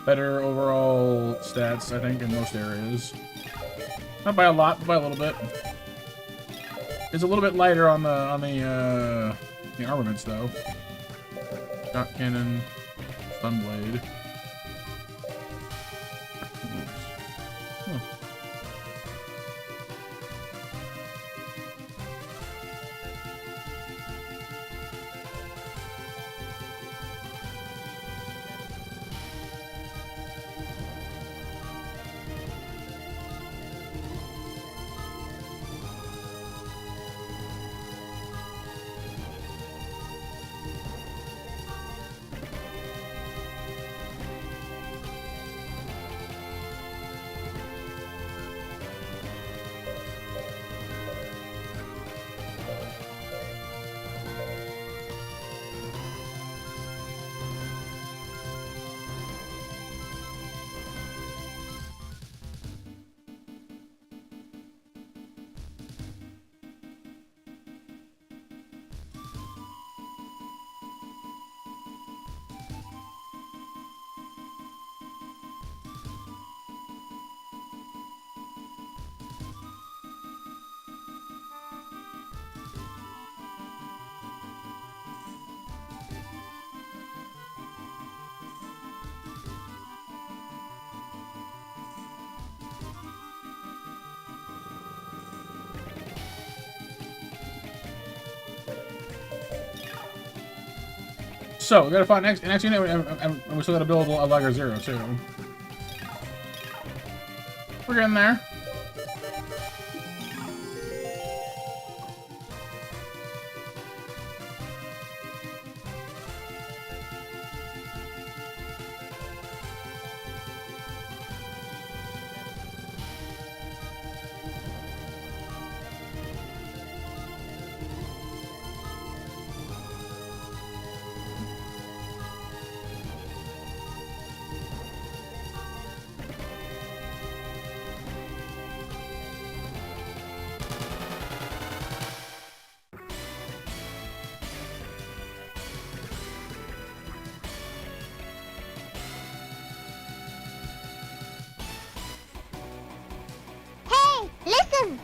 Better overall stats, I think, in most areas. Not by a lot, but by a little bit. It's a little bit lighter on the armaments, though. Shot cannon, stun blade. So, we gotta find next unit, and we still gotta build a Liger 0, too. We're getting there. Hey, listen!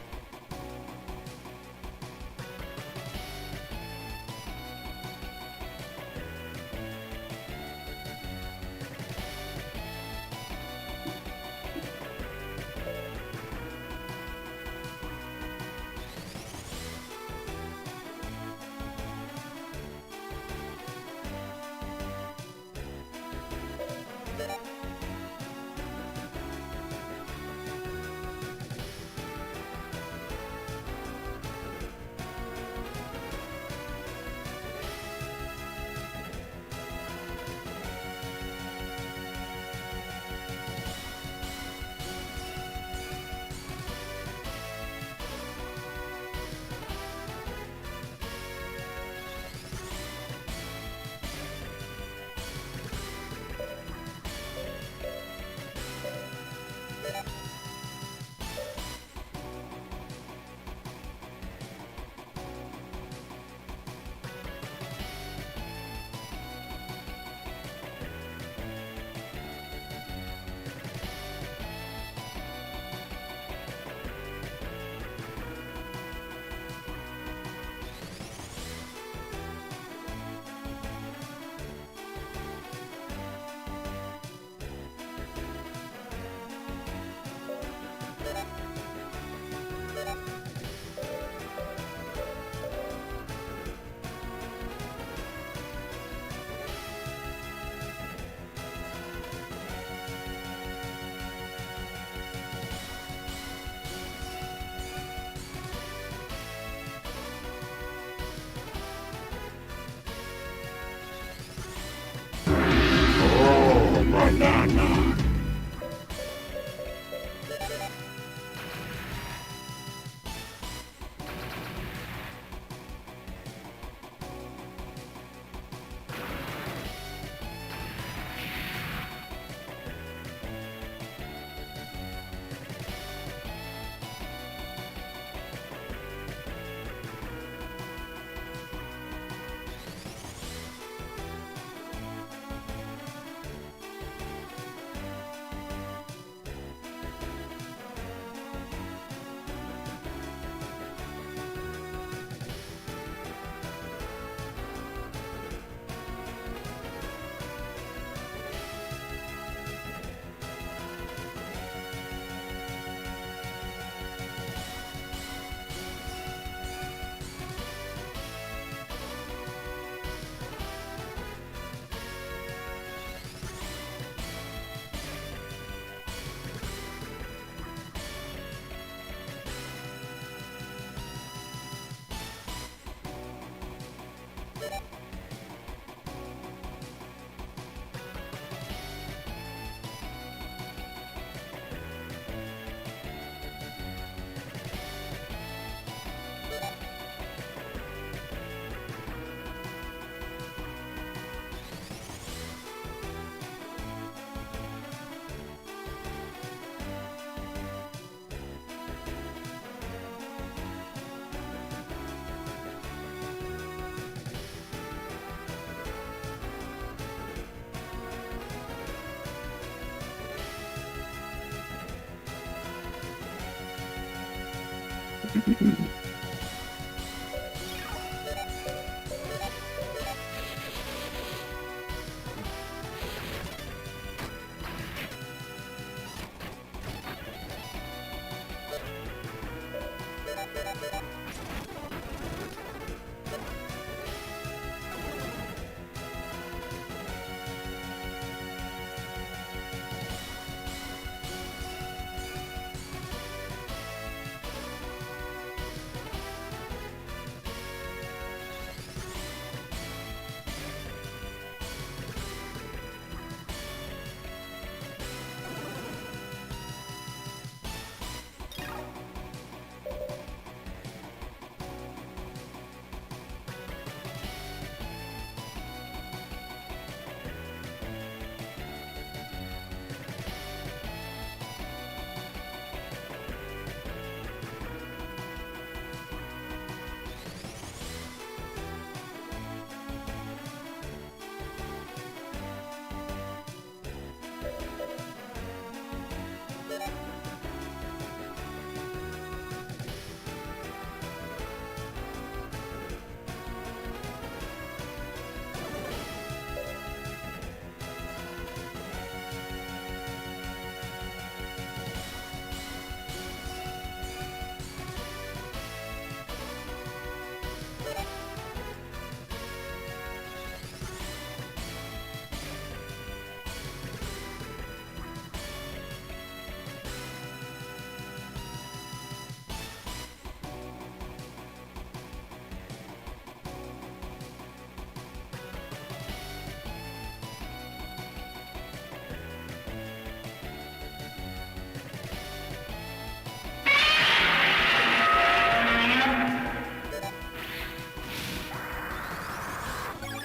Banana.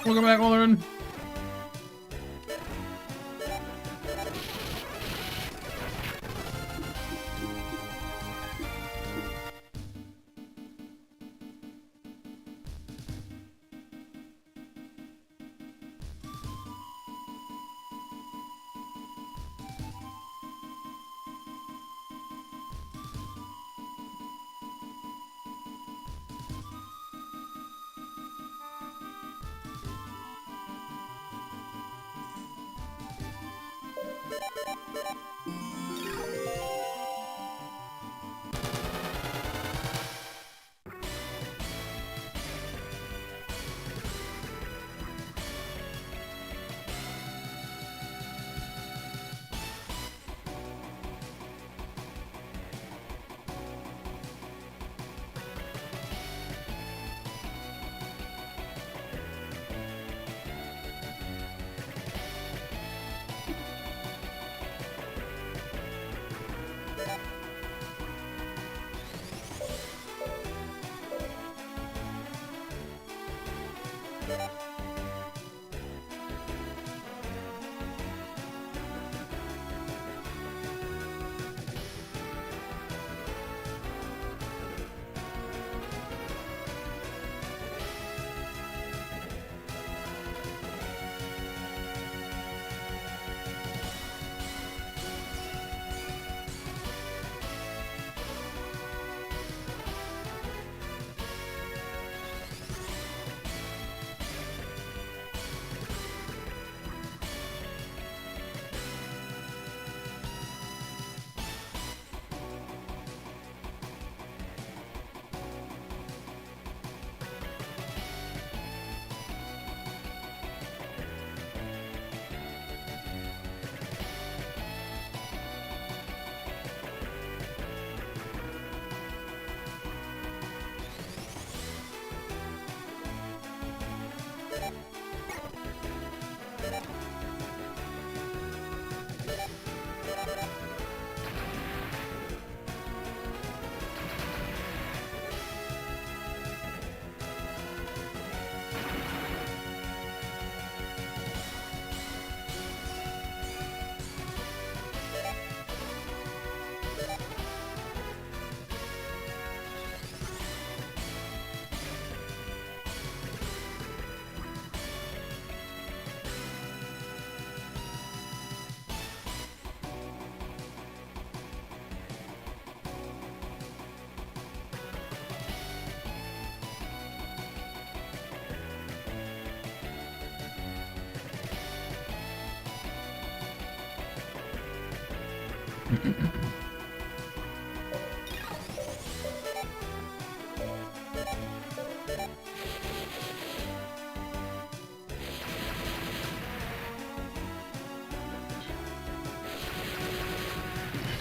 Welcome back, Wallerin.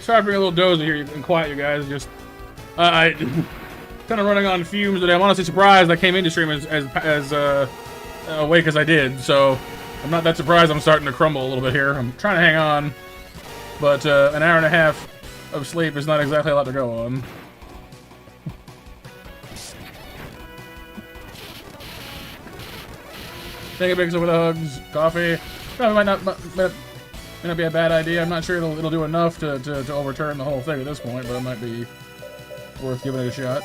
Sorry for being a little dozy here and quiet, you guys. Just, I kind of running on fumes today. I'm honestly surprised I came into stream as awake as I did. So I'm not that surprised. I'm starting to crumble a little bit here. I'm trying to hang on, but an hour and a half of sleep is not exactly a lot to go on. Thank you, Big for the hugs. Coffee. Coffee might not be a bad idea. I'm not sure it'll do enough to overturn the whole thing at this point, but it might be worth giving it a shot.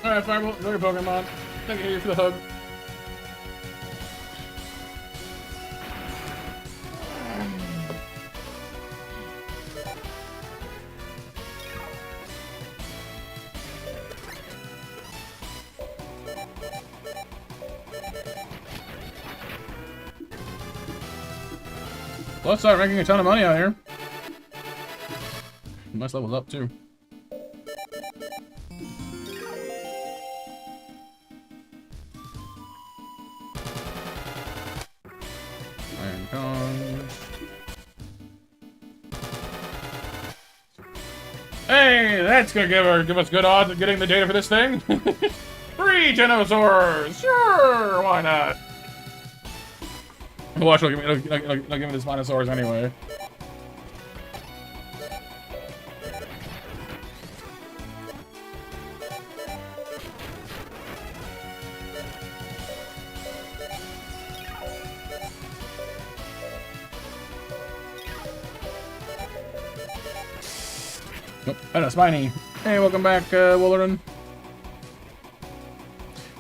Alright, Fireball, go your Pokemon. Thank you for the hug. Let's start making a ton of money out here. Nice levels up too. Iron Tongs. Hey, that's gonna give us good odds of getting the data for this thing. 3 Genosaurs! Sure, why not? Watch, I'll give me this Spinosaurus anyway. Nope, and a Spiny. Hey, welcome back, Woolerin.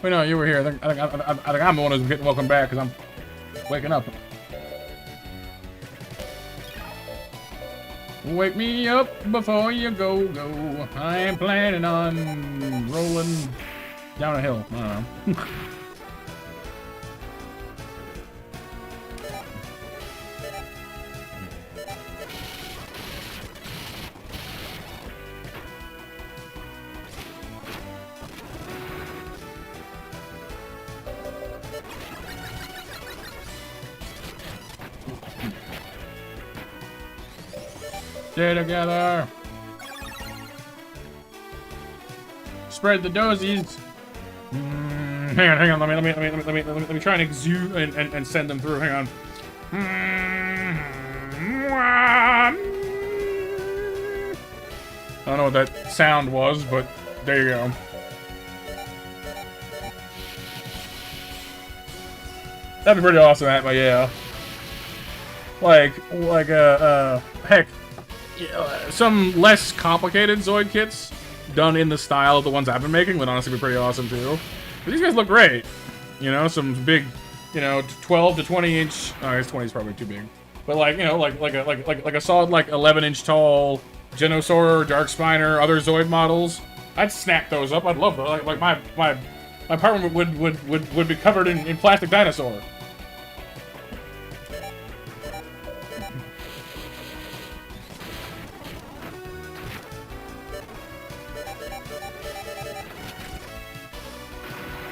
Wait, no, you were here. I think I'm the one who's getting welcome back because I'm waking up. Wake me up before you go. I ain't planning on rolling down a hill. I don't know. Stay together. Spread the dozies. Hang on. Let me try and exude and send them through. Hang on. I don't know what that sound was, but there you go. That'd be pretty awesome, but yeah. Heck. Some less complicated Zoid kits done in the style of the ones I've been making would honestly be pretty awesome too. But these guys look great. You know, some big, 12 to 20 inch. Oh, I guess 20 is probably too big. But like a solid 11-inch tall Genosaur, Darkspiner, other Zoid models. I'd snap those up. I'd love those. Like my apartment would be covered in plastic dinosaur.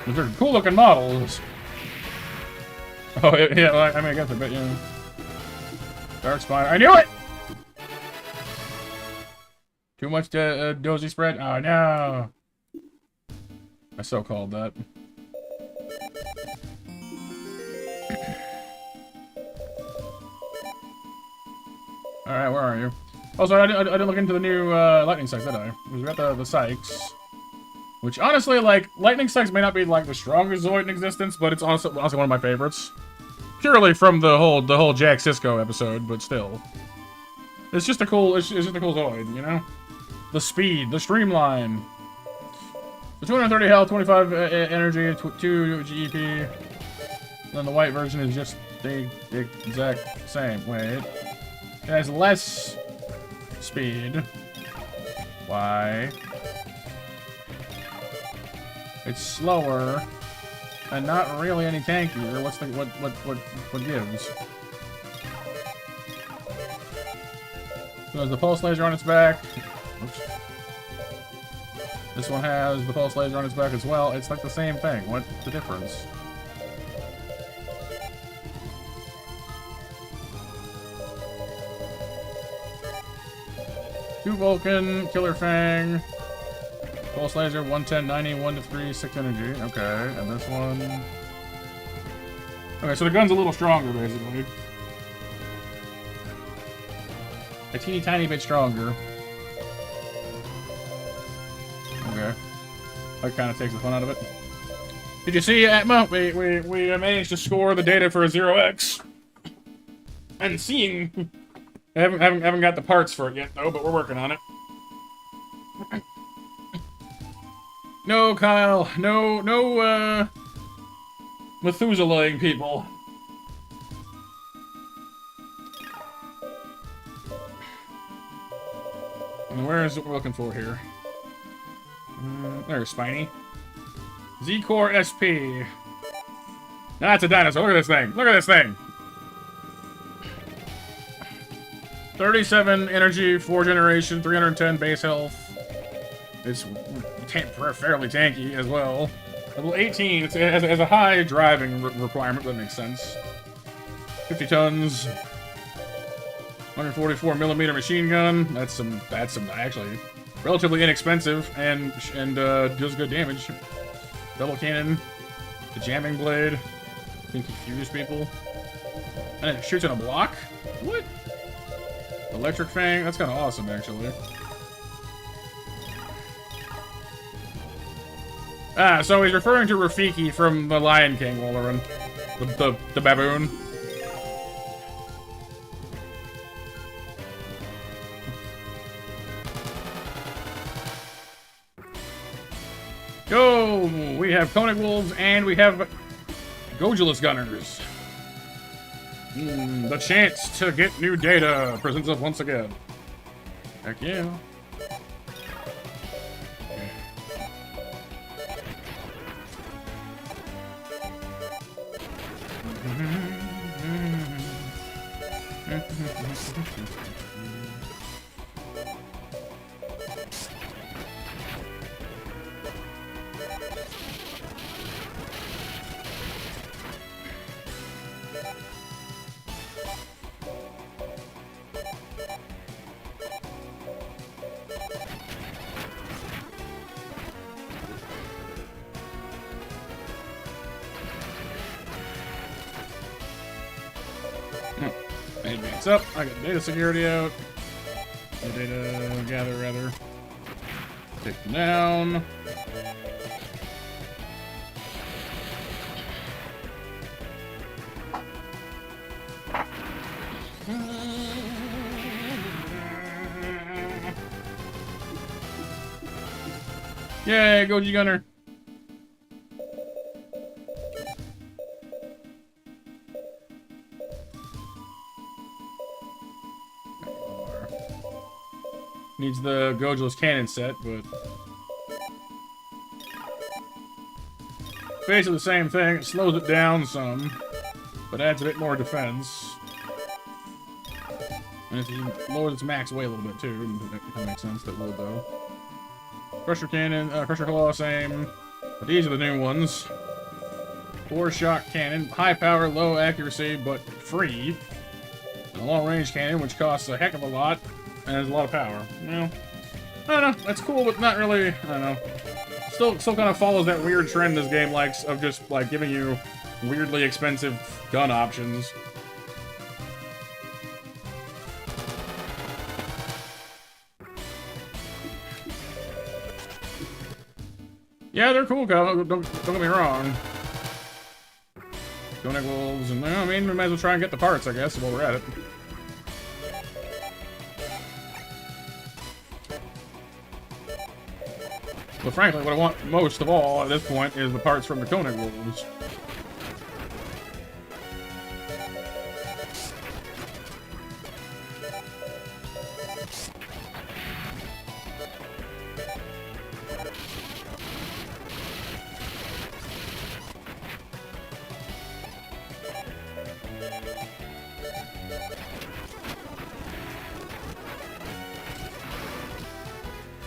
Those are cool looking models. Oh, yeah, well, I mean, I guess I bet, yeah. Dark Spire. I knew it! Too much dozy spread? Oh, no. I so called that. Alright, where are you? Also, I didn't look into the new lightning spikes, did I? Because we got the spikes. Which, honestly, like, lightning spikes may not be, like, the strongest Zoid in existence, but it's also one of my favorites. Purely from the whole Jack Sisko episode, but still. It's just a cool, it's just a cool Zoid, you know? The speed, the streamline. The 230 health, 25 energy, 2 GEP. And then the white version is just the exact same. Wait. It has less speed. Why? It's slower. And not really any tankier. What's the what gives? So there's the pulse laser on its back. Oops. This one has the pulse laser on its back as well. It's like the same thing. What's the difference? Two Vulcan, Killer Fang, pulse laser, 110, 90, 1 to 3, 6 energy. Okay, and this one. Okay, so the gun's a little stronger, basically. A teeny tiny bit stronger. Okay. That kind of takes the fun out of it. Did you see, Atma? We managed to score the data for a 0x. And seeing... I haven't got the parts for it yet, though, but we're working on it. No, Kyle. No, Methuselah-ing people. And where is it we're looking for here? There's Spiny. Z-Core SP. That's a dinosaur. Look at this thing. Look at this thing. 37 energy, 4 generation, 310 base health. It's fairly tanky as well. Level 18, it has a high driving requirement, that makes sense. 50 tons. 144 millimeter machine gun. That's some actually relatively inexpensive and does good damage. Double cannon. The jamming blade. Can confuse people. And it shoots in a block? What? Electric Fang? That's kind of awesome, actually. Ah, so he's referring to Rafiki from The Lion King, Walleran. The baboon. Go! We have Koenig Wolves and we have Gojulus Gunners. The chance to get new data presents us once again. Heck yeah. Advance up. I got data security out. Data gather, rather. Take them down. Yay, Goji Gunner. Needs the Gojulus cannon set, but basically the same thing. It slows it down some, but adds a bit more defense. And if you lower its max weight a little bit too, that makes sense. That would though. Pressure cannon, pressure claw, same. But these are the new ones. 4-shot cannon, high power, low accuracy, but free. And a long-range cannon, which costs a heck of a lot, and has a lot of power. Well, I don't know. That's cool, but not really. I don't know. Still kind of follows that weird trend this game likes of just like giving you weirdly expensive gun options. Yeah, they're cool. Don't get me wrong. Koenig wolves, and I mean, we might as well try and get the parts, I guess, while we're at it. But frankly, what I want most of all at this point is the parts from the Koenig wolves.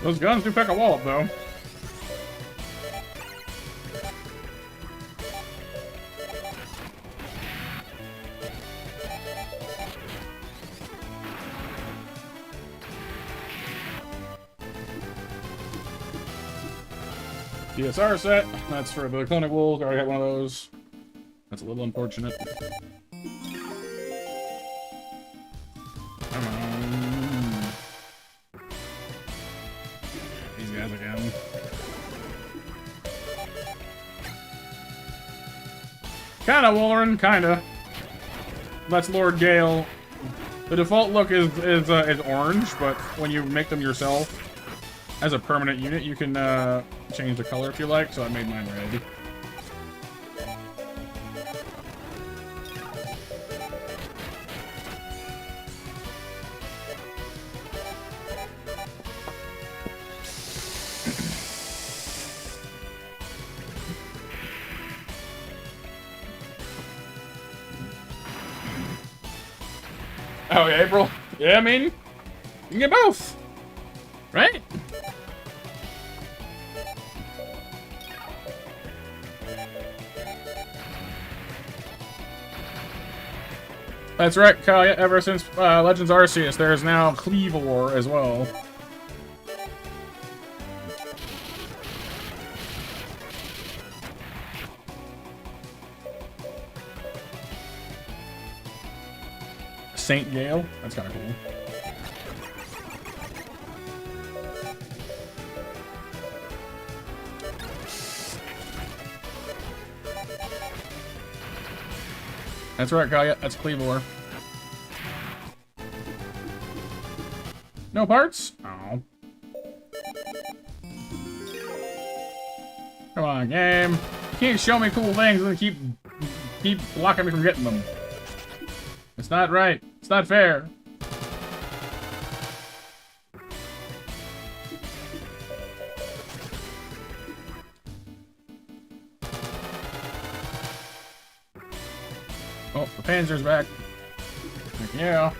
Those guns do pack a wallop, though. DSR set. That's for the Koenig wolves. I already got one of those. That's a little unfortunate. Come on. These guys again. Kinda Wolverine, kinda. That's Lord Gale. The default look is orange, but when you make them yourself as a permanent unit, you can change the color if you like, so I made mine red. Oh, yeah, April? Yeah, I mean, you can get both, right? That's right, Kyle. Ever since Legends Arceus, there is now Cleavor as well. Saint Gale? That's kind of cool. That's right, Kyle. That's Cleavor. No parts? Oh. Come on, game. You can't show me cool things and keep blocking me from getting them. It's not right. It's not fair. Oh, the Panzer's back. Heck yeah.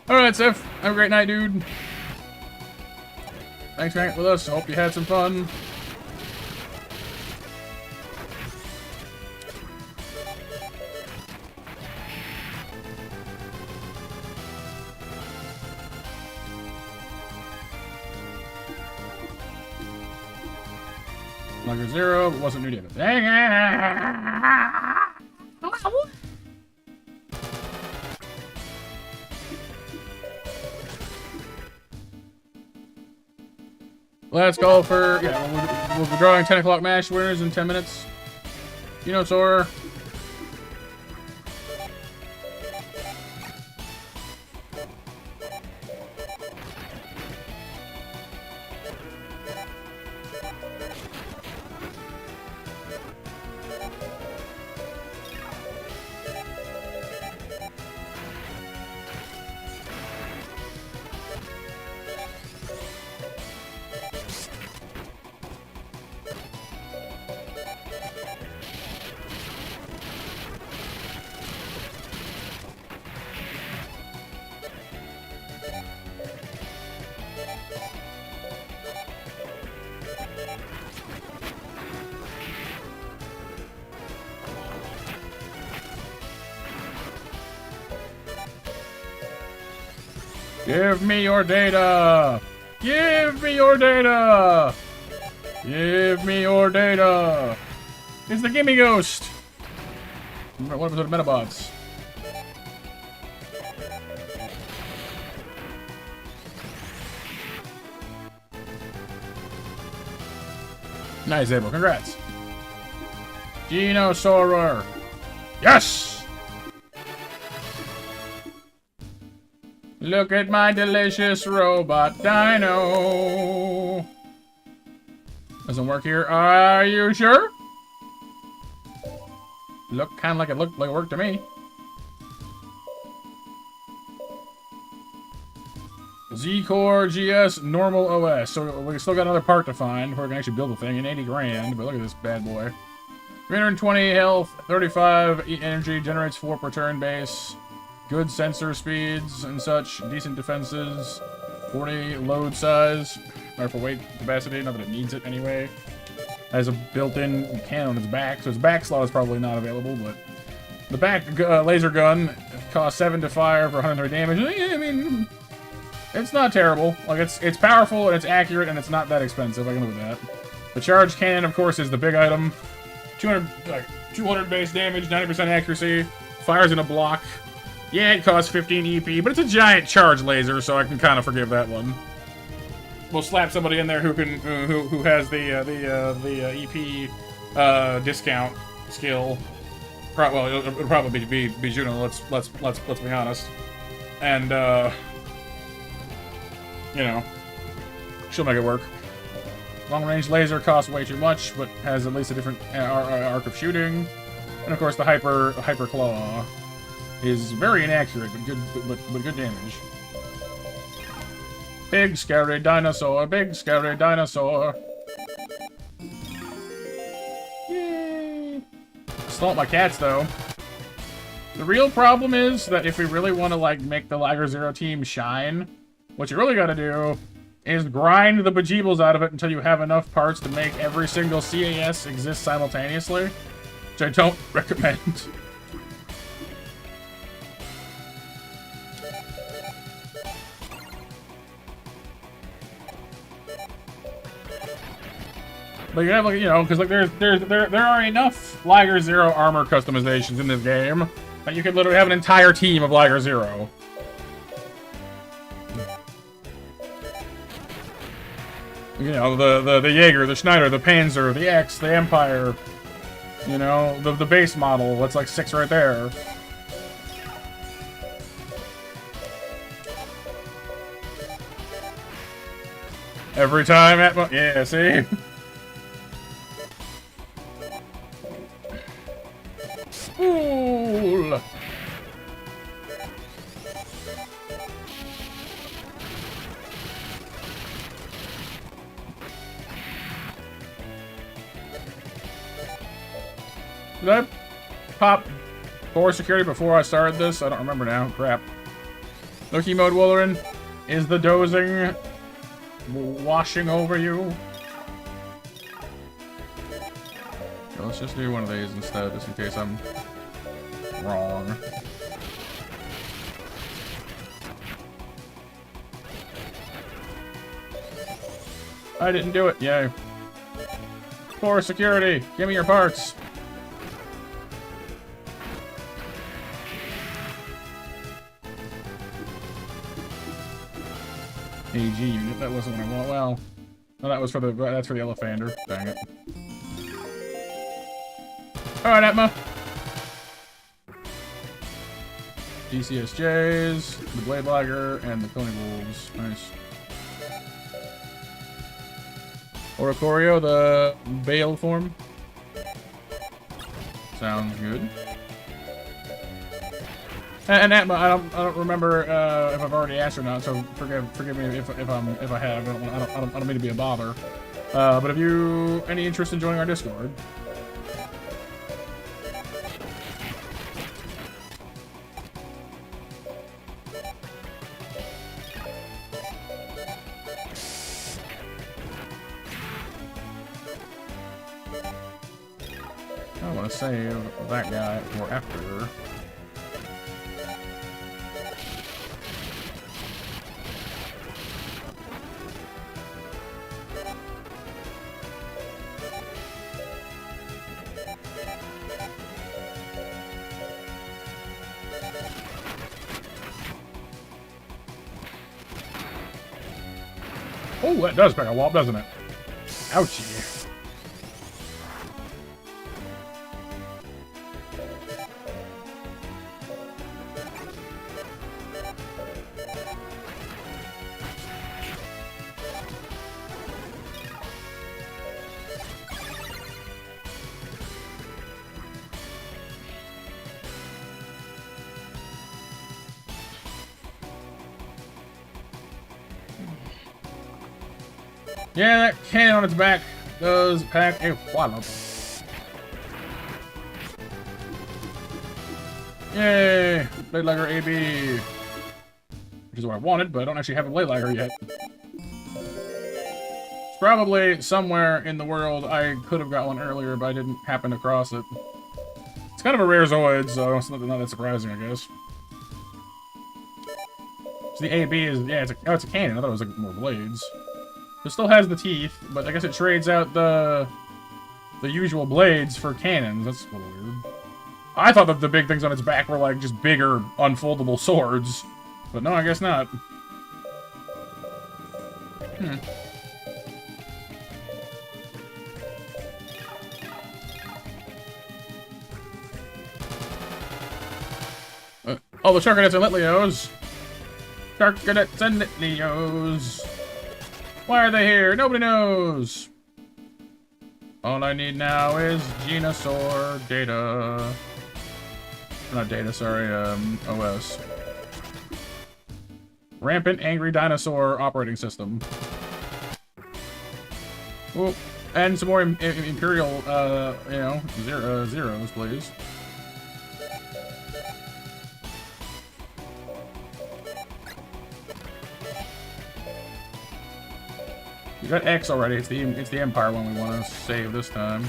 Alright, Sif. Have a great night, dude. Thanks for hanging with us. Hope you had some fun. Liger 0, but wasn't new David. Dang it! Let's go for, yeah, we'll be drawing 10 o'clock MASH winners in 10 minutes. You know, Sora. Give me your data! Give me your data! Give me your data! It's the Gimme Ghost! What episode of Metabots? Nice, Abel. Congrats. Genosaurer. Yes! Look at my delicious robot dino. Doesn't work here. Are you sure? Looked kind of like it looked like it worked to me. Z-Core GS normal OS. So we still got another part to find before we can actually build the thing in 80 grand. But look at this bad boy. 320 health, 35 energy, generates 4 per turn base. Good sensor speeds and such. Decent defenses. 40 load size. Or for weight capacity, not that it needs it anyway. Has a built-in cannon on its back, so its back slot is probably not available, but the back laser gun costs 7 to fire for 130 damage. I mean, it's not terrible. Like, it's powerful and it's accurate and it's not that expensive. I can live with that. The charge cannon, of course, is the big item. 200 base damage, 90% accuracy, fires in a block. Yeah, it costs 15 EP, but it's a giant charge laser, so I can kind of forgive that one. We'll slap somebody in there who can who has the EP discount skill. Well, it'll probably be Juno. Let's be honest. And you know, she'll make it work. Long range laser costs way too much, but has at least a different arc of shooting. And of course, the hyper claw is very inaccurate, but good damage. Big scary dinosaur, big scary dinosaur. Yay. Still want my cats though. The real problem is that if we really want to like make the Liger Zero team shine, what you really gotta do is grind the bejeebles out of it until you have enough parts to make every single CAS exist simultaneously, which I don't recommend. But you have, like, you know, because like there are enough Liger Zero armor customizations in this game that you could literally have an entire team of Liger Zero. You know, the Jaeger, the Schneider, the Panzer, the X, the Empire. You know, the base model. That's like 6 right there. Every time at yeah, see. Spool. Did I pop core security before I started this? I don't remember now. Crap. Loki mode, Wollerin. Is the dozing washing over you? Let's just do one of these instead, just in case I'm wrong. I didn't do it, yay. Core security, give me your parts. AG unit, that wasn't what I want. Well, no, that's for the Elephander. Dang it. Alright, Atma. DCSJs, the Blade Liger, and the Coney Wolves. Nice. Oricorio, the Bale form. Sounds good. And Atma, I don't remember if I've already asked or not, so forgive me if I have. I don't mean to be a bother. But have you any interest in joining our Discord? I want to save that guy for after. Oh, that does pick a wallop, doesn't it? Ouchie. Yeah, that cannon on its back does pack a wallop. Yay! Blade Liger AB. Which is what I wanted, but I don't actually have a Blade Liger yet. It's probably somewhere in the world. I could have got one earlier, but I didn't happen to cross it. It's kind of a rare Zoid, so it's not that surprising, I guess. So the AB is, yeah, it's a cannon. I thought it was like more blades. It still has the teeth, but I guess it trades out the usual blades for cannons. That's a little weird. I thought that the big things on its back were like just bigger, unfoldable swords. But no, I guess not. Oh, the Sharkadets and Litlios. Sharkadets and Litlios. Why are they here? Nobody knows. All I need now is Genosaur data. Not data, sorry, OS. Rampant Angry Dinosaur Operating System. Ooh, and some more Imperial, you know, zeros, please. We got X already. It's the Empire one we want to save this time.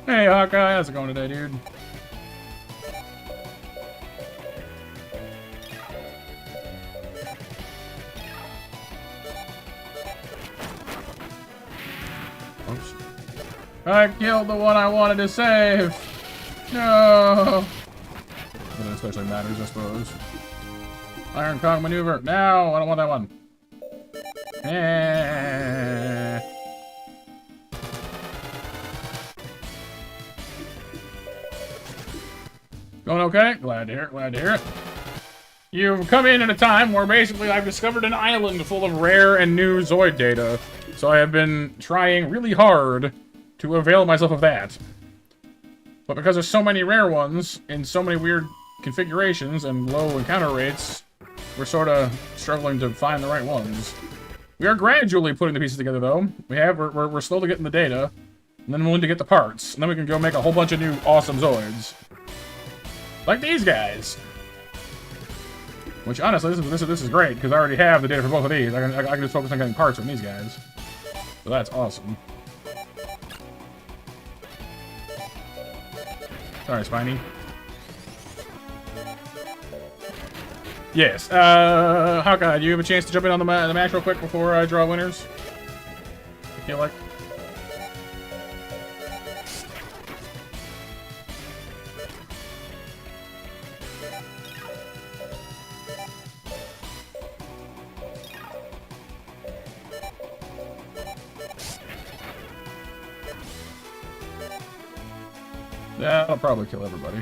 Hey, Hawkeye, how's it going today, dude? Oops. I killed the one I wanted to save! No! But it especially matters, I suppose. Iron Kong maneuver. No, I don't want that one. Eh. Going okay? Glad to hear it, glad to hear it. You've come in at a time where basically I've discovered an island full of rare and new Zoid data. So I have been trying really hard to avail myself of that. But because there's so many rare ones in so many weird configurations and low encounter rates, we're sort of struggling to find the right ones. We are gradually putting the pieces together, though. We're slowly getting the data, and then we're willing to get the parts, and then we can go make a whole bunch of new awesome Zoids, like these guys. Which honestly, this is great because I already have the data for both of these. I can just focus on getting parts from these guys. So that's awesome. Sorry, Spiny. Yes. Hawkeye, do you have a chance to jump in on the match real quick before I draw winners? I feel like. Yeah, I'll probably kill everybody.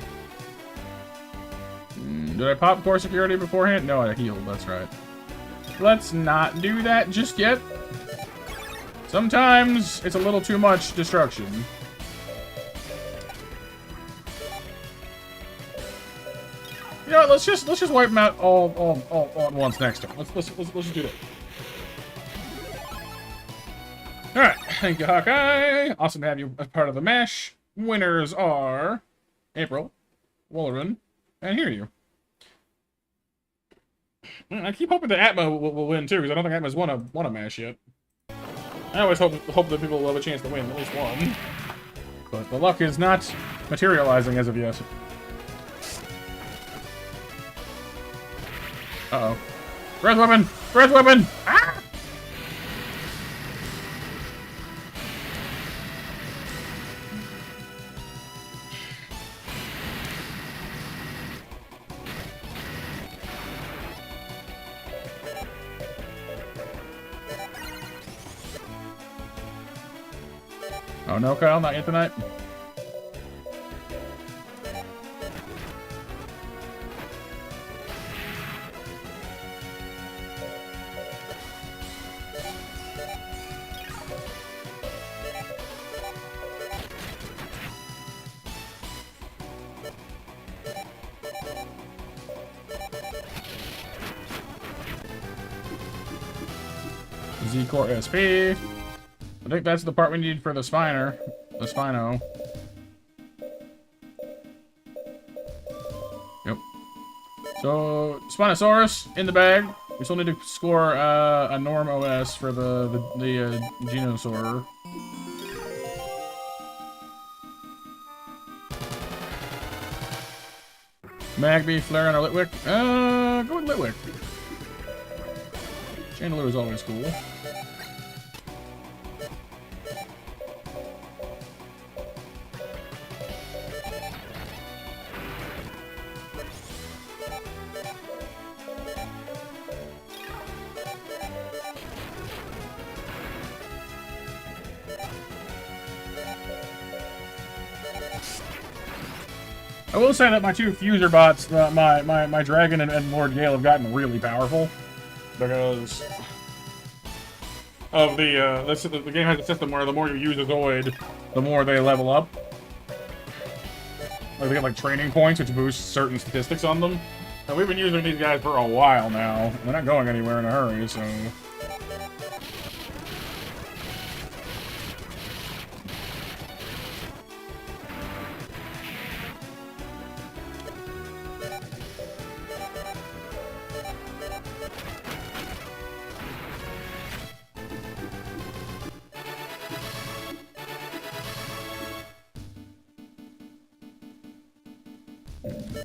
Did I pop core security beforehand? No, I healed, that's right. Let's not do that just yet. Sometimes it's a little too much destruction. You know what, let's just wipe them out all at once next time. Let's just do that. Alright, thank you, Hawkeye. Awesome to have you as part of the mesh. Winners are April, Walleran, and Hiryu. I keep hoping that Atma will win too, because I don't think Atma's won a match yet. I always hope that people will have a chance to win at least one, but the luck is not materializing as of yet. Uh-oh. Breath weapon! Breath weapon! Ah! Oh no, Kyle, not yet tonight. Z-Core SP. I think that's the part we need for the Spiner. The Spino. Yep. So, Spinosaurus in the bag. We still need to score a Norm OS for the Genosaur. Magby, Flare, or Litwick. Go with Litwick. Chandelure is always cool. I will say that my two Fuser bots, my Dragon and Lord Gale, have gotten really powerful because of the game has a system where the more you use a Zoid, the more they level up. Like they get like training points, which boosts certain statistics on them. And we've been using these guys for a while now. They're not going anywhere in a hurry, so.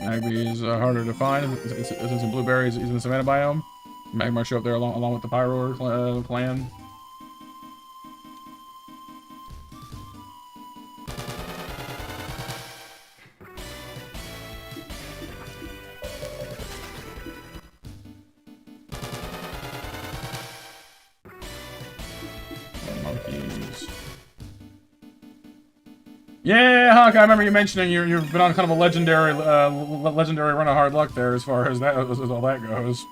Magby is harder to find. It's in blueberries. He's in the savanna biome. Magmar show up there along with the Pyroar clan. Monkeys. Yeah, Hawk, I remember you mentioning you've been on kind of a legendary run of hard luck there as far as that as all that goes.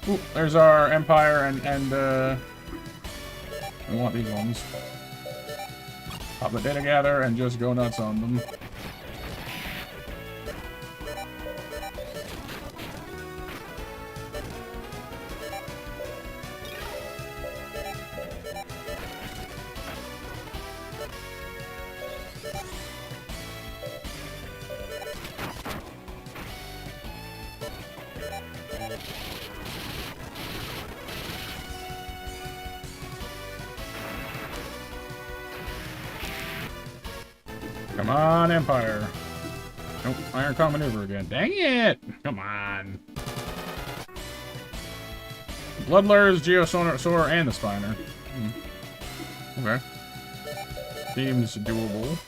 Ooh, there's our Empire and we want these ones. Pop the data gather and just go nuts on them. Come on, Empire. Nope, Iron Claw maneuver again. Dang it! Come on. Bloodlures, Geosaur, and the Spiner. Okay. Seems doable.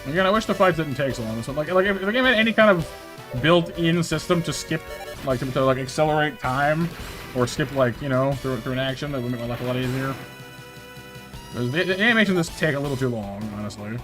Again, I wish the fights didn't take so long. So, like if the game had any kind of built-in system to skip, like to like accelerate time, or skip like through an action, that would make my life a lot easier. The animation just take a little too long, honestly.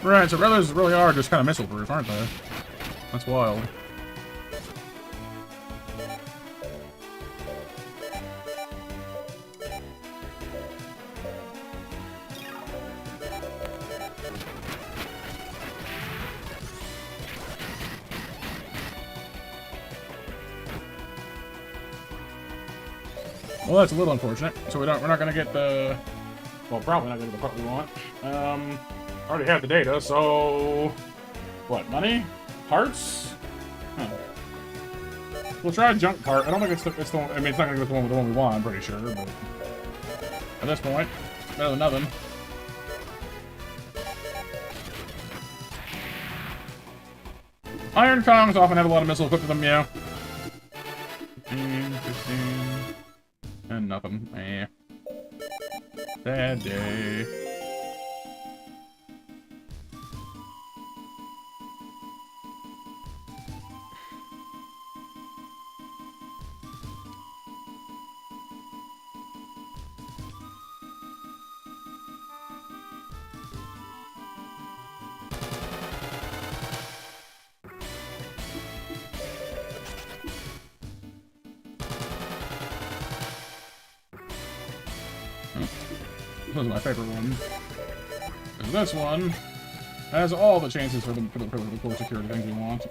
Right, so brothers really are just kind of missile-proof, aren't they? That's wild. Well, that's a little unfortunate. So we're not gonna get the, well, probably not gonna get the part we want. Already have the data, so... What, money? Parts? Huh. We'll try a junk part. I don't think it's the one... I mean, it's not gonna be the one we want, I'm pretty sure, but... At this point, better than nothing. Iron Kongs often have a lot of missile equipped with them, yeah. 15, 15... And nothing. Eh. Sad day. This is my favorite one. And this one has all the chances for the core security things we want.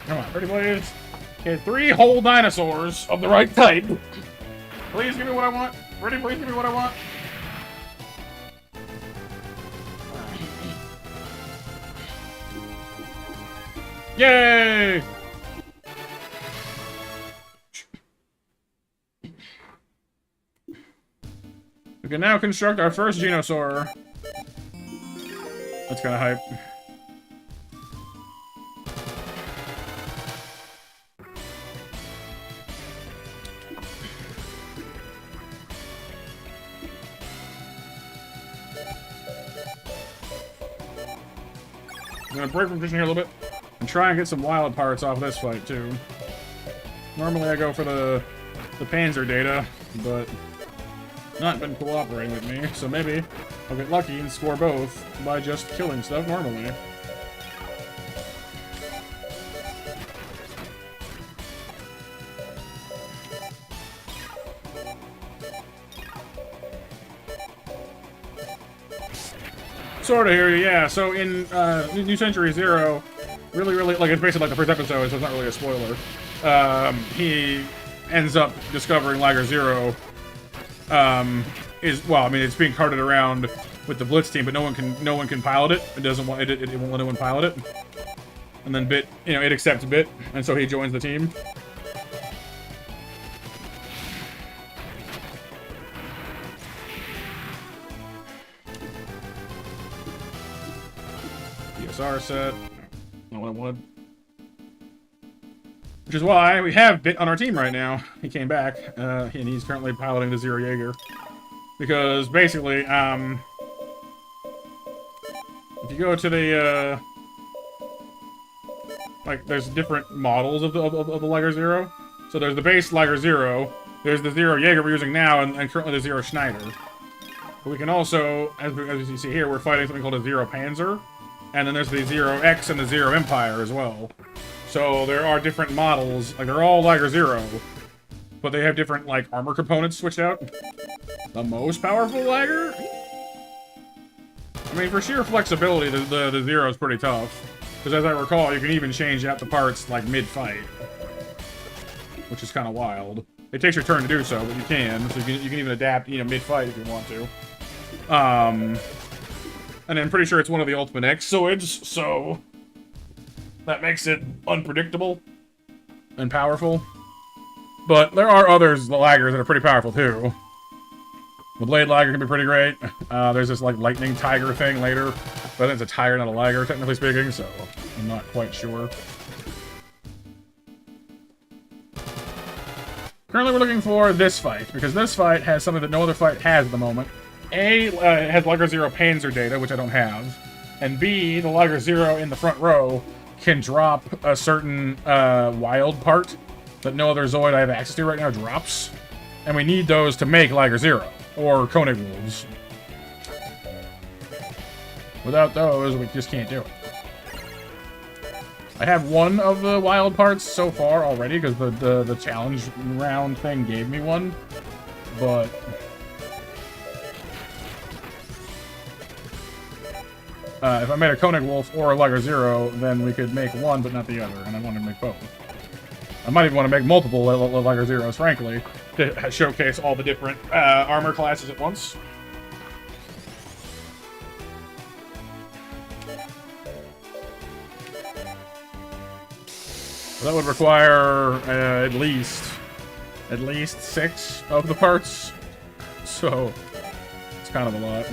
Come on, pretty please. Okay, 3 whole dinosaurs of the right type. Please give me what I want. Ready, please give me what I want. Yay! We can now construct our first Genosaur. That's kind of hype. I'm gonna break from fishing here a little bit and try and get some wild parts off this fight too. Normally I go for the Panzer data, but not been cooperating with me, so maybe I'll get lucky and score both by just killing stuff normally. Sort of hear you, yeah. So in New Century Zero, really, like it's basically like the first episode, so it's not really a spoiler. He ends up discovering Liger Zero. Well, I mean, it's being carted around with the Blitz team, but no one can pilot it. It doesn't want it won't let anyone pilot it. And then Bit, it accepts Bit, and so he joins the team. DSR set. Not what I wanted. Which is why we have Bit on our team right now. He came back, and he's currently piloting the Zero Jaeger. Because basically, if you go to the, like, there's different models of the Liger Zero. So there's the base Liger Zero, there's the Zero Jaeger we're using now, and currently the Zero Schneider. But we can also, as you see here, we're fighting something called a Zero Panzer. And then there's the Zero X and the Zero Empire as well. So there are different models, like they're all Liger Zero, but they have different, like, armor components switched out. The most powerful Liger? I mean, for sheer flexibility, the Zero is pretty tough. Because as I recall, you can even change out the parts, like, mid-fight. Which is kind of wild. It takes your turn to do so, but you can. So you can even adapt, mid-fight if you want to. And I'm pretty sure it's one of the Ultimate X Zoids, so that makes it unpredictable and powerful. But there are others, the Ligers, that are pretty powerful too. The Blade Liger can be pretty great. There's this like lightning tiger thing later, but I think it's a tiger, not a Liger, technically speaking, so I'm not quite sure. Currently, we're looking for this fight, because this fight has something that no other fight has at the moment. A, it has Liger Zero Panzer data, which I don't have. And B, the Liger Zero in the front row can drop a certain wild part that no other Zoid I have access to right now drops. And we need those to make Liger Zero, or Koenig Wolves. Without those, we just can't do it. I have one of the wild parts so far already, because the challenge round thing gave me one. But... if I made a Koenig Wolf or a Liger Zero, then we could make one, but not the other, and I want to make both. I might even want to make multiple Liger Zeros, frankly, to showcase all the different armor classes at once. That would require at least 6 of the parts, so it's kind of a lot.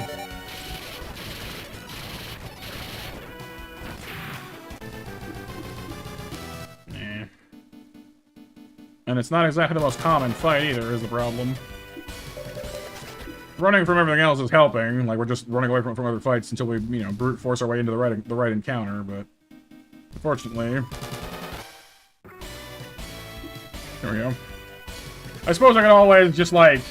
And it's not exactly the most common fight either, is the problem. Running from everything else is helping. Like, we're just running away from other fights until we, you know, brute force our way into the right encounter, but... Unfortunately... There we go. I suppose I could always just, like,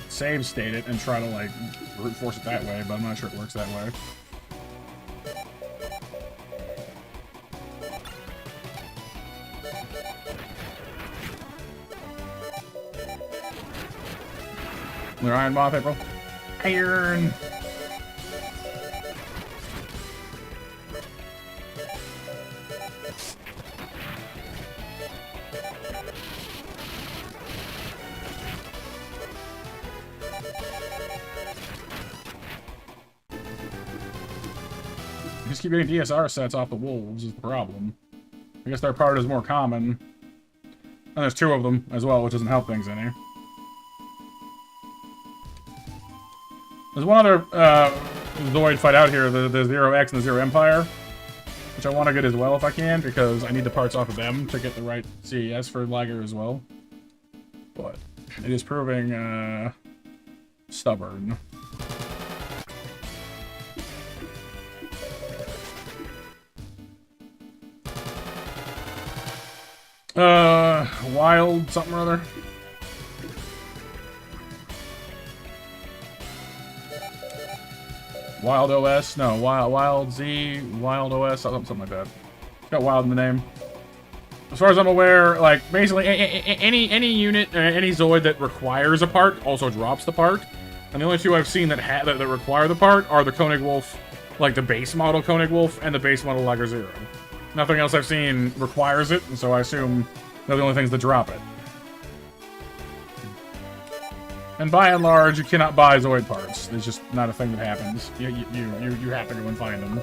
save state it and try to, like, brute force it that way, but I'm not sure it works that way. Their Iron Moth, April. Iron! Just keep getting DSR sets off the wolves is the problem. I guess their part is more common. And there's 2 of them as well, which doesn't help things any. There's one other Zoid fight out here, the Zero X and the Zero Empire, which I want to get as well if I can, because I need the parts off of them to get the right CES for Liger as well. But it is proving stubborn. Wild something or other. Wild OS? No, Wild Z, Wild OS, something like that. It's got Wild in the name. As far as I'm aware, like, basically, any unit, any Zoid that requires a part also drops the part. And the only 2 I've seen that require the part are the Koenig Wolf, like the base model Koenig Wolf, and the base model Liger Zero. Nothing else I've seen requires it, and so I assume they're the only things that drop it. And by and large, you cannot buy Zoid parts. It's just not a thing that happens. You have to go and find them.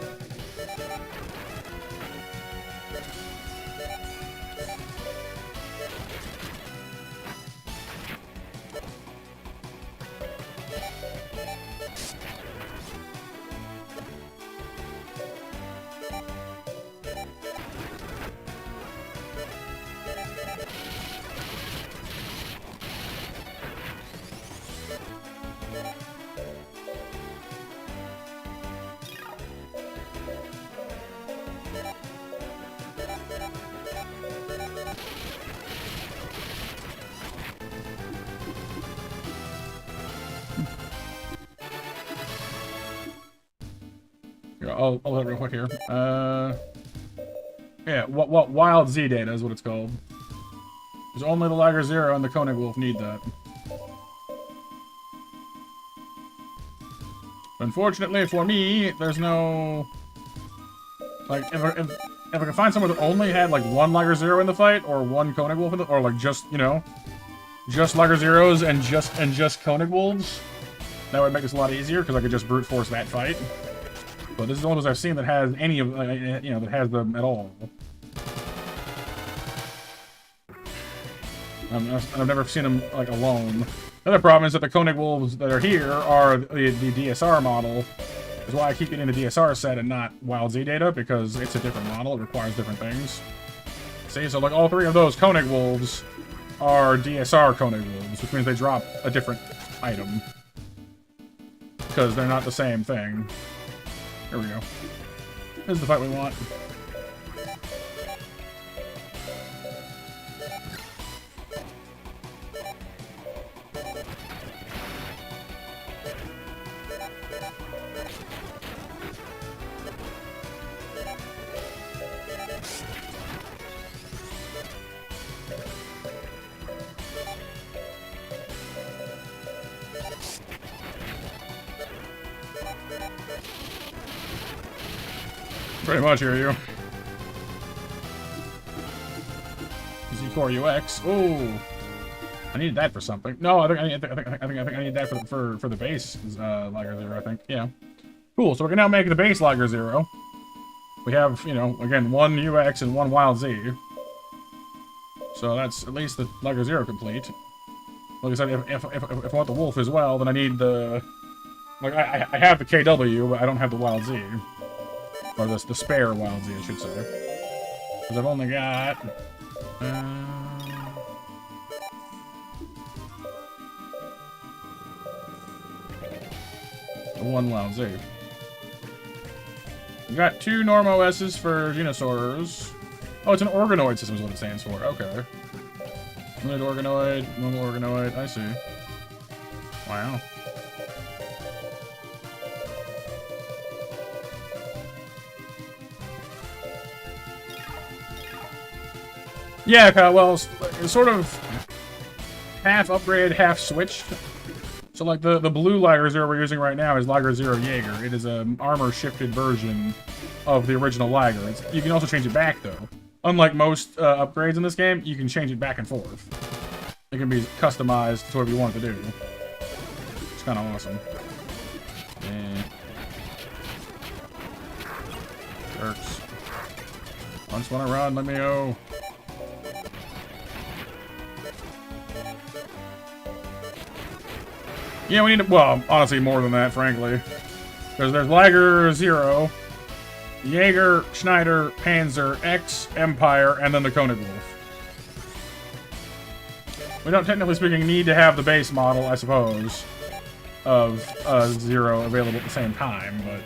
I'll hit it real quick here. Yeah, what Wild Z data is what it's called. There's only the Liger Zero and the Koenig Wolf need that. Unfortunately for me, there's no... Like, if I could find someone that only had, like, 1 Liger Zero in the fight, or 1 Koenig Wolf in the... Or, like, just, you know... Just Liger Zeros and just Koenig Wolves, that would make this a lot easier, because I could just brute force that fight. But this is the only one I've seen that has any of, you know, that has them at all. I've never seen them, like, alone. The other problem is that the Koenig Wolves that are here are the DSR model. That's why I keep getting the DSR set and not Wild Z data, because it's a different model. It requires different things. See, so, like, all 3 of those Koenig Wolves are DSR Koenig wolves, which means they drop a different item. Because they're not the same thing. Here we go. This is the fight we want. Pretty much, hear you. Z4 UX. Oh, I needed that for something. No, I think I need that for the base Liger Zero. I think. Yeah. Cool. So we can now make the base Liger Zero. We have, you know, again, 1 UX and 1 Wild Z. So that's at least the Liger Zero complete. Like I said, if I want the wolf as well, then I need the. Like I have the KW, but I don't have the Wild Z. Or the spare Wild Z, I should say. Because I've only got... the 1 Wild Z. We've got 2 Normo S's for Genosaurs. Oh, it's an organoid system is what it stands for. Okay. Limited organoid, normal organoid. I see. Wow. Yeah, well, it's sort of half upgraded, half switched. So, like, the blue Liger Zero we're using right now is Liger Zero Jaeger. It is an armor-shifted version of the original Liger. You can also change it back, though. Unlike most upgrades in this game, you can change it back and forth. It can be customized to whatever you want it to do. It's kind of awesome. Yeah. Jerks. I just want to run, let me go. Yeah, we need to, well, honestly, more than that, frankly. Because there's Liger Zero, Jaeger, Schneider, Panzer, X, Empire, and then the Koenig Wolf. We don't, technically speaking, need to have the base model, I suppose, of Zero available at the same time, but...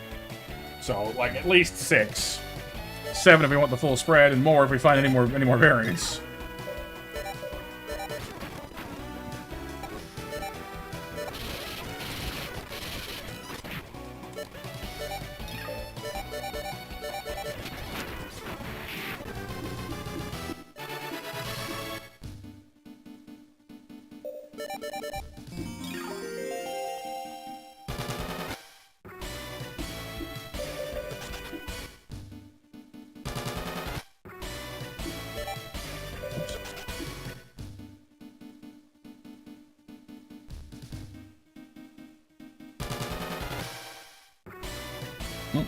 So, like, at least 6. 7 if we want the full spread, and more if we find any more variants.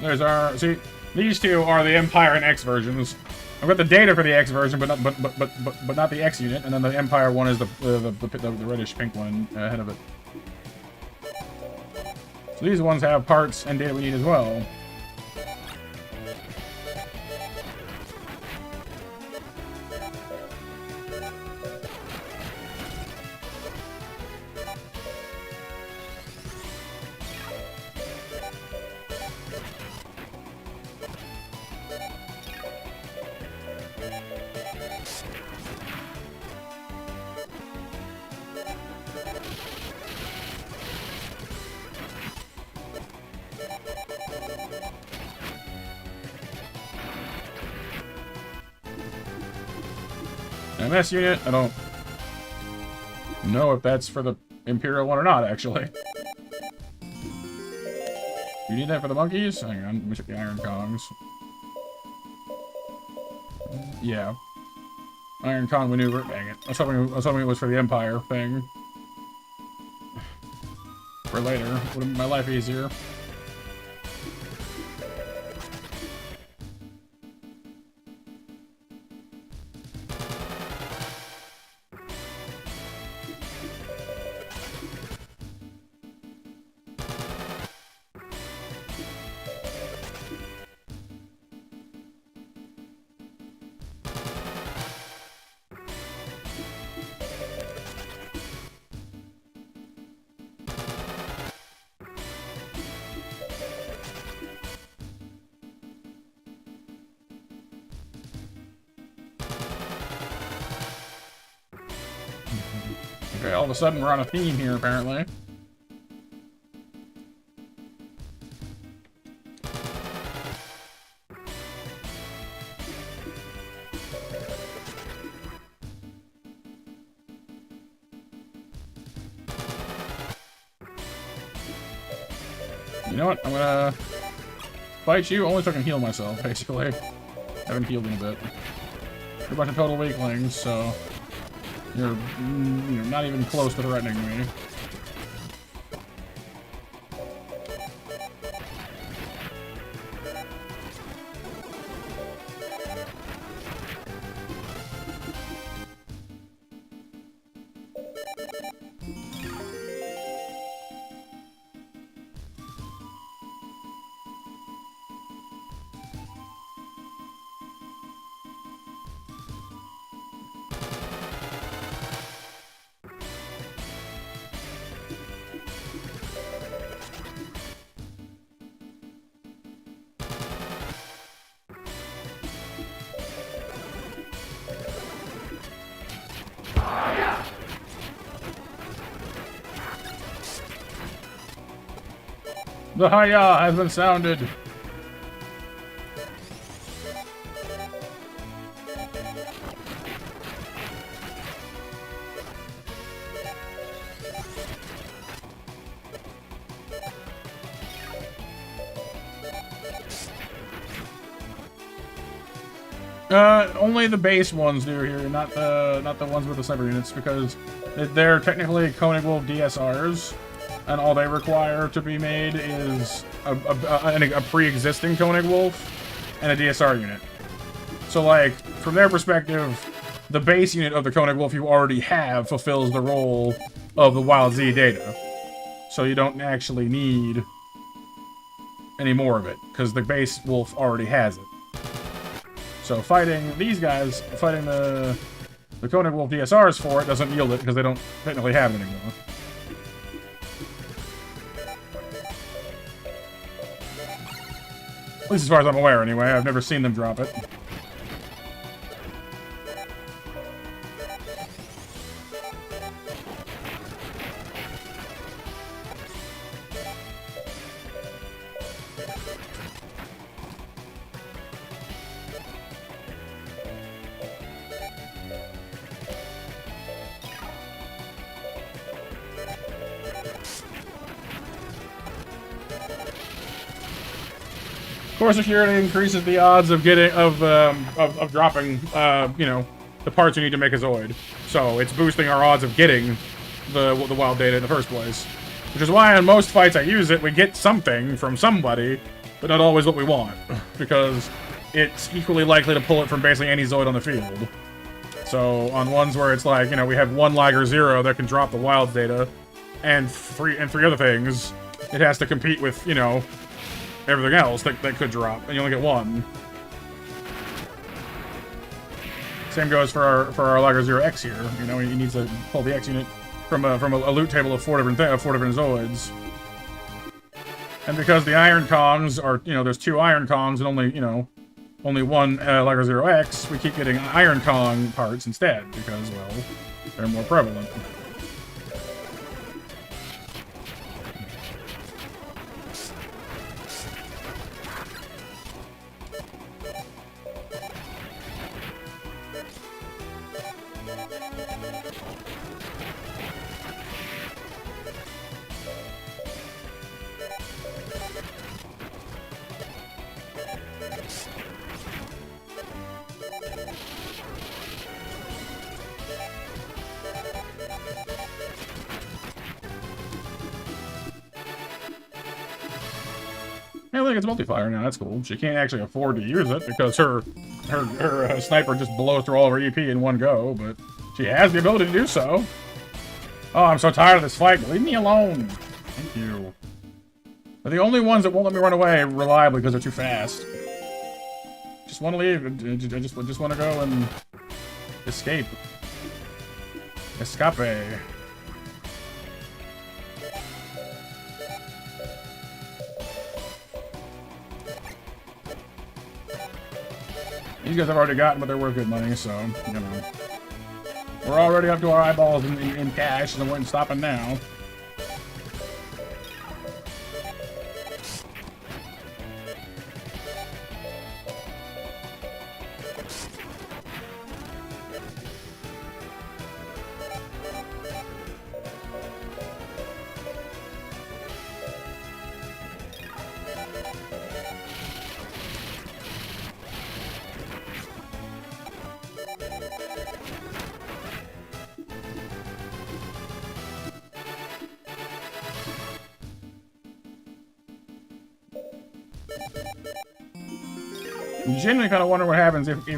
There's our, see, these 2 are the Empire and X versions. I've got the data for the X version, but not the X unit, and then the Empire one is the reddish pink one ahead of it. So these ones have parts and data we need as well. MS unit, I don't know if that's for the Imperial one or not, actually. You need that for the monkeys? Hang on, let me check the Iron Kongs. Yeah. Iron Kong maneuver, dang it. I was hoping it was for the Empire thing. For later, would have made my life easier. Okay, all of a sudden we're on a theme here, apparently. You know what? I'm gonna fight you only so I can heal myself, basically. I haven't healed in a bit. You're a bunch of total weaklings, so you're not even close to threatening me. The hi-ya has been sounded. Only the base ones do here, not the ones with the cyber units, because they're technically Koenig Wolf DSRs. And all they require to be made is a pre-existing Koenig Wolf and a DSR unit. So, like, from their perspective, the base unit of the Koenig Wolf you already have fulfills the role of the Wild Z data. So you don't actually need any more of it, because the base Wolf already has it. So fighting these guys, fighting the Koenig Wolf DSRs for it doesn't yield it, because they don't technically have it anymore. At least as far as I'm aware, anyway. I've never seen them drop it. Core security increases the odds of getting dropping the parts you need to make a Zoid. So it's boosting our odds of getting the wild data in the first place. Which is why in most fights I use it, we get something from somebody, but not always what we want. Because it's equally likely to pull it from basically any Zoid on the field. So on ones where it's like, we have one Liger 0 that can drop the wild data, and three other things, it has to compete with, everything else that could drop, and you only get one. Same goes for our Liger 0X here. He needs to pull the X unit from a loot table of four different Zoids. And because the Iron Kongs are, there's two Iron Kongs and only one Liger 0X, we keep getting Iron Kong parts instead because, well, they're more prevalent. Hey, look, it's multi-fire now. That's cool. She can't actually afford to use it because her sniper just blows through all of her EP in one go, but she has the ability to do so. Oh, I'm so tired of this fight. Leave me alone. Thank you. They're the only ones that won't let me run away reliably because they're too fast. Just want to leave. I just want to go and escape. Escape. These guys have already gotten, but they're worth good money, so, We're already up to our eyeballs in cash, and we're stopping now. I'm genuinely kind of wonder what happens if we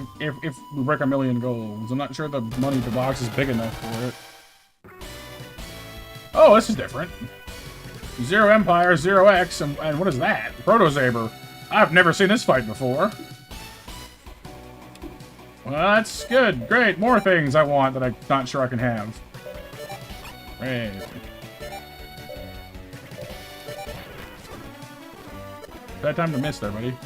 break 1,000,000 golds. I'm not sure the money in the box is big enough for it. Oh, this is different. Zero Empire, 0x, and what is that? Proto Saber. I've never seen this fight before. Well, that's good. Great. More things I want that I'm not sure I can have. Great. Bad time to miss there, buddy.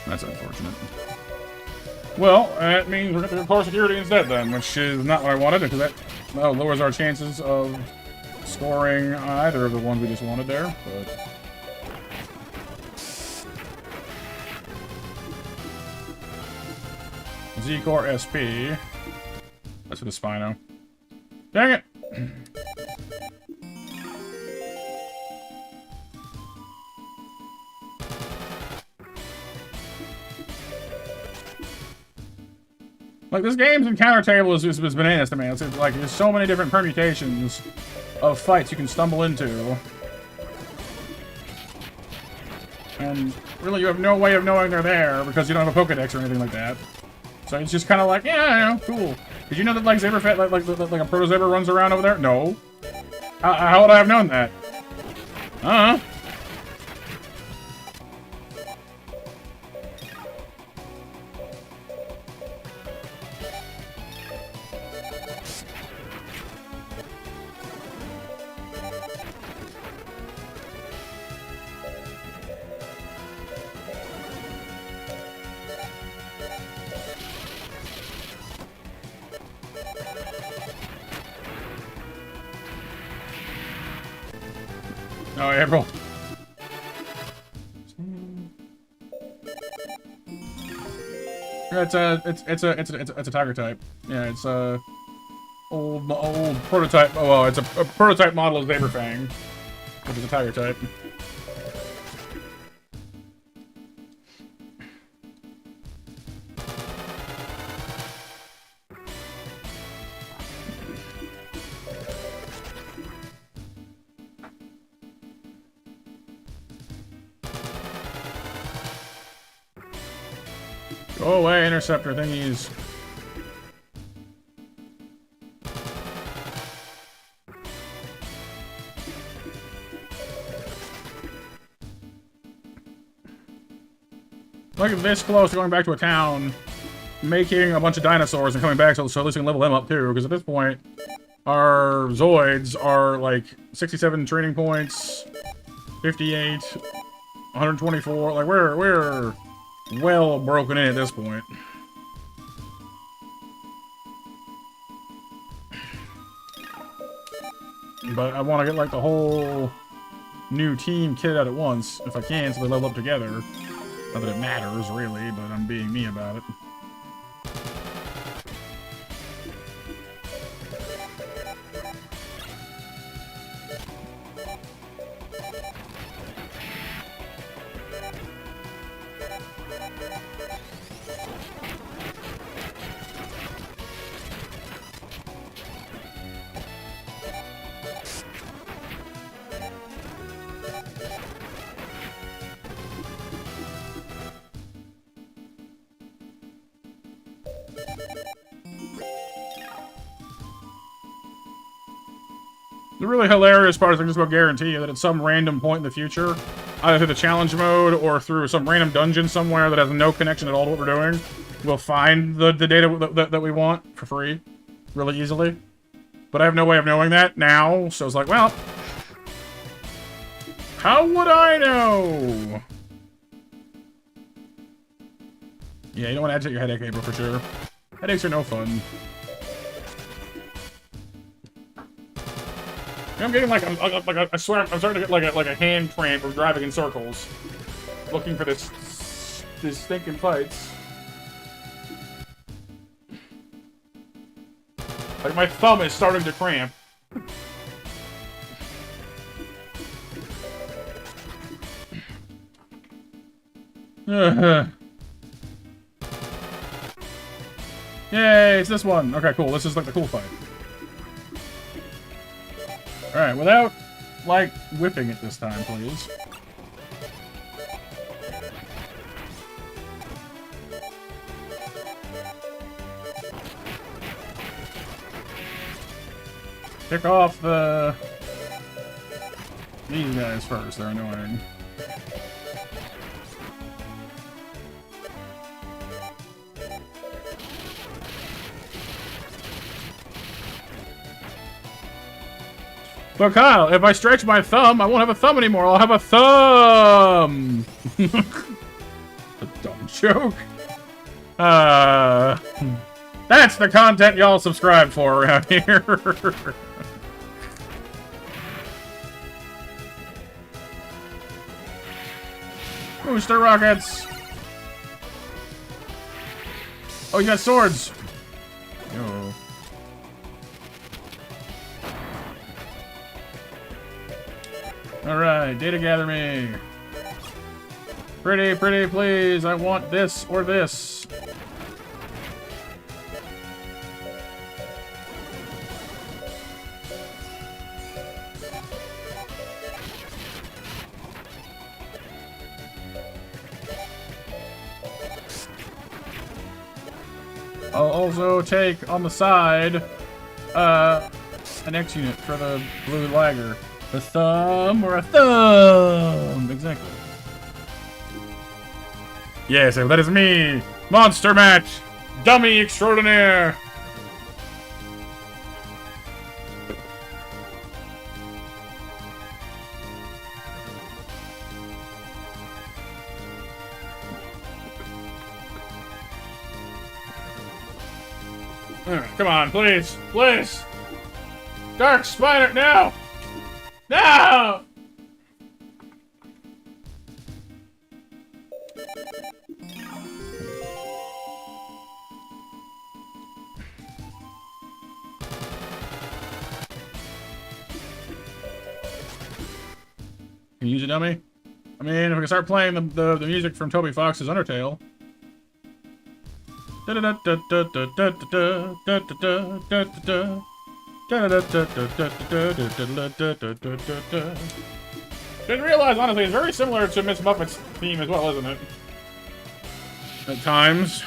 That's unfortunate. Well, that means we're going to core security instead then, which is not what I wanted, because that lowers our chances of scoring either of the ones we just wanted there, but... Z-Core SP. That's for the Spino. Dang it! Like, this game's encounter table is bananas to me. It's like, there's so many different permutations of fights you can stumble into. And really, you have no way of knowing they're there because you don't have a Pokedex or anything like that. So it's just kind of like, yeah, I know, cool. Did you know that, like, Saberfett, like a Proto Saber runs around over there? No. How would I have known that? Uh-huh. Oh, April. It's a tiger type. Yeah, it's a old prototype. Oh well, it's a prototype model of Saberfang, which is a tiger type. Go away, interceptor thingies. Look at this close to going back to a town, making a bunch of dinosaurs and coming back, so at least we can level them up too, because at this point, our Zoids are like 67 training points, 58, 124, like we're well broken in at this point. But I want to get like the whole new team kitted out at once, if I can, so they level up together. Not that it matters, really, but I'm being me about it. The really hilarious part is I can just go guarantee you that at some random point in the future, either through the challenge mode or through some random dungeon somewhere that has no connection at all to what we're doing, we'll find the data that we want for free really easily. But I have no way of knowing that now, so it's like, well, how would I know? Yeah, you don't want to agitate your headache, April, for sure. Headaches are no fun. I'm getting like I swear I'm starting to get like a hand cramp from driving in circles, looking for these stinking fights. Like my thumb is starting to cramp. Yay, it's this one. Okay, cool. This is like the cool fight. Alright, without, like, whipping it this time, please. Pick off these guys first, they're annoying. But Kyle, if I stretch my thumb, I won't have a thumb anymore. I'll have a thumb. A dumb joke. That's the content y'all subscribe for around here. Booster rockets. Oh, you got swords. Yo. Alright, data gather me. Pretty, pretty, please. I want this or this. I'll also take on the side an X unit for the blue Liger. A thumb or a thumb! Exactly. Yes, that is me! Monster Match! Dummy extraordinaire! Alright, come on, please! Please! Dark Spider, no! No! Can you use a dummy? I mean, if we can start playing the music from Toby Fox's Undertale. Didn't realize, honestly, it's very similar to Miss Muppet's theme as well, isn't it? At times.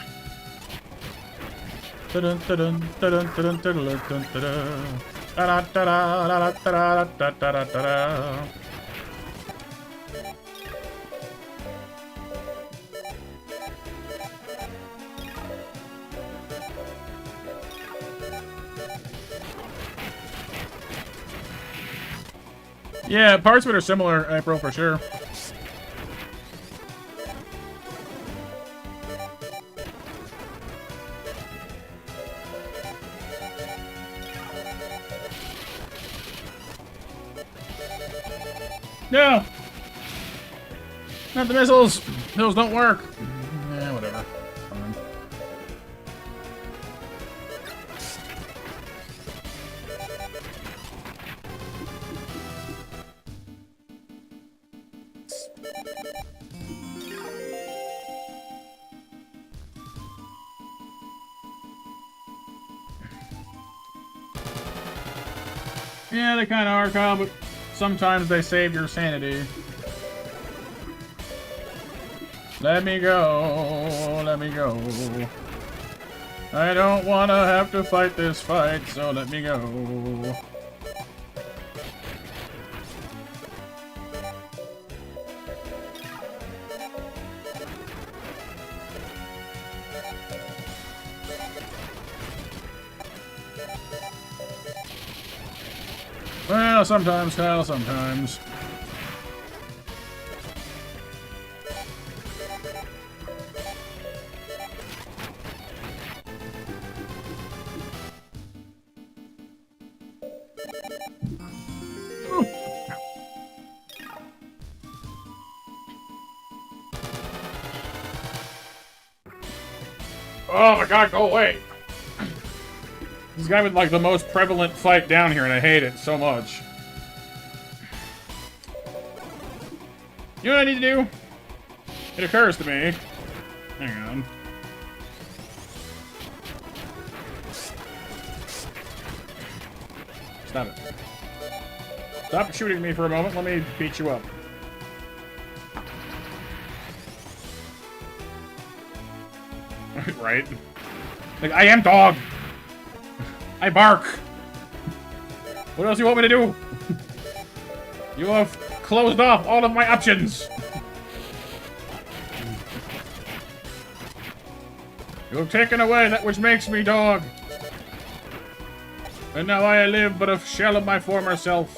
Yeah, parts of it are similar, April, for sure. No! Not the missiles! Missiles don't work! Yeah, whatever. Fine. Yeah, they kind of are, Kyle, but sometimes they save your sanity. Let me go, let me go. I don't want to have to fight this fight, so let me go. Well, sometimes, Kyle, sometimes. Oh my god, go away! This guy with, like, the most prevalent fight down here, and I hate it so much. You know what I need to do? It occurs to me. Hang on. Stop it. Stop shooting me for a moment. Let me beat you up. Right? Like, I am dog. I bark. What else do you want me to do? You have closed off all of my options. You have taken away that which makes me dog. And now I live but a shell of my former self.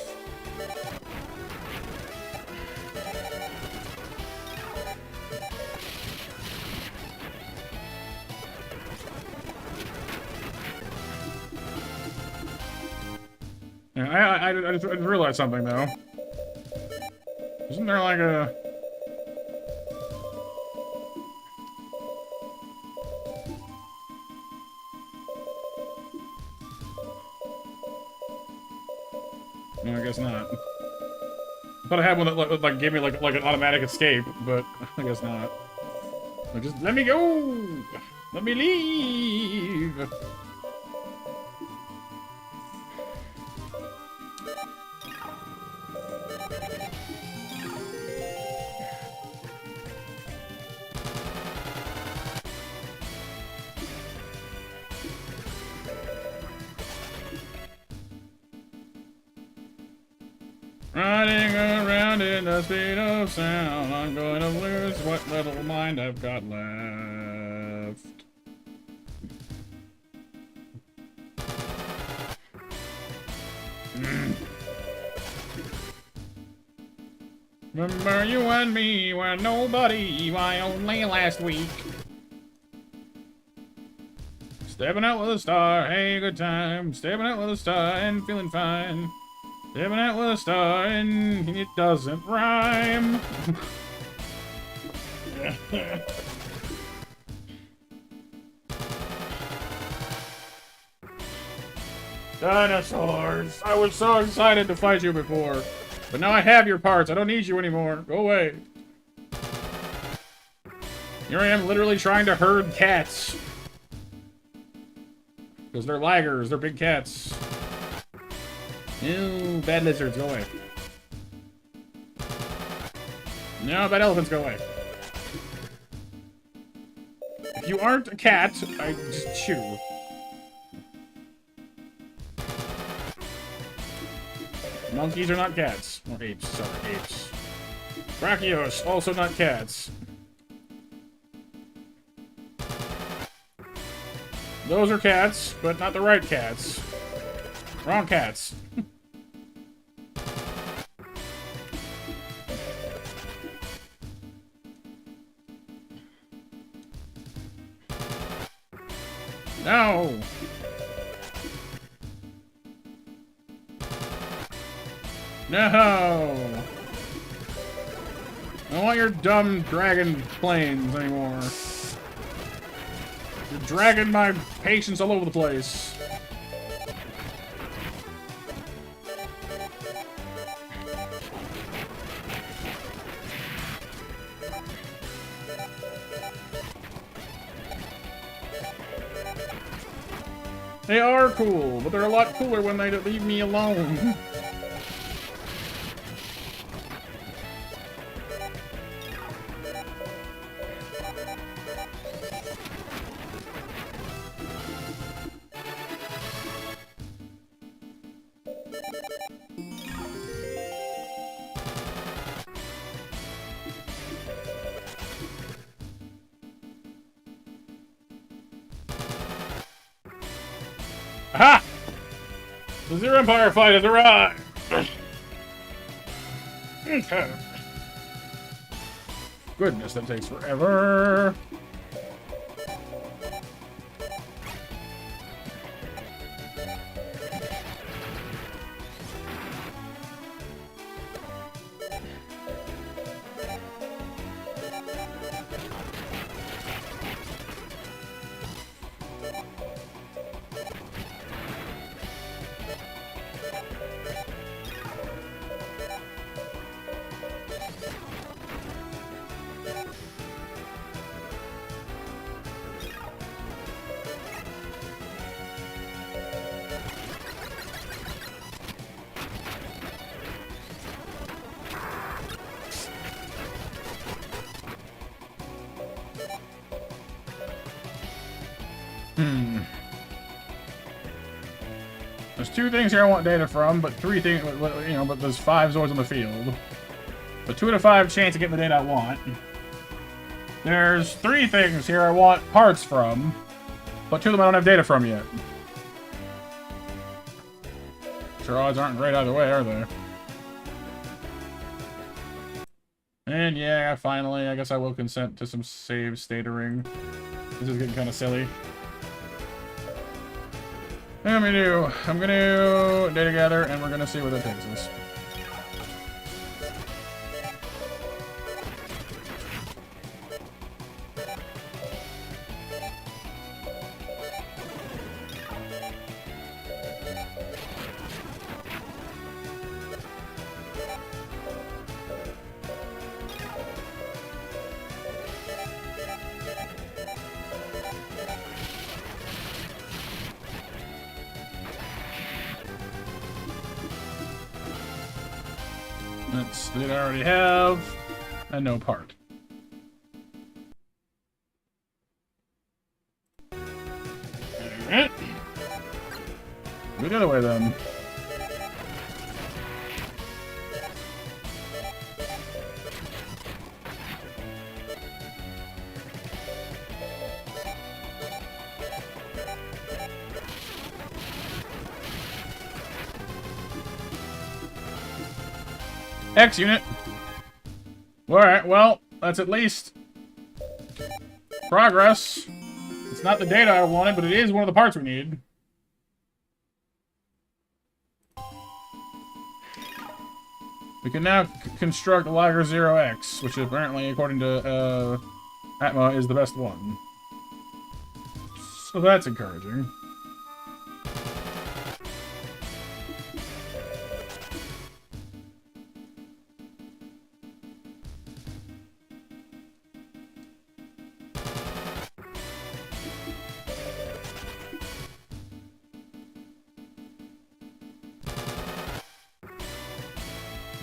Yeah, I just realized something, though. Isn't there like a... No, I guess not. I thought I had one that like gave me like an automatic escape, but I guess not. Like, just let me go! Let me leave! Riding around in the speed of sound, I'm going to lose what little mind I've got left. Remember you and me were nobody, why only last week. Stepping out with a star, hey, good time. Stepping out with a star and feeling fine. Stepping out with a star and it doesn't rhyme. Dinosaurs! I was so excited to fight you before. But now I have your parts. I don't need you anymore. Go away. Here I am literally trying to herd cats. Because they're ligers. They're big cats. Ew, bad lizards, go away. No, bad elephants, go away. If you aren't a cat, I just chew. Monkeys are not cats. Or apes, sorry, apes. Brachios, also not cats. Those are cats, but not the right cats. Wrong cats. No! No! I don't want your dumb dragon planes anymore. You're dragging my patience all over the place. They are cool, but they're a lot cooler when they leave me alone. Aha! The Zero Empire fight has arrived! Okay. Goodness, that takes forever. There's 2 things here I want data from, but 3 things, you know, but there's 5 Zoids on the field. But 2 out of 5 chance of getting the data I want. There's 3 things here I want parts from, but 2 of them I don't have data from yet. Sure, odds aren't great either way, are they? And yeah, finally, I guess I will consent to some save statoring. This is getting kind of silly. I'm gonna do data gather, and we're gonna see where that takes us. That's that I already have, and no part. Alright. Go the other way then. X unit. Alright, well, that's at least progress. It's not the data I wanted, but it is one of the parts we need. We can now construct Liger 0X, which apparently, according to Atma, is the best one. So that's encouraging.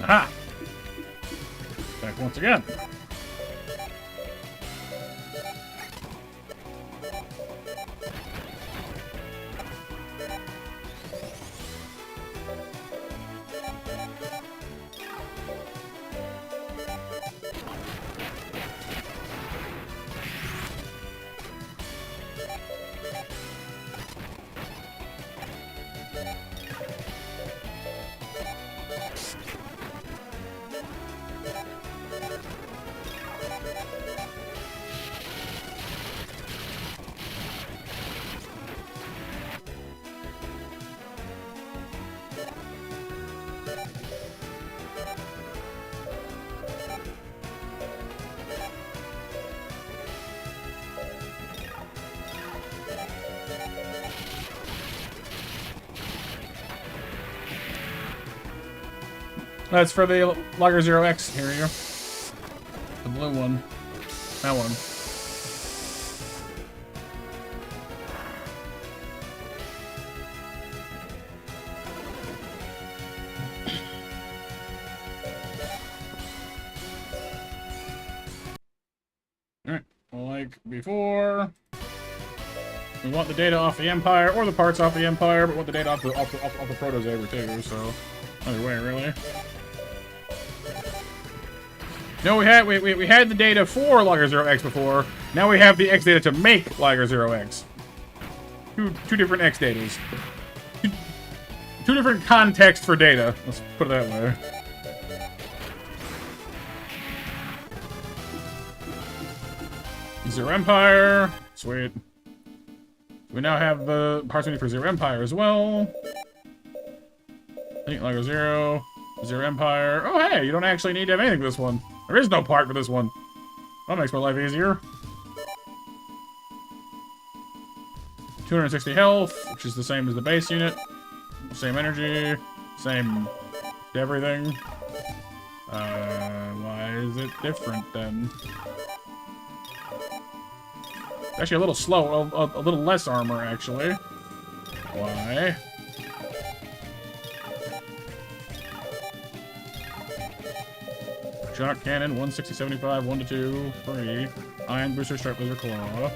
Aha! Back once again. That's for the Liger 0X here. The blue one. That one. Alright, well, like before, we want the data off the Empire, or the parts off the Empire, but want the data off the Protosaber too, so either way, really. No, we had the data for Liger 0X before. Now we have the X data to make Liger 0X. Two different X datas. two different contexts for data. Let's put it that way. Zero Empire. Sweet. We now have the parts we need for Zero Empire as well. I think Liger Zero. Zero Empire. Oh, hey, you don't actually need to have anything for this one. There is no part for this one. That makes my life easier. 260 health, which is the same as the base unit. Same energy. Same everything. Why is it different then? Actually, a little slow. A little less armor, actually. Why? Shock Cannon, 160, 75, 1 to 2, 3. Iron Booster, Strike Laser Claw.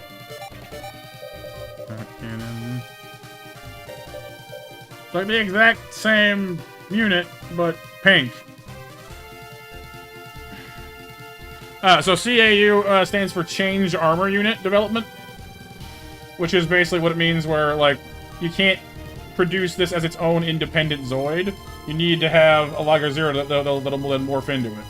Shock Cannon. It's like the exact same unit, but pink. So CAU stands for Changed Armor Unit Development, which is basically what it means where, like, you can't produce this as its own independent Zoid. You need to have a Liger Zero that'll then morph into it.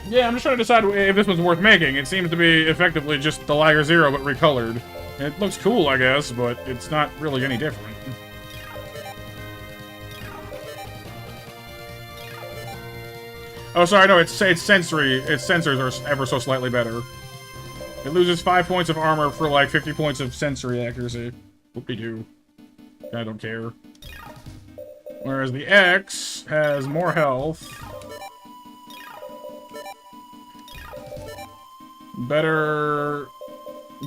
Yeah, I'm just trying to decide if this one's worth making. It seems to be effectively just the Liger Zero, but recolored. It looks cool, I guess, but it's not really any different. Oh, sorry, no, it's sensory. Its sensors are ever so slightly better. It loses 5 points of armor for, like, 50 points of sensory accuracy. Whoop-de-doo. I don't care. Whereas the X has more health. Better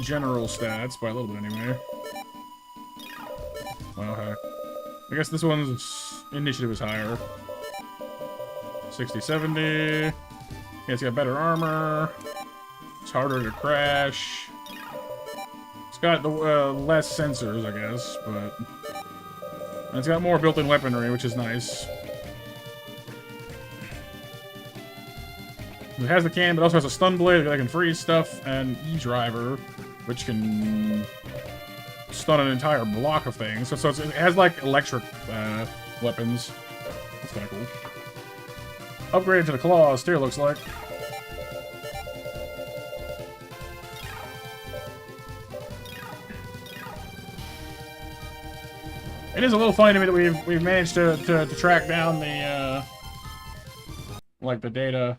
general stats, by a little bit anyway. Well, heck. I guess this one's initiative is higher. 60, 70. Yeah, it's got better armor. It's harder to crash. It's got the less sensors, I guess, but... And it's got more built-in weaponry, which is nice. It has the cannon, but also has a stun blade that can freeze stuff, and E-Driver, which can stun an entire block of things. So it has, like, electric weapons. That's kind of cool. Upgraded to the claws, too, looks like. It is a little funny to me that we've managed to track down the like the data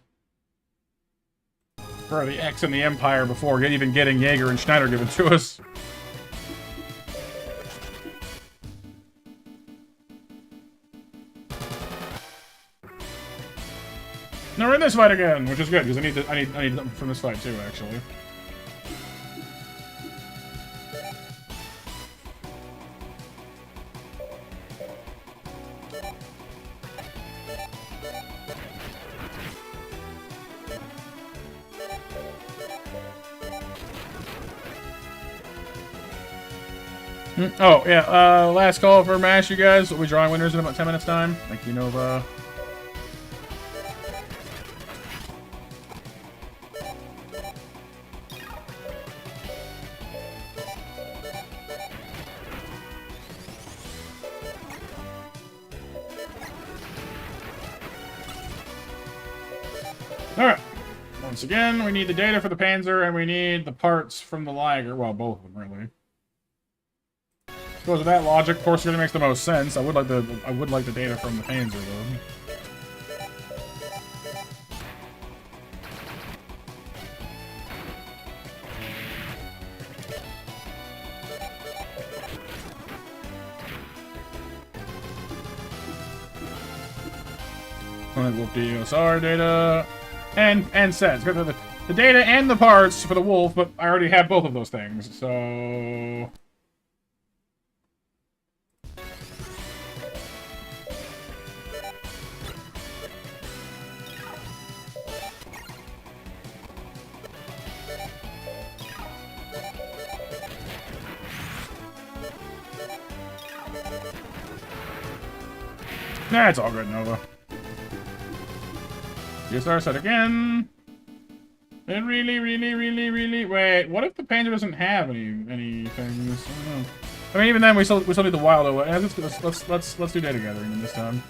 for the X and the Empire before even getting Jaeger and Schneider given to us. Now we're in this fight again, which is good because I need them from this fight too, actually. Oh, yeah, last call for MASH, you guys. We'll be drawing winners in about 10 minutes time. Thank you, Nova. Alright. Once again, we need the data for the Panzer, and we need the parts from the Liger. Well, both of them, really. Because of that logic, Force really makes the most sense. I would like the data from the Panzer, though. The OSR data and sets. The data and the parts for the Wolf, but I already have both of those things, so. Nah, it's all good, Nova. USR set again. And really... Wait, what if the Panzer doesn't have any things? I don't know. I mean, even then, we still need the wild away. Let's do data gathering this time.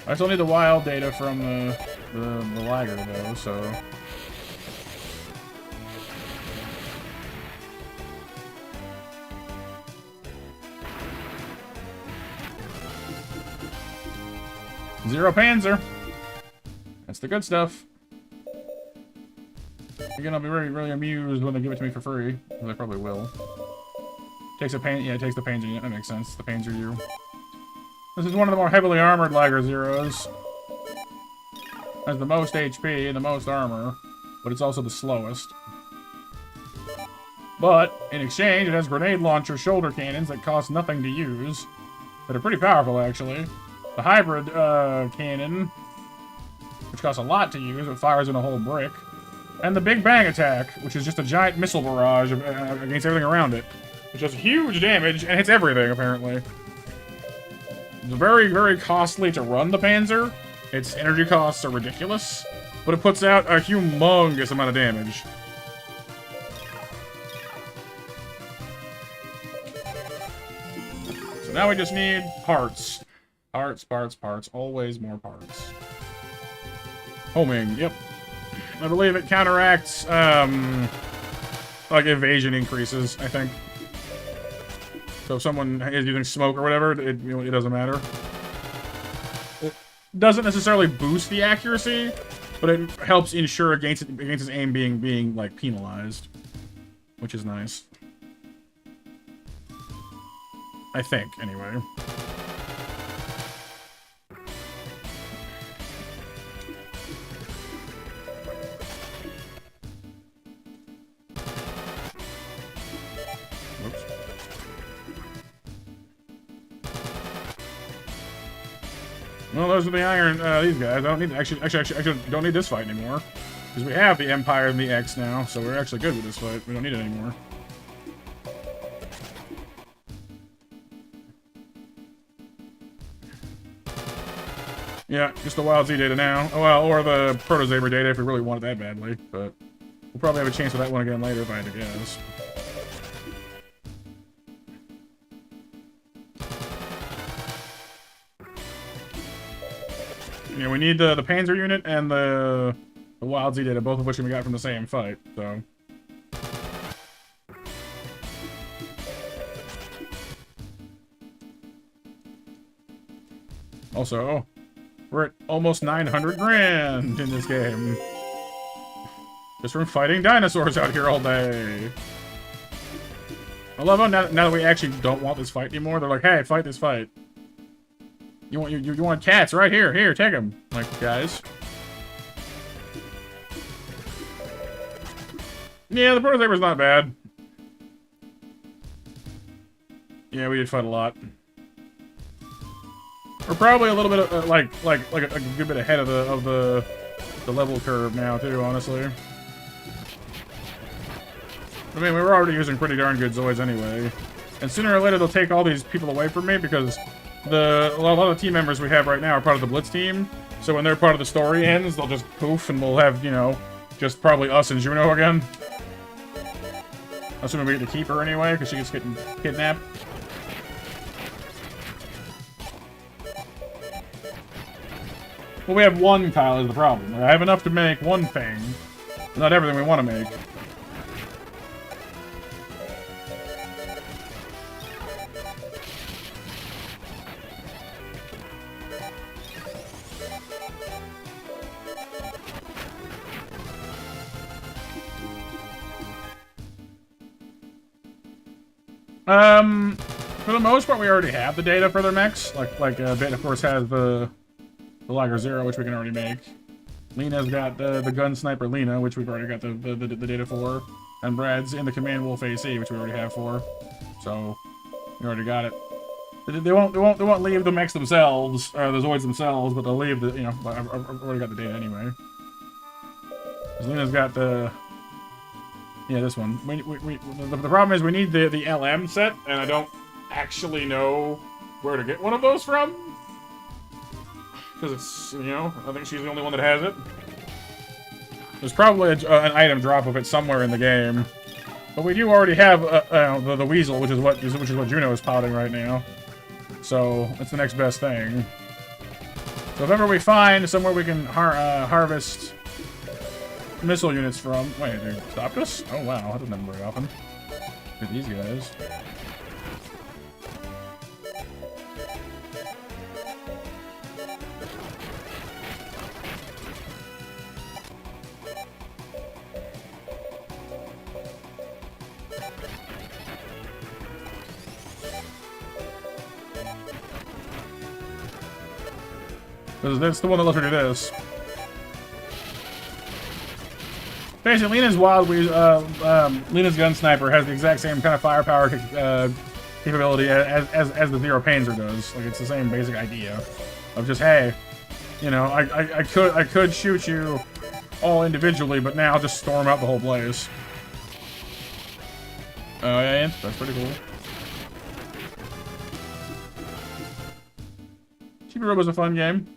I still need the wild data from the Liger though, so. Zero Panzer. That's the good stuff. Again, I'll be really amused when they give it to me for free. Well, they probably will. Takes a pain. Yeah, it takes the Panzer unit. That makes sense. The Panzer U. This is one of the more heavily armored Liger Zeros. Has the most HP and the most armor, but it's also the slowest. But in exchange, it has grenade launcher shoulder cannons that cost nothing to use, that are pretty powerful actually. The hybrid cannon, which costs a lot to use, it fires in a whole brick. And the Big Bang attack, which is just a giant missile barrage against everything around it. Which does huge damage and hits everything, apparently. It's very costly to run the Panzer. Its energy costs are ridiculous. But it puts out a humongous amount of damage. So now we just need parts. Parts. Always more parts. Homing, yep. I believe it counteracts, like evasion increases, I think. So if someone is using smoke or whatever, it doesn't matter. It doesn't necessarily boost the accuracy, but it helps ensure against his aim being like penalized, which is nice. I think, anyway. Well, those are the iron, these guys. I don't need, actually, don't need this fight anymore. Because we have the Empire and the X now, so we're actually good with this fight. We don't need it anymore. Yeah, just the Wild Z data now. Oh, well, or the Proto Saber data if we really want it that badly, but we'll probably have a chance for that one again later if I had to guess. Yeah, we need the Panzer unit and the Wild Z data, both of which we got from the same fight, so. Also, we're at almost 900 grand in this game. Just from fighting dinosaurs out here all day. I love how now that we actually don't want this fight anymore, they're like, hey, fight this fight. You want cats right here. Here, take them. Like, guys. Yeah, the Proto Saber's not bad. Yeah, we did fight a lot. We're probably a little bit of, like a good bit ahead of the level curve now too, honestly. I mean, we were already using pretty darn good Zoids anyway. And sooner or later they'll take all these people away from me because a lot of the team members we have right now are part of the Blitz team. So when their part of the story ends, they'll just poof and we'll have, you know, just probably us and Juno again. Assuming we get to keep her anyway, because she gets getting kidnapped. Well, we have one tile is the problem. I have enough to make one thing, but not everything we want to make. For the most part, we already have the data for their mechs. Like Bit, of course, has the Liger Zero, which we can already make. Lena's got the gun sniper Lena, which we've already got the data for. And Brad's in the Command Wolf AC, which we already have for. So, we already got it. They won't leave the mechs themselves, or the Zoids themselves, but they'll leave the, you know, I've already got the data anyway. Because Lena's got the... Yeah, this one. The problem is we need the LM set, and I don't actually know where to get one of those from. Because it's, you know, I think she's the only one that has it. There's probably an item drop of it somewhere in the game. But we do already have the weasel, which is what Juno is piloting right now. So it's the next best thing. So if ever we find somewhere we can harvest missile units from... Wait, they stopped us? Oh wow, that doesn't happen very often. Look at these guys. That's the one that lets her do this. Basically, Lena's Lena's gun sniper has the exact same kind of firepower capability as the Zero Panzer does. Like, it's the same basic idea of just, hey, you know, I could shoot you all individually, but now I'll just storm out the whole place. Oh yeah, that's pretty cool. Chibi Robo's a fun game.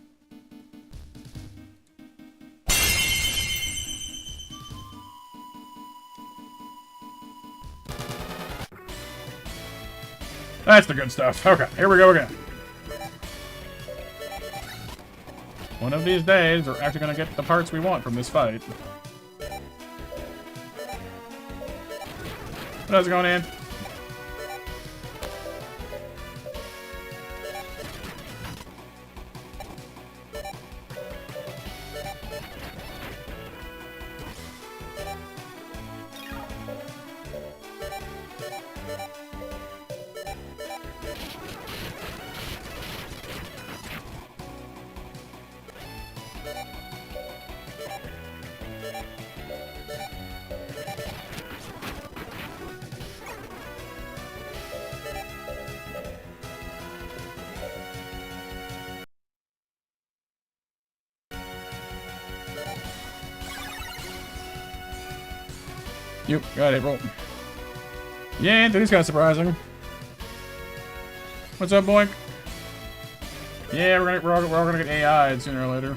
That's the good stuff. Okay, here we go again. One of these days, we're actually going to get the parts we want from this fight. How's it going, Ann? Yep, got it, bro. Yeah, Anthony's kind of surprising. What's up, Boink? Yeah, we're all gonna get AI'd sooner or later.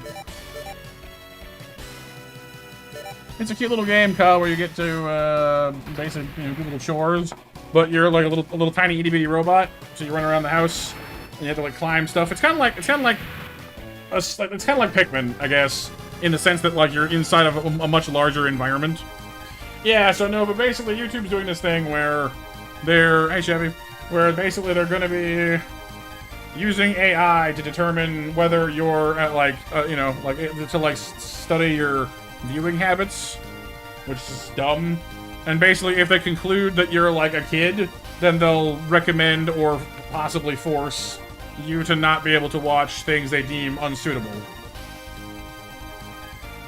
It's a cute little game, Kyle, where you get to basically, you know, do little chores, but you're like a little tiny itty bitty robot. So you run around the house and you have to like climb stuff. It's kind of like Pikmin, I guess, in the sense that like you're inside of a much larger environment. Yeah, so no, but basically YouTube's doing this thing where hey Chevy, where basically they're gonna be using AI to determine whether you're you know, like to like study your viewing habits, which is dumb. And basically if they conclude that you're like a kid, then they'll recommend or possibly force you to not be able to watch things they deem unsuitable.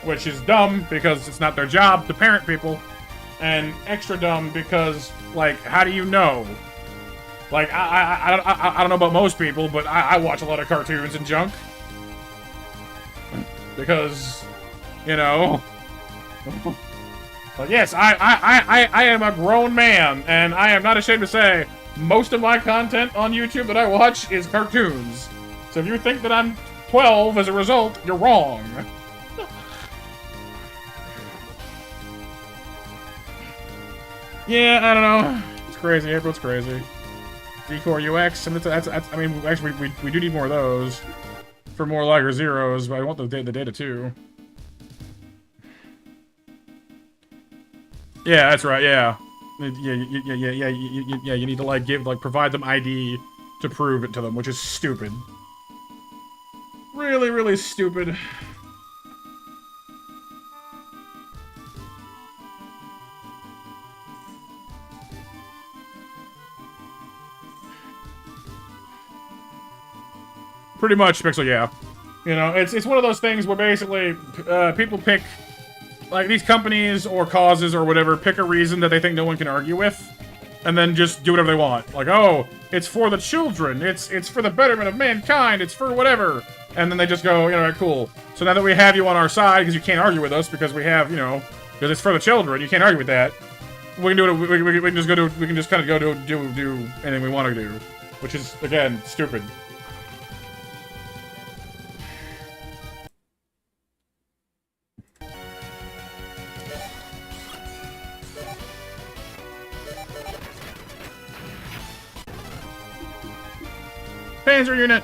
Which is dumb because it's not their job to parent people. And extra dumb because, like, how do you know? Like, I don't know about most people, but I watch a lot of cartoons and junk. Because, you know... But yes, I am a grown man, and I am not ashamed to say most of my content on YouTube that I watch is cartoons. So if you think that I'm 12 as a result, you're wrong. Yeah, I don't know. It's crazy. April's crazy. D-Core UX, and that's I mean, actually, we do need more of those for more Liger Zeros, but I want the data too. Yeah, that's right. Yeah, yeah. You need to like provide them ID to prove it to them, which is stupid. Really, really stupid. Pretty much, Pixel, yeah. You know, it's one of those things where basically people pick, like, these companies or causes or whatever, pick a reason that they think no one can argue with, and then just do whatever they want. Like, oh, it's for the children, it's for the betterment of mankind, it's for whatever. And then they just go, you know, cool. So now that we have you on our side, because you can't argue with us, because we have, you know, because it's for the children, you can't argue with that. We can do it. We can just go do. We can just kind of go do anything we want to do, which is again stupid. Panzer unit!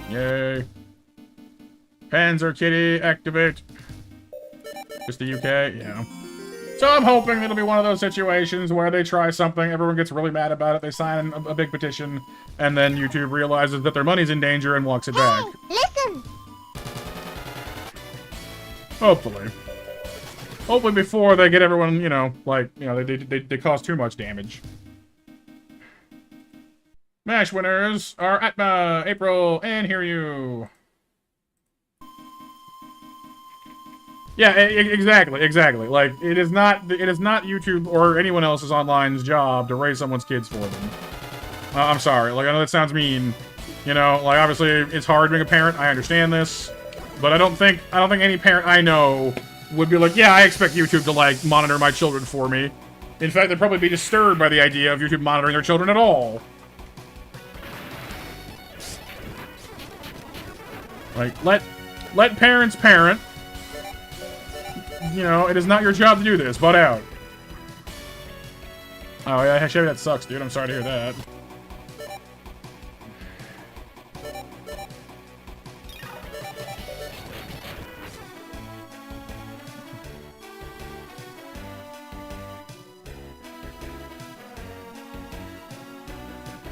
Yay. Panzer kitty, activate. Just the UK? Yeah. So I'm hoping it'll be one of those situations where they try something, everyone gets really mad about it, they sign a big petition, and then YouTube realizes that their money's in danger and walks it back. Listen! Hopefully. Hopefully before they get everyone, you know, like, you know, they cause too much damage. MASH winners are Atma, April, and Hear You. Yeah, exactly. Like, it is not YouTube or anyone else's online's job to raise someone's kids for them. I'm sorry, like, I know that sounds mean. You know, like, obviously, it's hard being a parent, I understand this. But I don't think any parent I know would be like, yeah, I expect YouTube to, like, monitor my children for me. In fact, they'd probably be disturbed by the idea of YouTube monitoring their children at all. Like, let parents parent. You know, it is not your job to do this. Butt out. Oh, yeah, Chevy, that sucks, dude. I'm sorry to hear that.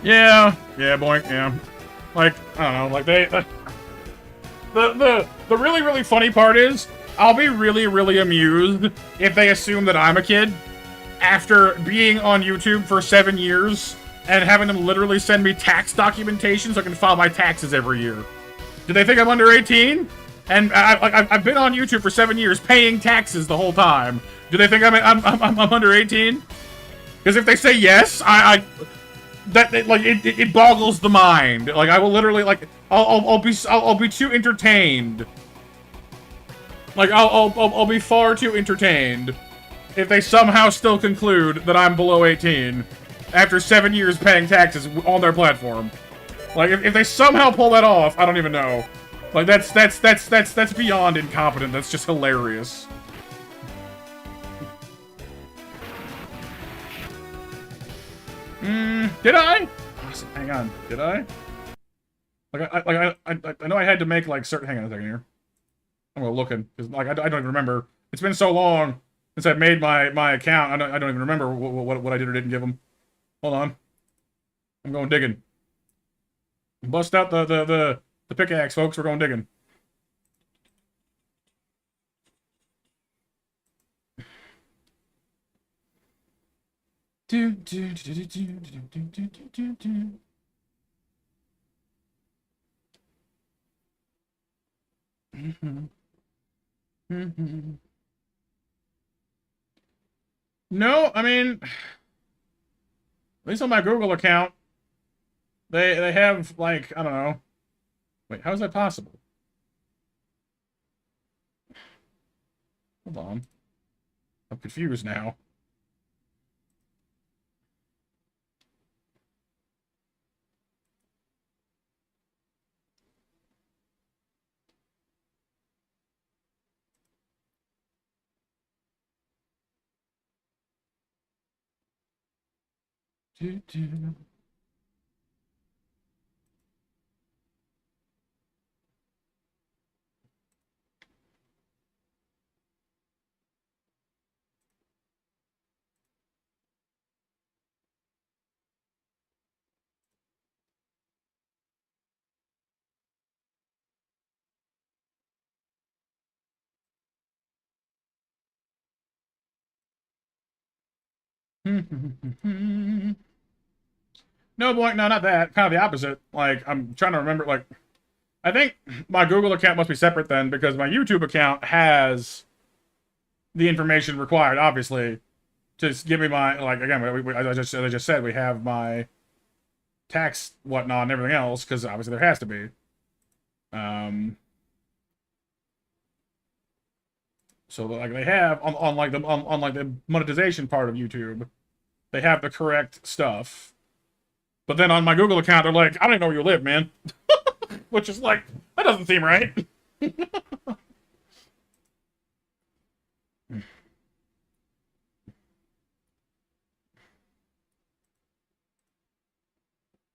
Yeah, boink, yeah. Like, I don't know, like, the really funny part is, I'll be really amused if they assume that I'm a kid after being on YouTube for 7 years and having them literally send me tax documentation so I can file my taxes every year. Do they think I'm under 18? And I've been on YouTube for 7 years paying taxes the whole time. Do they think I'm under 18? Because if they say yes, it boggles the mind. Like, I will literally, like, I'll be too entertained. Like, I'll be far too entertained if they somehow still conclude that I'm below 18 after 7 years paying taxes on their platform. Like, if they somehow pull that off, I don't even know. Like, that's beyond incompetent. That's just hilarious. Did I? Hang on, did I? Like, I know I had to make, like, certain... Hang on a second here. I'm gonna look in, because, like, I don't even remember. It's been so long since I made my account, I don't even remember what I did or didn't give them. Hold on. I'm going digging. Bust out the pickaxe, folks. We're going digging. No, I mean, at least on my Google account, they have, like, I don't know. Wait, how is that possible? Hold on. I'm confused now. No, boy, no, not that. Kind of the opposite. Like, I'm trying to remember, like, I think my Google account must be separate then, because my YouTube account has the information required, obviously, to give me my, like, again, as I just said, we have my tax, whatnot, and everything else, because obviously there has to be. So, like, they have, on like the monetization part of YouTube, they have the correct stuff. But then on my Google account, they're like, I don't even know where you live, man. Which is like, that doesn't seem right.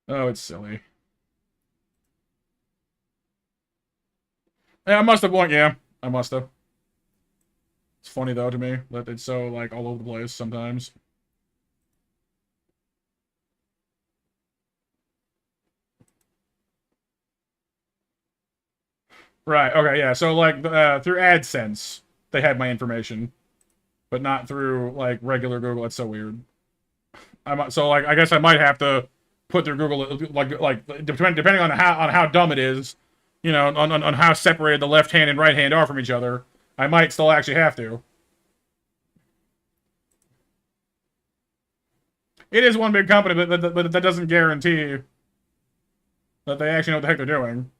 Oh, it's silly. Yeah, I must have won. Yeah, I must have. It's funny though to me that it's so like all over the place sometimes. Right. Okay. Yeah. So like through AdSense, they had my information, but not through like regular Google. It's so weird. So like I guess I might have to put through Google like depending on how dumb it is, you know, on how separated the left hand and right hand are from each other. I might still actually have to. It is one big company, but that doesn't guarantee that they actually know what the heck they're doing.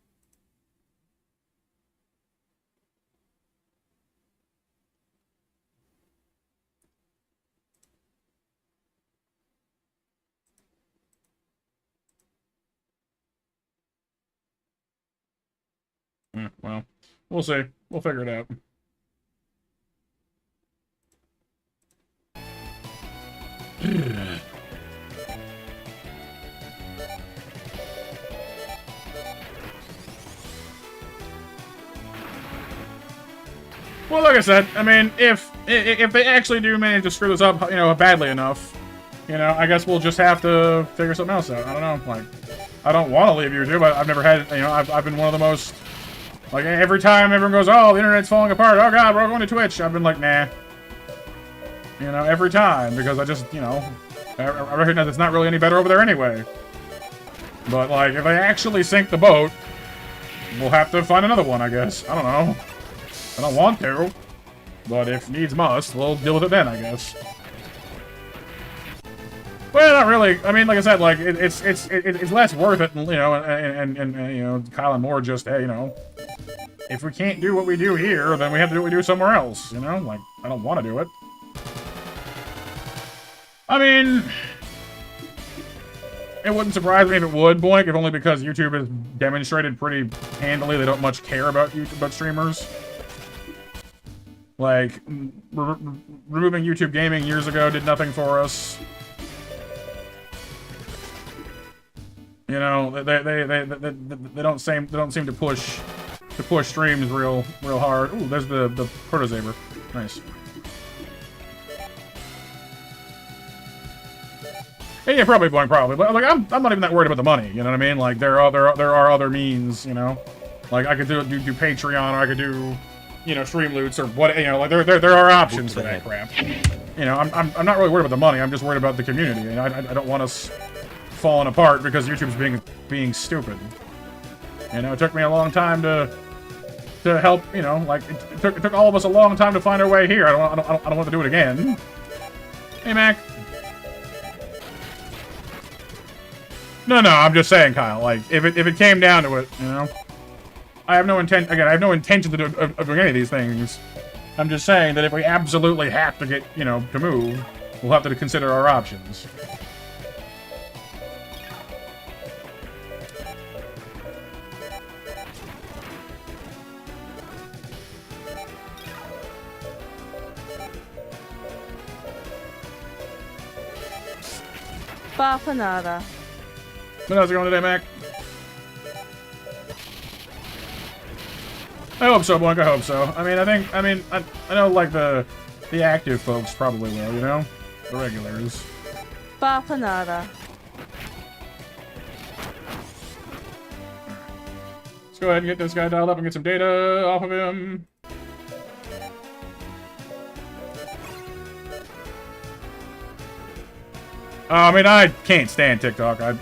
Well, we'll see. We'll figure it out. Well, like I said, I mean, if they actually do manage to screw this up, you know, badly enough, you know, I guess we'll just have to figure something else out. I don't know. Like, I don't want to leave YouTube, but I've never had, you know, I've been one of the most, like, every time everyone goes, oh, the internet's falling apart, oh god, we're going to Twitch, I've been like, nah. You know, every time, because I just, you know, I recognize it's not really any better over there anyway. But, like, if they actually sink the boat, we'll have to find another one, I guess. I don't know. I don't want to, but if needs must, we'll deal with it then, I guess. Well, not really. I mean, like I said, like it's less worth it, you know, and you know, Kyle and Moore just, hey, you know, if we can't do what we do here, then we have to do what we do somewhere else, you know? Like, I don't want to do it. I mean, it wouldn't surprise me if it would, Boink, if only because YouTube has demonstrated pretty handily they don't much care about YouTube, about streamers. Like, removing YouTube Gaming years ago did nothing for us. You know, they don't seem to push streams real hard. Ooh, there's the Protosaber. Nice. Yeah, probably Boink, probably. But like, I'm not even that worried about the money. You know what I mean? Like, there are other means. You know, like I could do Patreon, or I could do, you know, stream loots or what, you know, like there are options for that crap. You know, I'm not really worried about the money. I'm just worried about the community. You know, I don't want us falling apart because YouTube's being stupid. You know, it took me a long time to help. You know, like it took all of us a long time to find our way here. I don't want to do it again. Hey, Mac. No, I'm just saying, Kyle. Like, if it came down to it, you know. I have no intention of doing any of these things. I'm just saying that if we absolutely have to get, you know, to move, we'll have to consider our options. Bafanada. So how's it going today, Mac? I hope so, Blank. I hope so. I know, like, the active folks probably will, you know? The regulars. Bafanada. Let's go ahead and get this guy dialed up and get some data off of him. I mean, I can't stand TikTok. I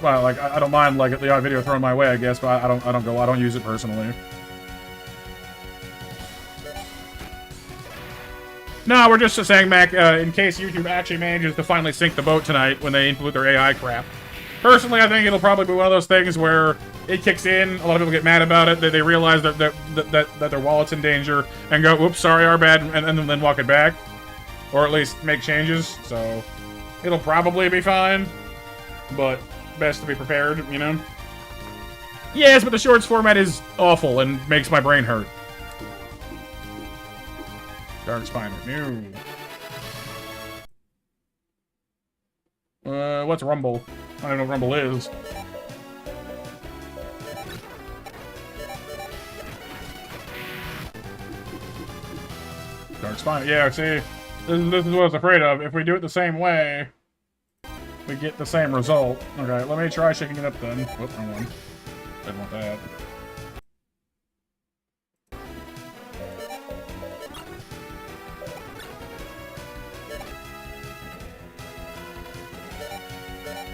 don't mind, like, the odd video thrown my way, I guess, but I don't use it personally. No, we're just saying, Mac, in case YouTube actually manages to finally sink the boat tonight when they implement their AI crap. Personally, I think it'll probably be one of those things where it kicks in, a lot of people get mad about it, they realize that their wallet's in danger, and go, oops, sorry, our bad, and then walk it back. Or at least make changes, so it'll probably be fine, but best to be prepared, you know? Yes, but the shorts format is awful and makes my brain hurt. Dark Spider. No. What's Rumble? I don't know what Rumble is. Dark spine. Yeah, see, this is what I was afraid of. If we do it the same way, we get the same result. Okay, let me try shaking it up then. Whoop, wrong one. Didn't want that.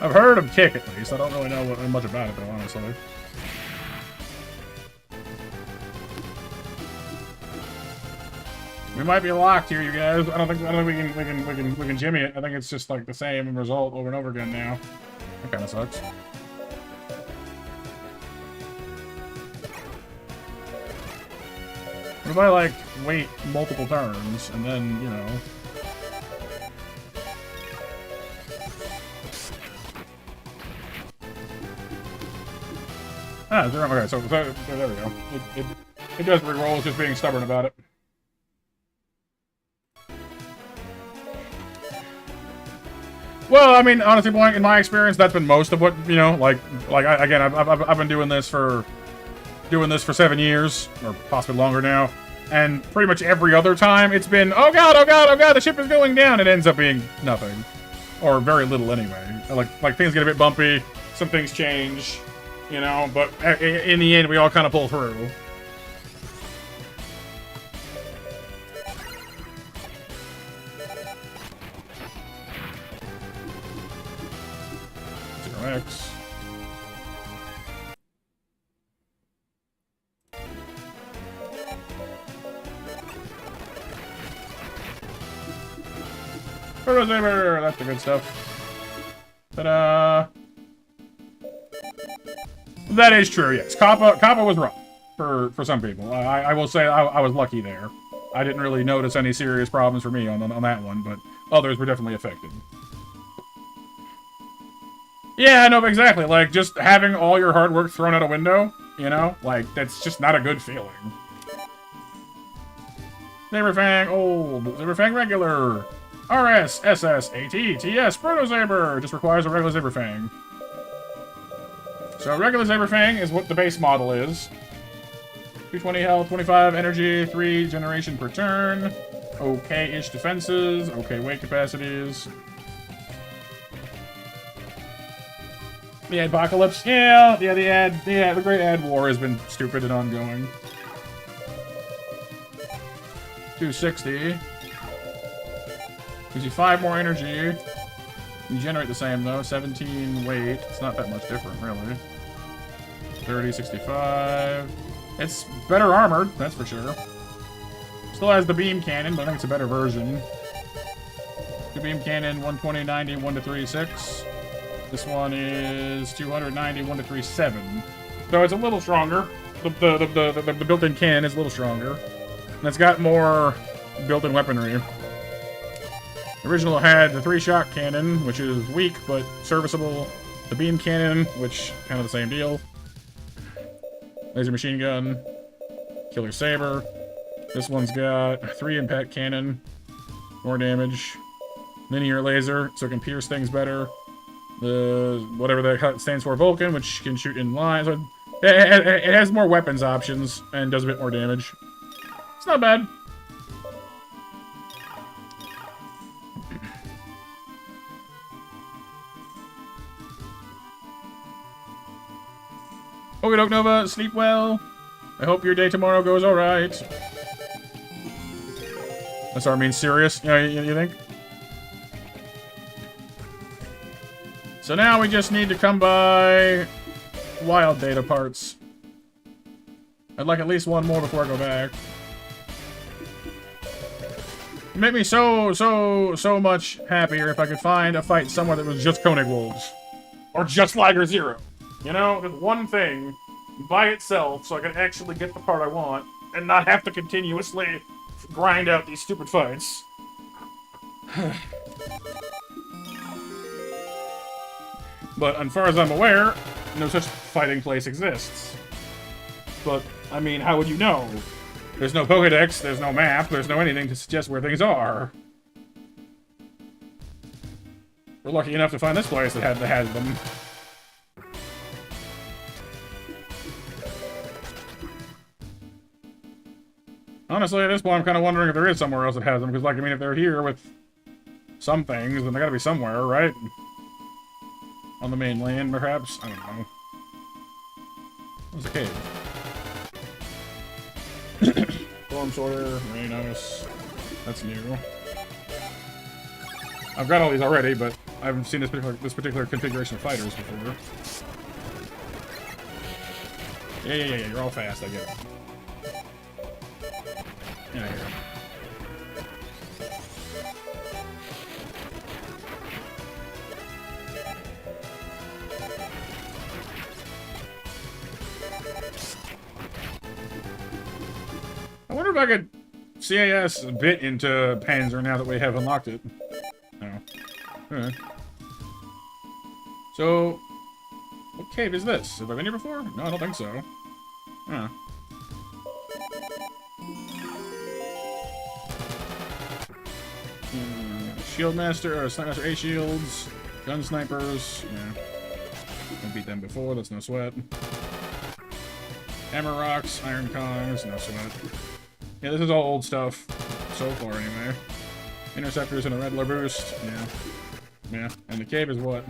I've heard of kick at least. I don't really know much about it though, honestly. We might be locked here, you guys. I don't think we can jimmy it. I think it's just like the same result over and over again now. That kind of sucks. We might like wait multiple turns and then, you know. Ah, zero. Okay, so there we go. It does re-roll, it's just being stubborn about it. Well, I mean, honestly, in my experience, that's been most of what, you know, again, I've been doing this for 7 years, or possibly longer now, and pretty much every other time it's been, oh god, the ship is going down. It ends up being nothing, or very little anyway. Like things get a bit bumpy, some things change, you know, but in the end, we all kind of pull through. X. Photo saver! That's the good stuff. Ta-da! That is true, yes. Kappa was rough for some people. I will say I was lucky there. I didn't really notice any serious problems for me on that one, but others were definitely affected. Yeah, I know, exactly. Like, just having all your hard work thrown out a window, you know? Like, that's just not a good feeling. Saberfang old, Saberfang regular, RS, SS, AT, TS, Proto Saber. Just requires a regular Saberfang. So regular Saberfang is what the base model is. 220 health, 25 energy, 3 generation per turn. Okay-ish defenses, okay weight capacities. The Apocalypse, yeah, the Great Ad War has been stupid and ongoing. 260. Gives you 5 more energy. You generate the same though, 17 weight. It's not that much different, really. 30, 65. It's better armored, that's for sure. Still has the beam cannon, but I think it's a better version. The beam cannon, 120, 90, 1 to 36. This one is 290, 1 to 37. So it's a little stronger. The built-in cannon is a little stronger. And it's got more built-in weaponry. The original had the 3-shot cannon, which is weak but serviceable. The beam cannon, which kind of the same deal. Laser machine gun. Killer saber. This one's got 3 impact cannon. More damage. Linear laser, so it can pierce things better. The whatever that stands for, Vulcan, which can shoot in line. So it has more weapons options and does a bit more damage. It's not bad. Okie doke, Nova. Sleep well. I hope your day tomorrow goes alright. That's our means serious, you think? So now we just need to come by wild data parts. I'd like at least one more before I go back. It'd make me so much happier if I could find a fight somewhere that was just Koenig Wolves. Or just Liger Zero. You know, just one thing by itself so I can actually get the part I want and not have to continuously grind out these stupid fights. But as far as I'm aware, no such fighting place exists. But, I mean, how would you know? There's no Pokedex, there's no map, there's no anything to suggest where things are. We're lucky enough to find this place that has them. Honestly, at this point, I'm kind of wondering if there is somewhere else that has them, because, like, I mean, if they're here with some things, then they gotta be somewhere, right? On the main land, perhaps? I don't know. What's a cave? Storm Sorter, very nice. That's new. I've got all these already, but I haven't seen this particular configuration of fighters before. Yeah, you're all fast, I get it. Yeah, here. I wonder if I could CAS a bit into Panzer now that we have unlocked it. No. Alright. So, what cave is this? Have I been here before? No, I don't think so. Huh. Shield Master, or Sniper Master A shields, gun snipers. Yeah. I beat them before, that's no sweat. Hammer rocks, iron kongs, no sweat. Yeah, this is all old stuff. So far, anyway. Interceptors and a Redler boost. Yeah. Yeah. And the cave is what?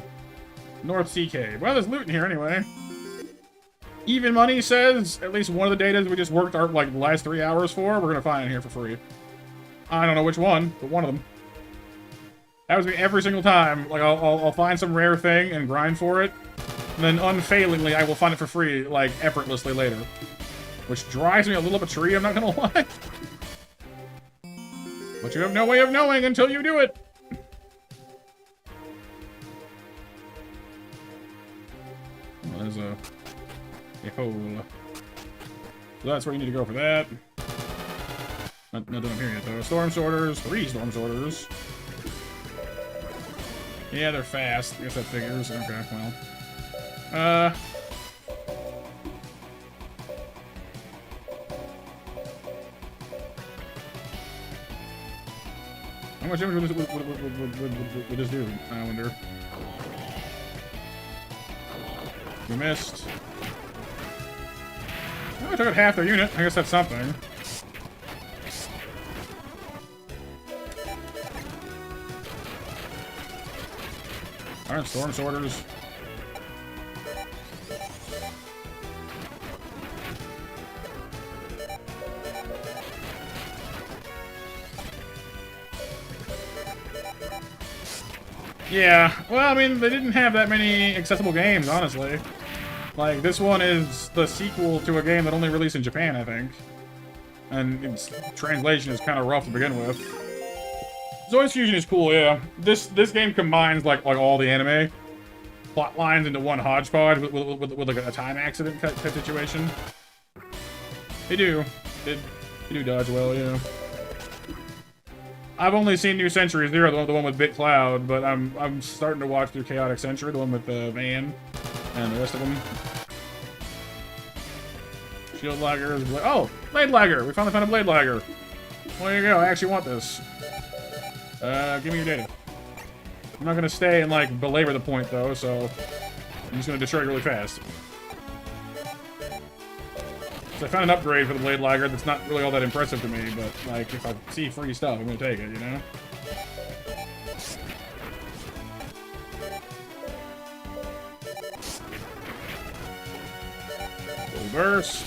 North Sea Cave. Well, there's loot in here anyway. Even Money says at least one of the datas we just worked our, like, last 3 hours for, we're gonna find in here for free. I don't know which one, but one of them. That was me every single time. Like, I'll find some rare thing and grind for it, and then unfailingly I will find it for free, like, effortlessly later. Which drives me a little bit tree, I'm not gonna lie. But you have no way of knowing until you do it! Well, there's a hole. So that's where you need to go for that. Not done up here yet, though. Storm Sorters. 3 Storm Sorters. Yeah, they're fast. I guess that figures. Okay, well. How much damage would this do? I wonder. We missed. Oh, I took out half their unit. I guess that's something. Alright, Storm Sorters. Yeah, well, I mean, they didn't have that many accessible games, honestly. Like, this one is the sequel to a game that only released in Japan, I think. And its translation is kind of rough to begin with. Zoids Fusion is cool, yeah. This game combines, like all the anime plot lines into one hodgepodge with like, a time accident type situation. They do. They do dodge well, yeah. I've only seen New Century Zero, the one with Bit Cloud, but I'm starting to watch through Chaotic Century, the one with Van and the rest of them. Shield Liger. Oh, Blade Liger! We finally found a Blade Liger. Well, there you go. I actually want this. Give me your data. I'm not gonna stay and like belabor the point though, so I'm just gonna destroy it really fast. So I found an upgrade for the Blade Liger that's not really all that impressive to me, but like if I see free stuff, I'm gonna take it, you know? Full burst.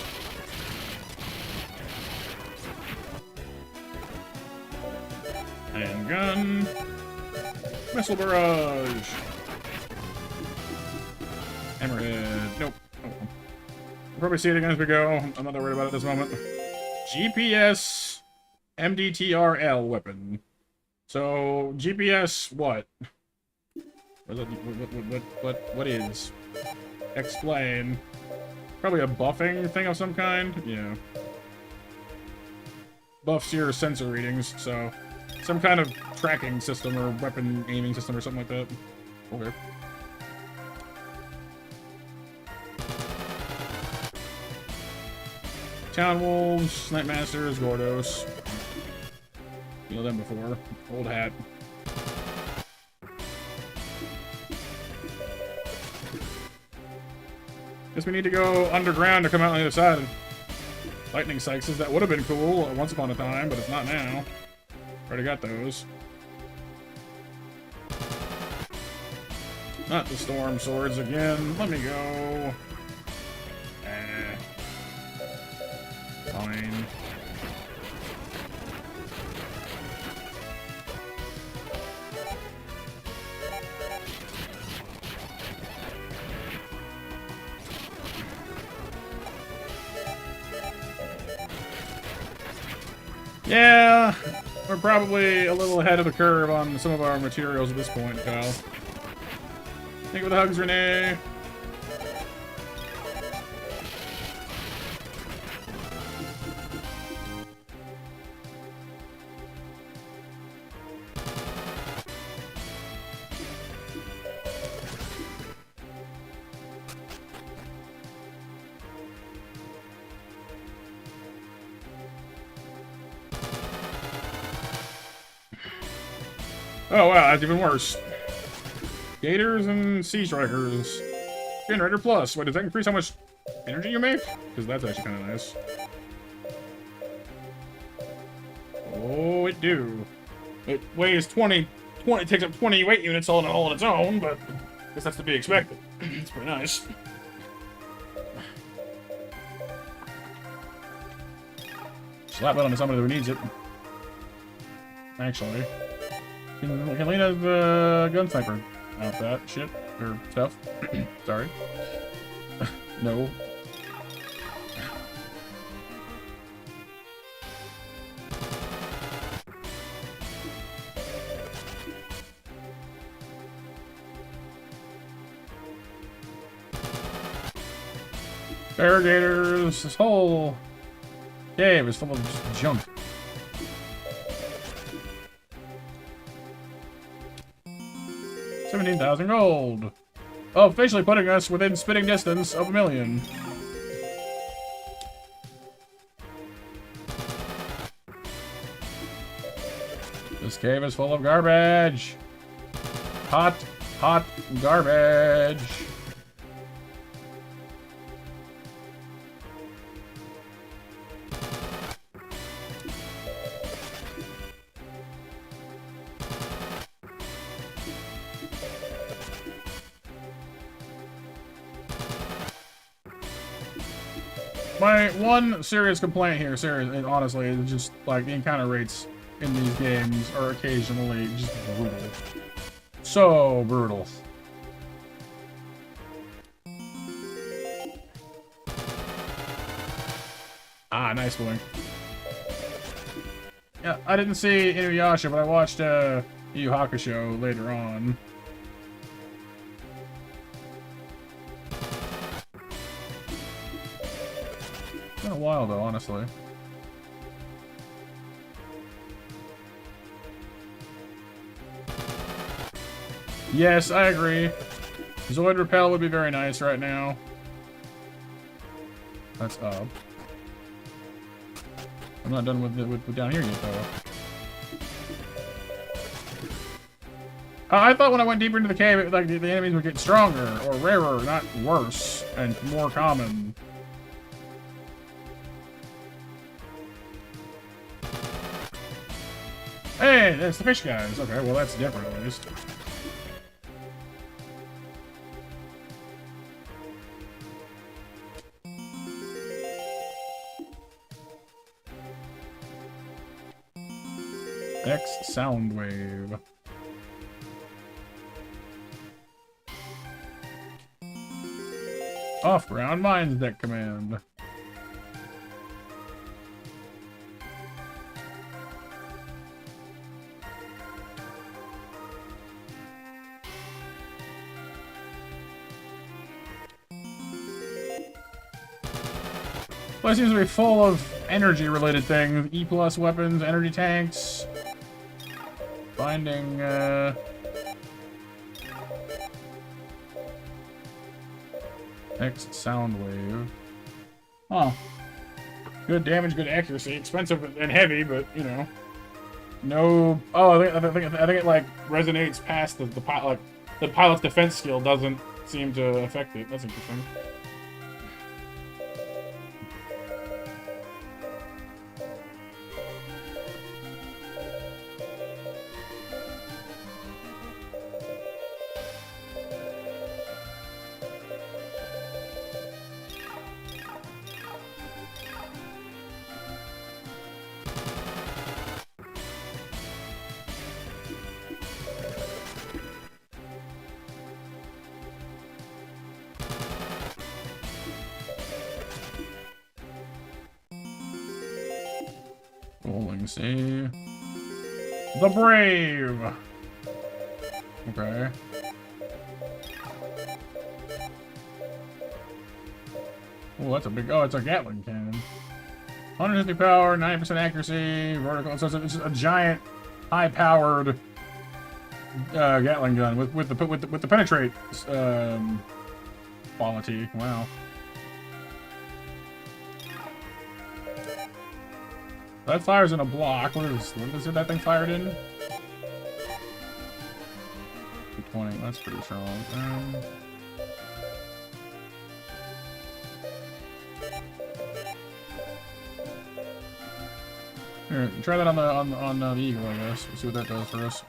Handgun. Missile barrage. Hammerhead. Nope. Oh. We'll probably see it again as we go. I'm not that worried about it at this moment. GPS MDTRL weapon. So GPS what? What is? Explain. Probably a buffing thing of some kind. Yeah. Buffs your sensor readings. So some kind of tracking system or weapon aiming system or something like that. Okay. Town Wolves, Night Masters, Gordos. Feel them before. Old hat. Guess we need to go underground to come out on the other side. Lightning Sixes, that would have been cool once upon a time, but it's not now. Already got those. Not the Storm Swords again. Let me go. Fine. Yeah, we're probably a little ahead of the curve on some of our materials at this point, Kyle. Thank you for the hugs, Renee. Oh wow, that's even worse. Gators and Sea Strikers. Generator Plus. Wait, does that increase how much energy you make? Because that's actually kind of nice. Oh, it do. It weighs 20. It takes up 20 weight units all on its own, but I guess that's to be expected. It's pretty nice. Slap that on somebody who needs it. Actually. Can lean as the gun sniper out that shit or stuff. Sorry. No. Variegators. This whole cave is full of just junk. 17,000 gold. Oh, officially putting us within spitting distance of 1 million. This cave is full of garbage. Hot, hot garbage. My one serious complaint here, honestly, is just like the encounter rates in these games are occasionally just brutal. So brutal. Ah, nice boy. Yeah, I didn't see Inuyasha, but I watched Yu Yu Hakusho later on. Been a while though, honestly. Yes, I agree. Zoid Repel would be very nice right now. That's up. I'm not done with down here yet, though. I thought when I went deeper into the cave, like the enemies would get stronger or rarer, not worse, and more common. Hey, that's the fish guys. Okay, well that's different at least. X Soundwave. Off-ground mines deck command. Well, it seems to be full of energy-related things. E+ weapons, energy tanks. Finding, X Soundwave. Huh. Good damage, good accuracy. Expensive and heavy, but, you know. No... Oh, I think it, like, resonates past the pilot. Like, the pilot's defense skill doesn't seem to affect it. That's interesting. Rolling sea. The Brave! Okay. Oh, that's a big... Oh, it's a Gatling cannon. 150 power, 90% accuracy, vertical. So it's a giant, high-powered Gatling gun with the penetrate quality. Wow. That fires in a block. What is it that thing fired in? 220. That's pretty strong. Here, try that on the Eagle, I guess. We'll see what that does for us.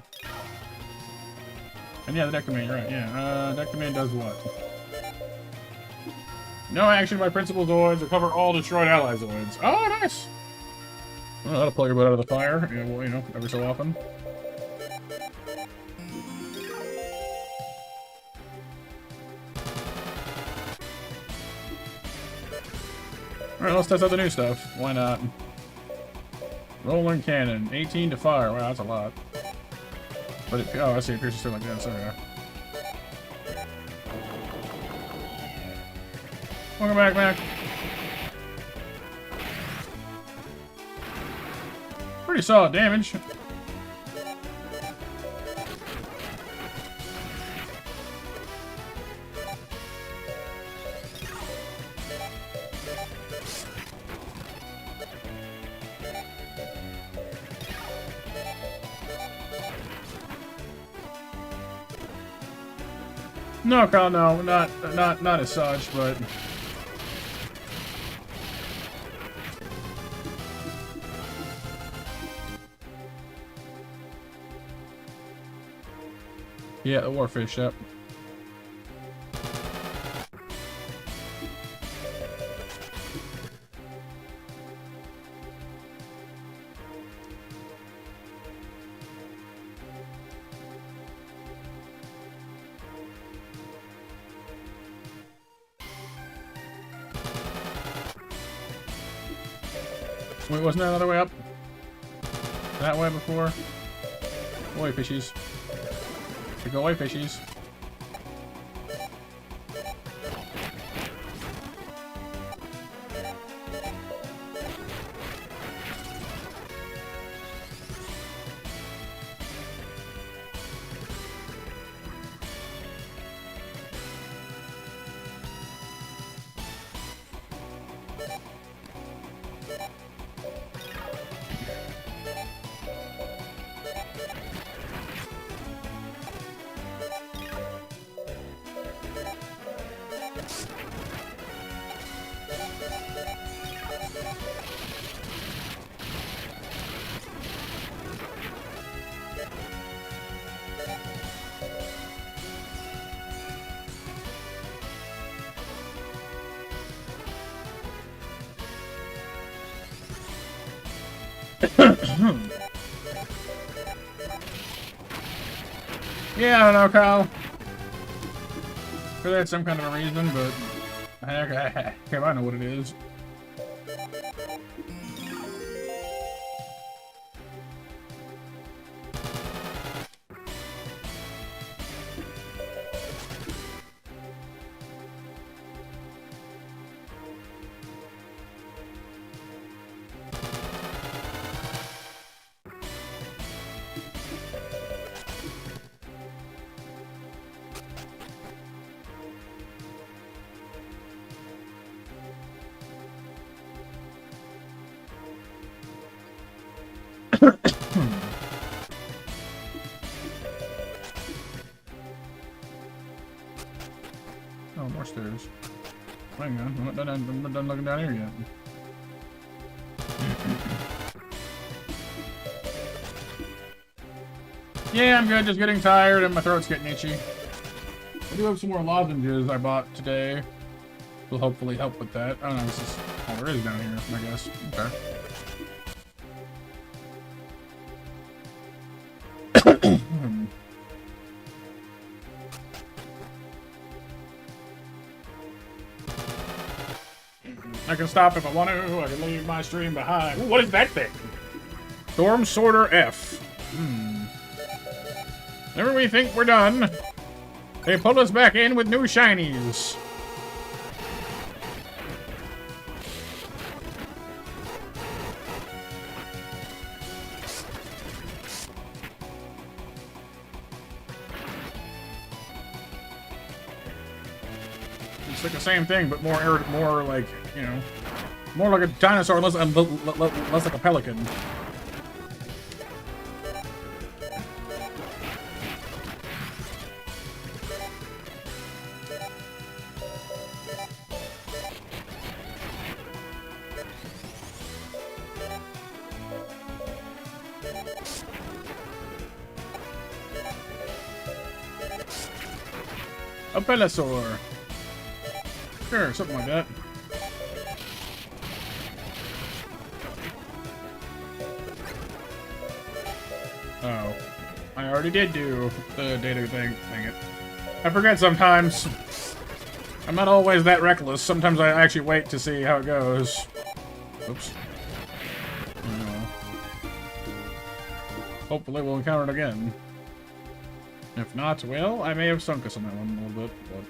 And yeah, the deck command, you're right. Yeah, deck command does what? No action by principal Zoids. Recover all destroyed ally Zoids. Oh, nice. Well, that'll pull your butt out of the fire. Yeah, well, you know, every so often. All right, let's test out the new stuff. Why not? Rolling cannon, 18 to fire. Wow, that's a lot. But it, oh, I see. It pierces through like that. Sorry. Welcome back, Mac. Pretty solid damage. No, Kyle, no, not as such, but yeah, the Warfish, yep. Wait, wasn't there another way up? That way before? Go away, fishies. Go away, fishies. Yeah, I don't know, Kyle. Could have had some kind of a reason, but heck, I know what it is. Oh, more stairs. Hang on, I'm not done looking down here yet. Yeah, I'm good. Just getting tired and my throat's getting itchy. I do have some more lozenges I bought today. Will hopefully help with that. I don't know. This is all there is down here, I guess. Okay. I can stop if I want to. I can leave my stream behind. Ooh, what is that thing? Storm Sorter F. Whenever we think we're done, they pull us back in with new shinies. It's like the same thing, but more like, you know, more like a dinosaur, less like a pelican. A Velosaur. Sure, something like that. Oh. I already did do the data thing. Dang it. I forget sometimes. I'm not always that reckless. Sometimes I actually wait to see how it goes. Oops. Oh. Hopefully we'll encounter it again. If not, well, I may have sunk us on that one a little bit, but...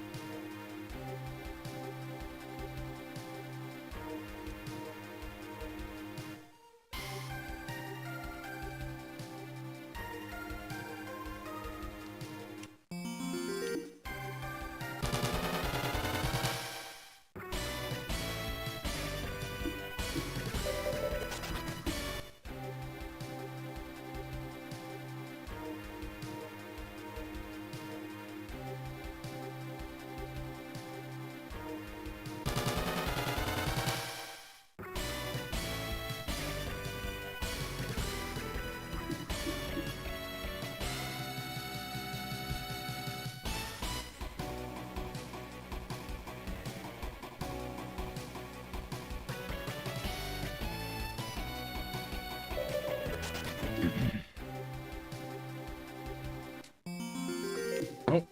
Oh.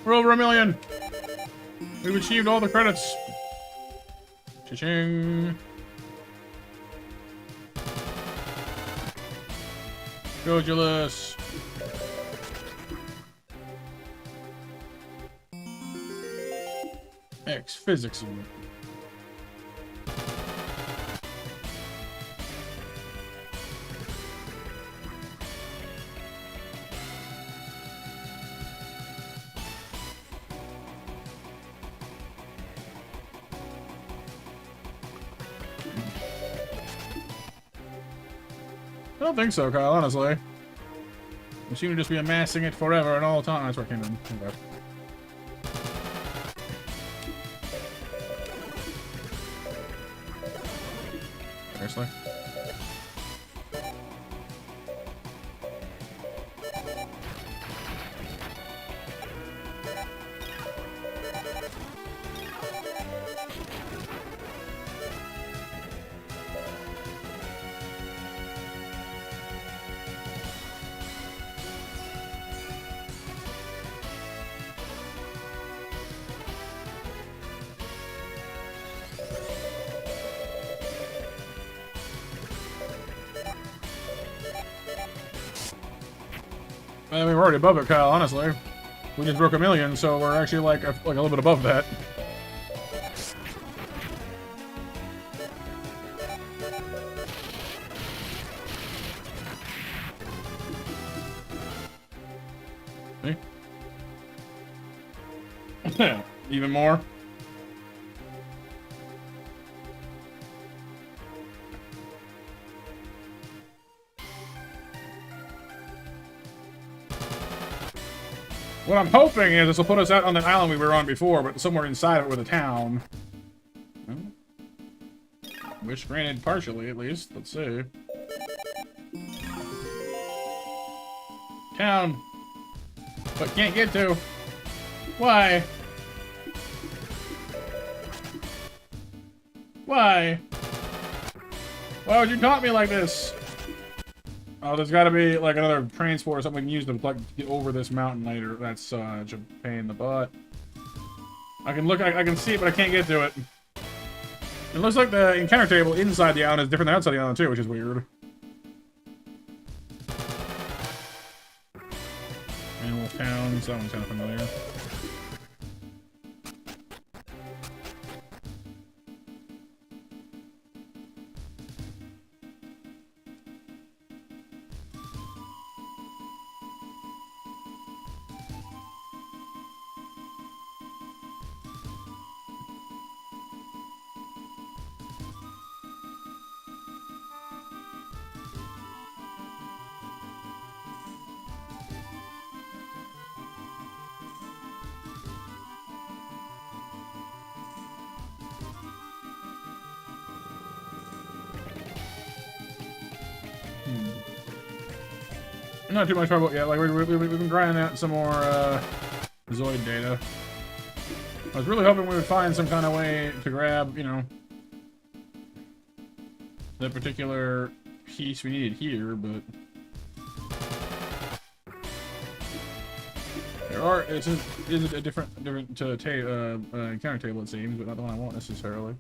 We're over 1 million! We've achieved all the credits! Cha-ching! Go, Julius! X physics. I don't think so, Kyle, honestly. You seem to just be amassing it forever and all the time. That's where I came in. Okay. Seriously? I mean, we're already above it, Kyle, honestly. We just broke 1 million, so we're actually like a little bit above that. See? Even more. What I'm hoping is this will put us out on the island we were on before, but somewhere inside of it with a town. Well, wish granted partially, at least. Let's see. Town. But can't get to. Why? Why? Why would you taunt me like this? Oh, there's got to be like another transport or something we can use to like get over this mountain later. That's such a pain in the butt. I can look, I can see it, but I can't get to it. It looks like the encounter table inside the island is different than outside the island too, which is weird. Animal Towns, that one's kind of familiar. Not too much trouble yet. Like we've been grinding out some more Zoid data. I was really hoping we would find some kind of way to grab, you know, the particular piece we needed here, but there are. It's a different encounter table, it seems, but not the one I want necessarily.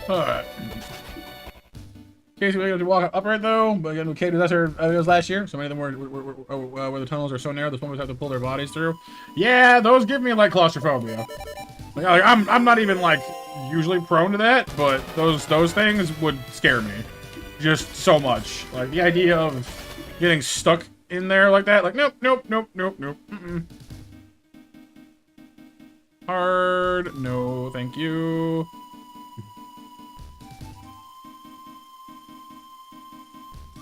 Alright. Casey, we got to walk upright though, but again, okay, that's our videos last year. So many of them were where the tunnels are so narrow, the swimmers have to pull their bodies through. Yeah, those give me like claustrophobia. Like I'm not even like usually prone to that, but those things would scare me just so much. Like the idea of getting stuck in there like that, like nope. Hard, no, thank you.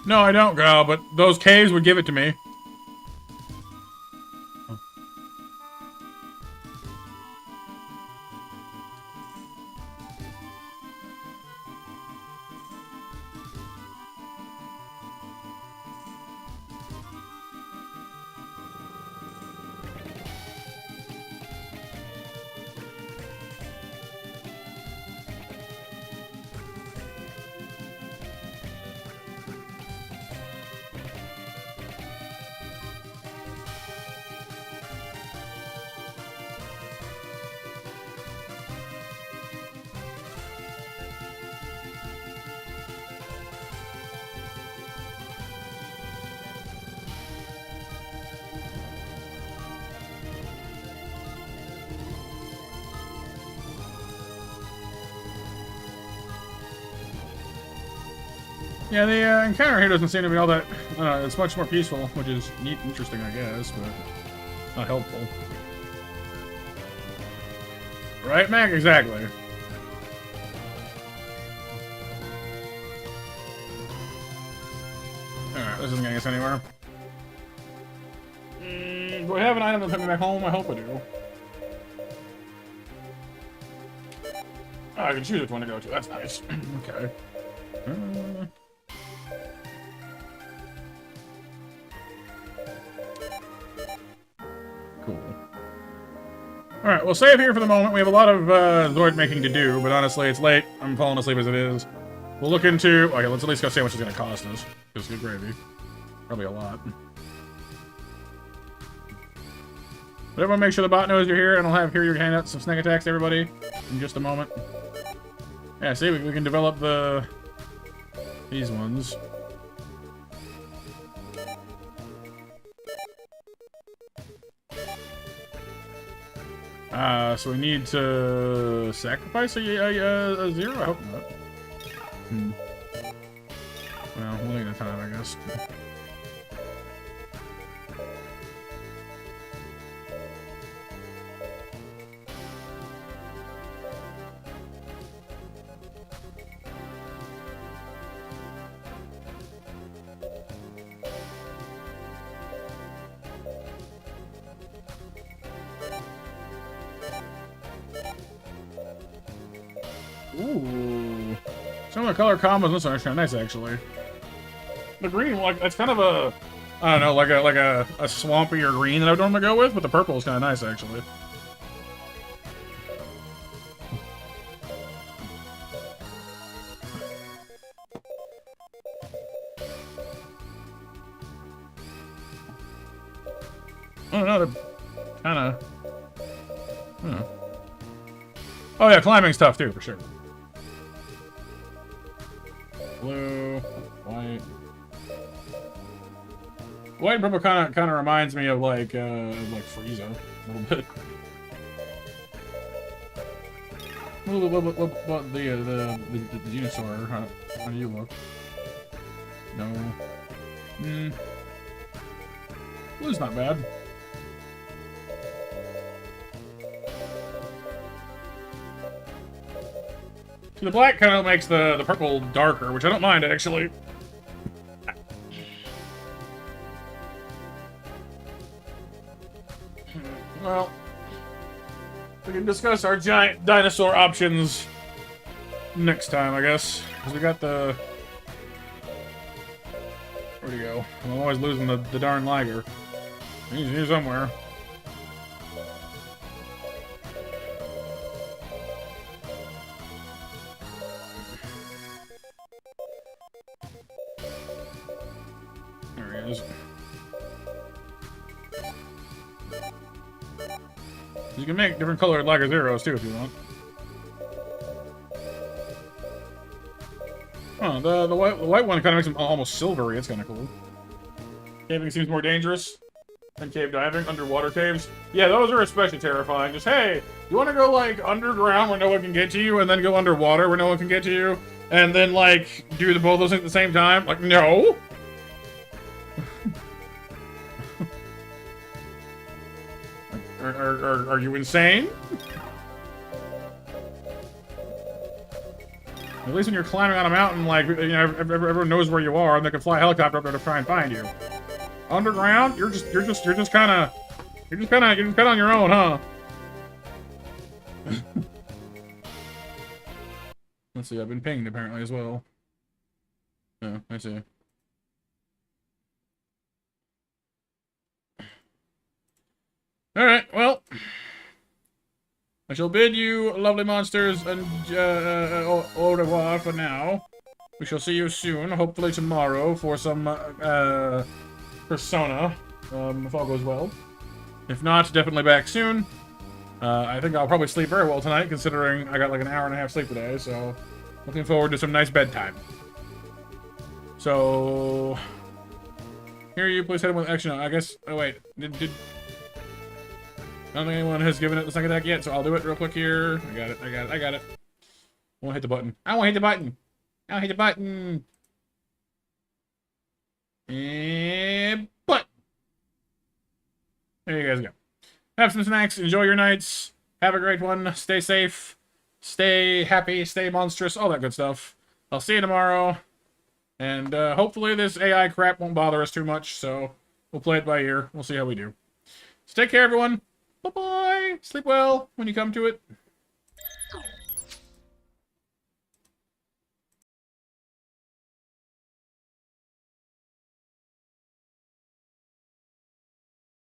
No, I don't, girl, but those caves would give it to me. Yeah, the encounter here doesn't seem to be all that. It's much more peaceful, which is neat, interesting, I guess, but not helpful. Right, Mac? Exactly. Alright, this isn't getting us anywhere. Do I have an item to take me back home? I hope I do. Oh, I can choose which one to go to. That's nice. Okay. Cool. Alright, we'll save here for the moment. We have a lot of Zoid making to do, but honestly, it's late. I'm falling asleep as it is. We'll look into... Okay, let's at least go see how much it's going to cost us. Because good gravy. Probably a lot. But everyone make sure the bot knows you're here, and I'll have here hand out some snack attacks to everybody in just a moment. Yeah, see, we can develop these ones. So we need to sacrifice a zero? I hope not. Well, we'll need a time, I guess. Ooh. Some of the color combos in this one are kind of nice, actually. The green, like, that's kind of a, I don't know, like a swampier green that I would normally go with, but the purple is kind of nice, actually. Oh no, they're kind of. Oh yeah, climbing's tough too, for sure. Blue, white. White and purple kind of reminds me of like Frieza a little bit. What the dinosaur? How do you look? No. Blue's not bad. See, the black kind of makes the purple darker, which I don't mind actually. Well, we can discuss our giant dinosaur options next time, I guess. Because we got the... Where'd he go? I'm always losing the darn Liger. He's here somewhere. There he is. You can make different colored Liger Zeros too if you want. Oh, the white one kind of makes them almost silvery. It's kind of cool. Caving seems more dangerous than cave diving. Underwater caves. Yeah, those are especially terrifying. Just, hey, you want to go, like, underground where no one can get to you, and then go underwater where no one can get to you, and then, like, do both those things at the same time? Like, no! Are you insane? At least when you're climbing on a mountain, like, you know, everyone knows where you are, and they can fly a helicopter up there to try and find you. Underground, you're just kind of on your own, huh? Let's see. I've been pinged apparently as well. Oh, I see. All right. Well. I shall bid you, lovely monsters, and au revoir for now. We shall see you soon, hopefully tomorrow, for some Persona, if all goes well. If not, definitely back soon. I think I'll probably sleep very well tonight, considering I got like an hour and a half sleep today, so looking forward to some nice bedtime. So, here you please hit him with action. I guess, oh wait, I don't think anyone has given it the second attack yet, so I'll do it real quick here. I got it. I won't hit the button. I won't hit the button. I won't hit the button. And but there you guys go. Have some snacks. Enjoy your nights. Have a great one. Stay safe. Stay happy. Stay monstrous. All that good stuff. I'll see you tomorrow. And hopefully this AI crap won't bother us too much, so we'll play it by ear. We'll see how we do. So take care, everyone. Bye-bye. Sleep well when you come to it.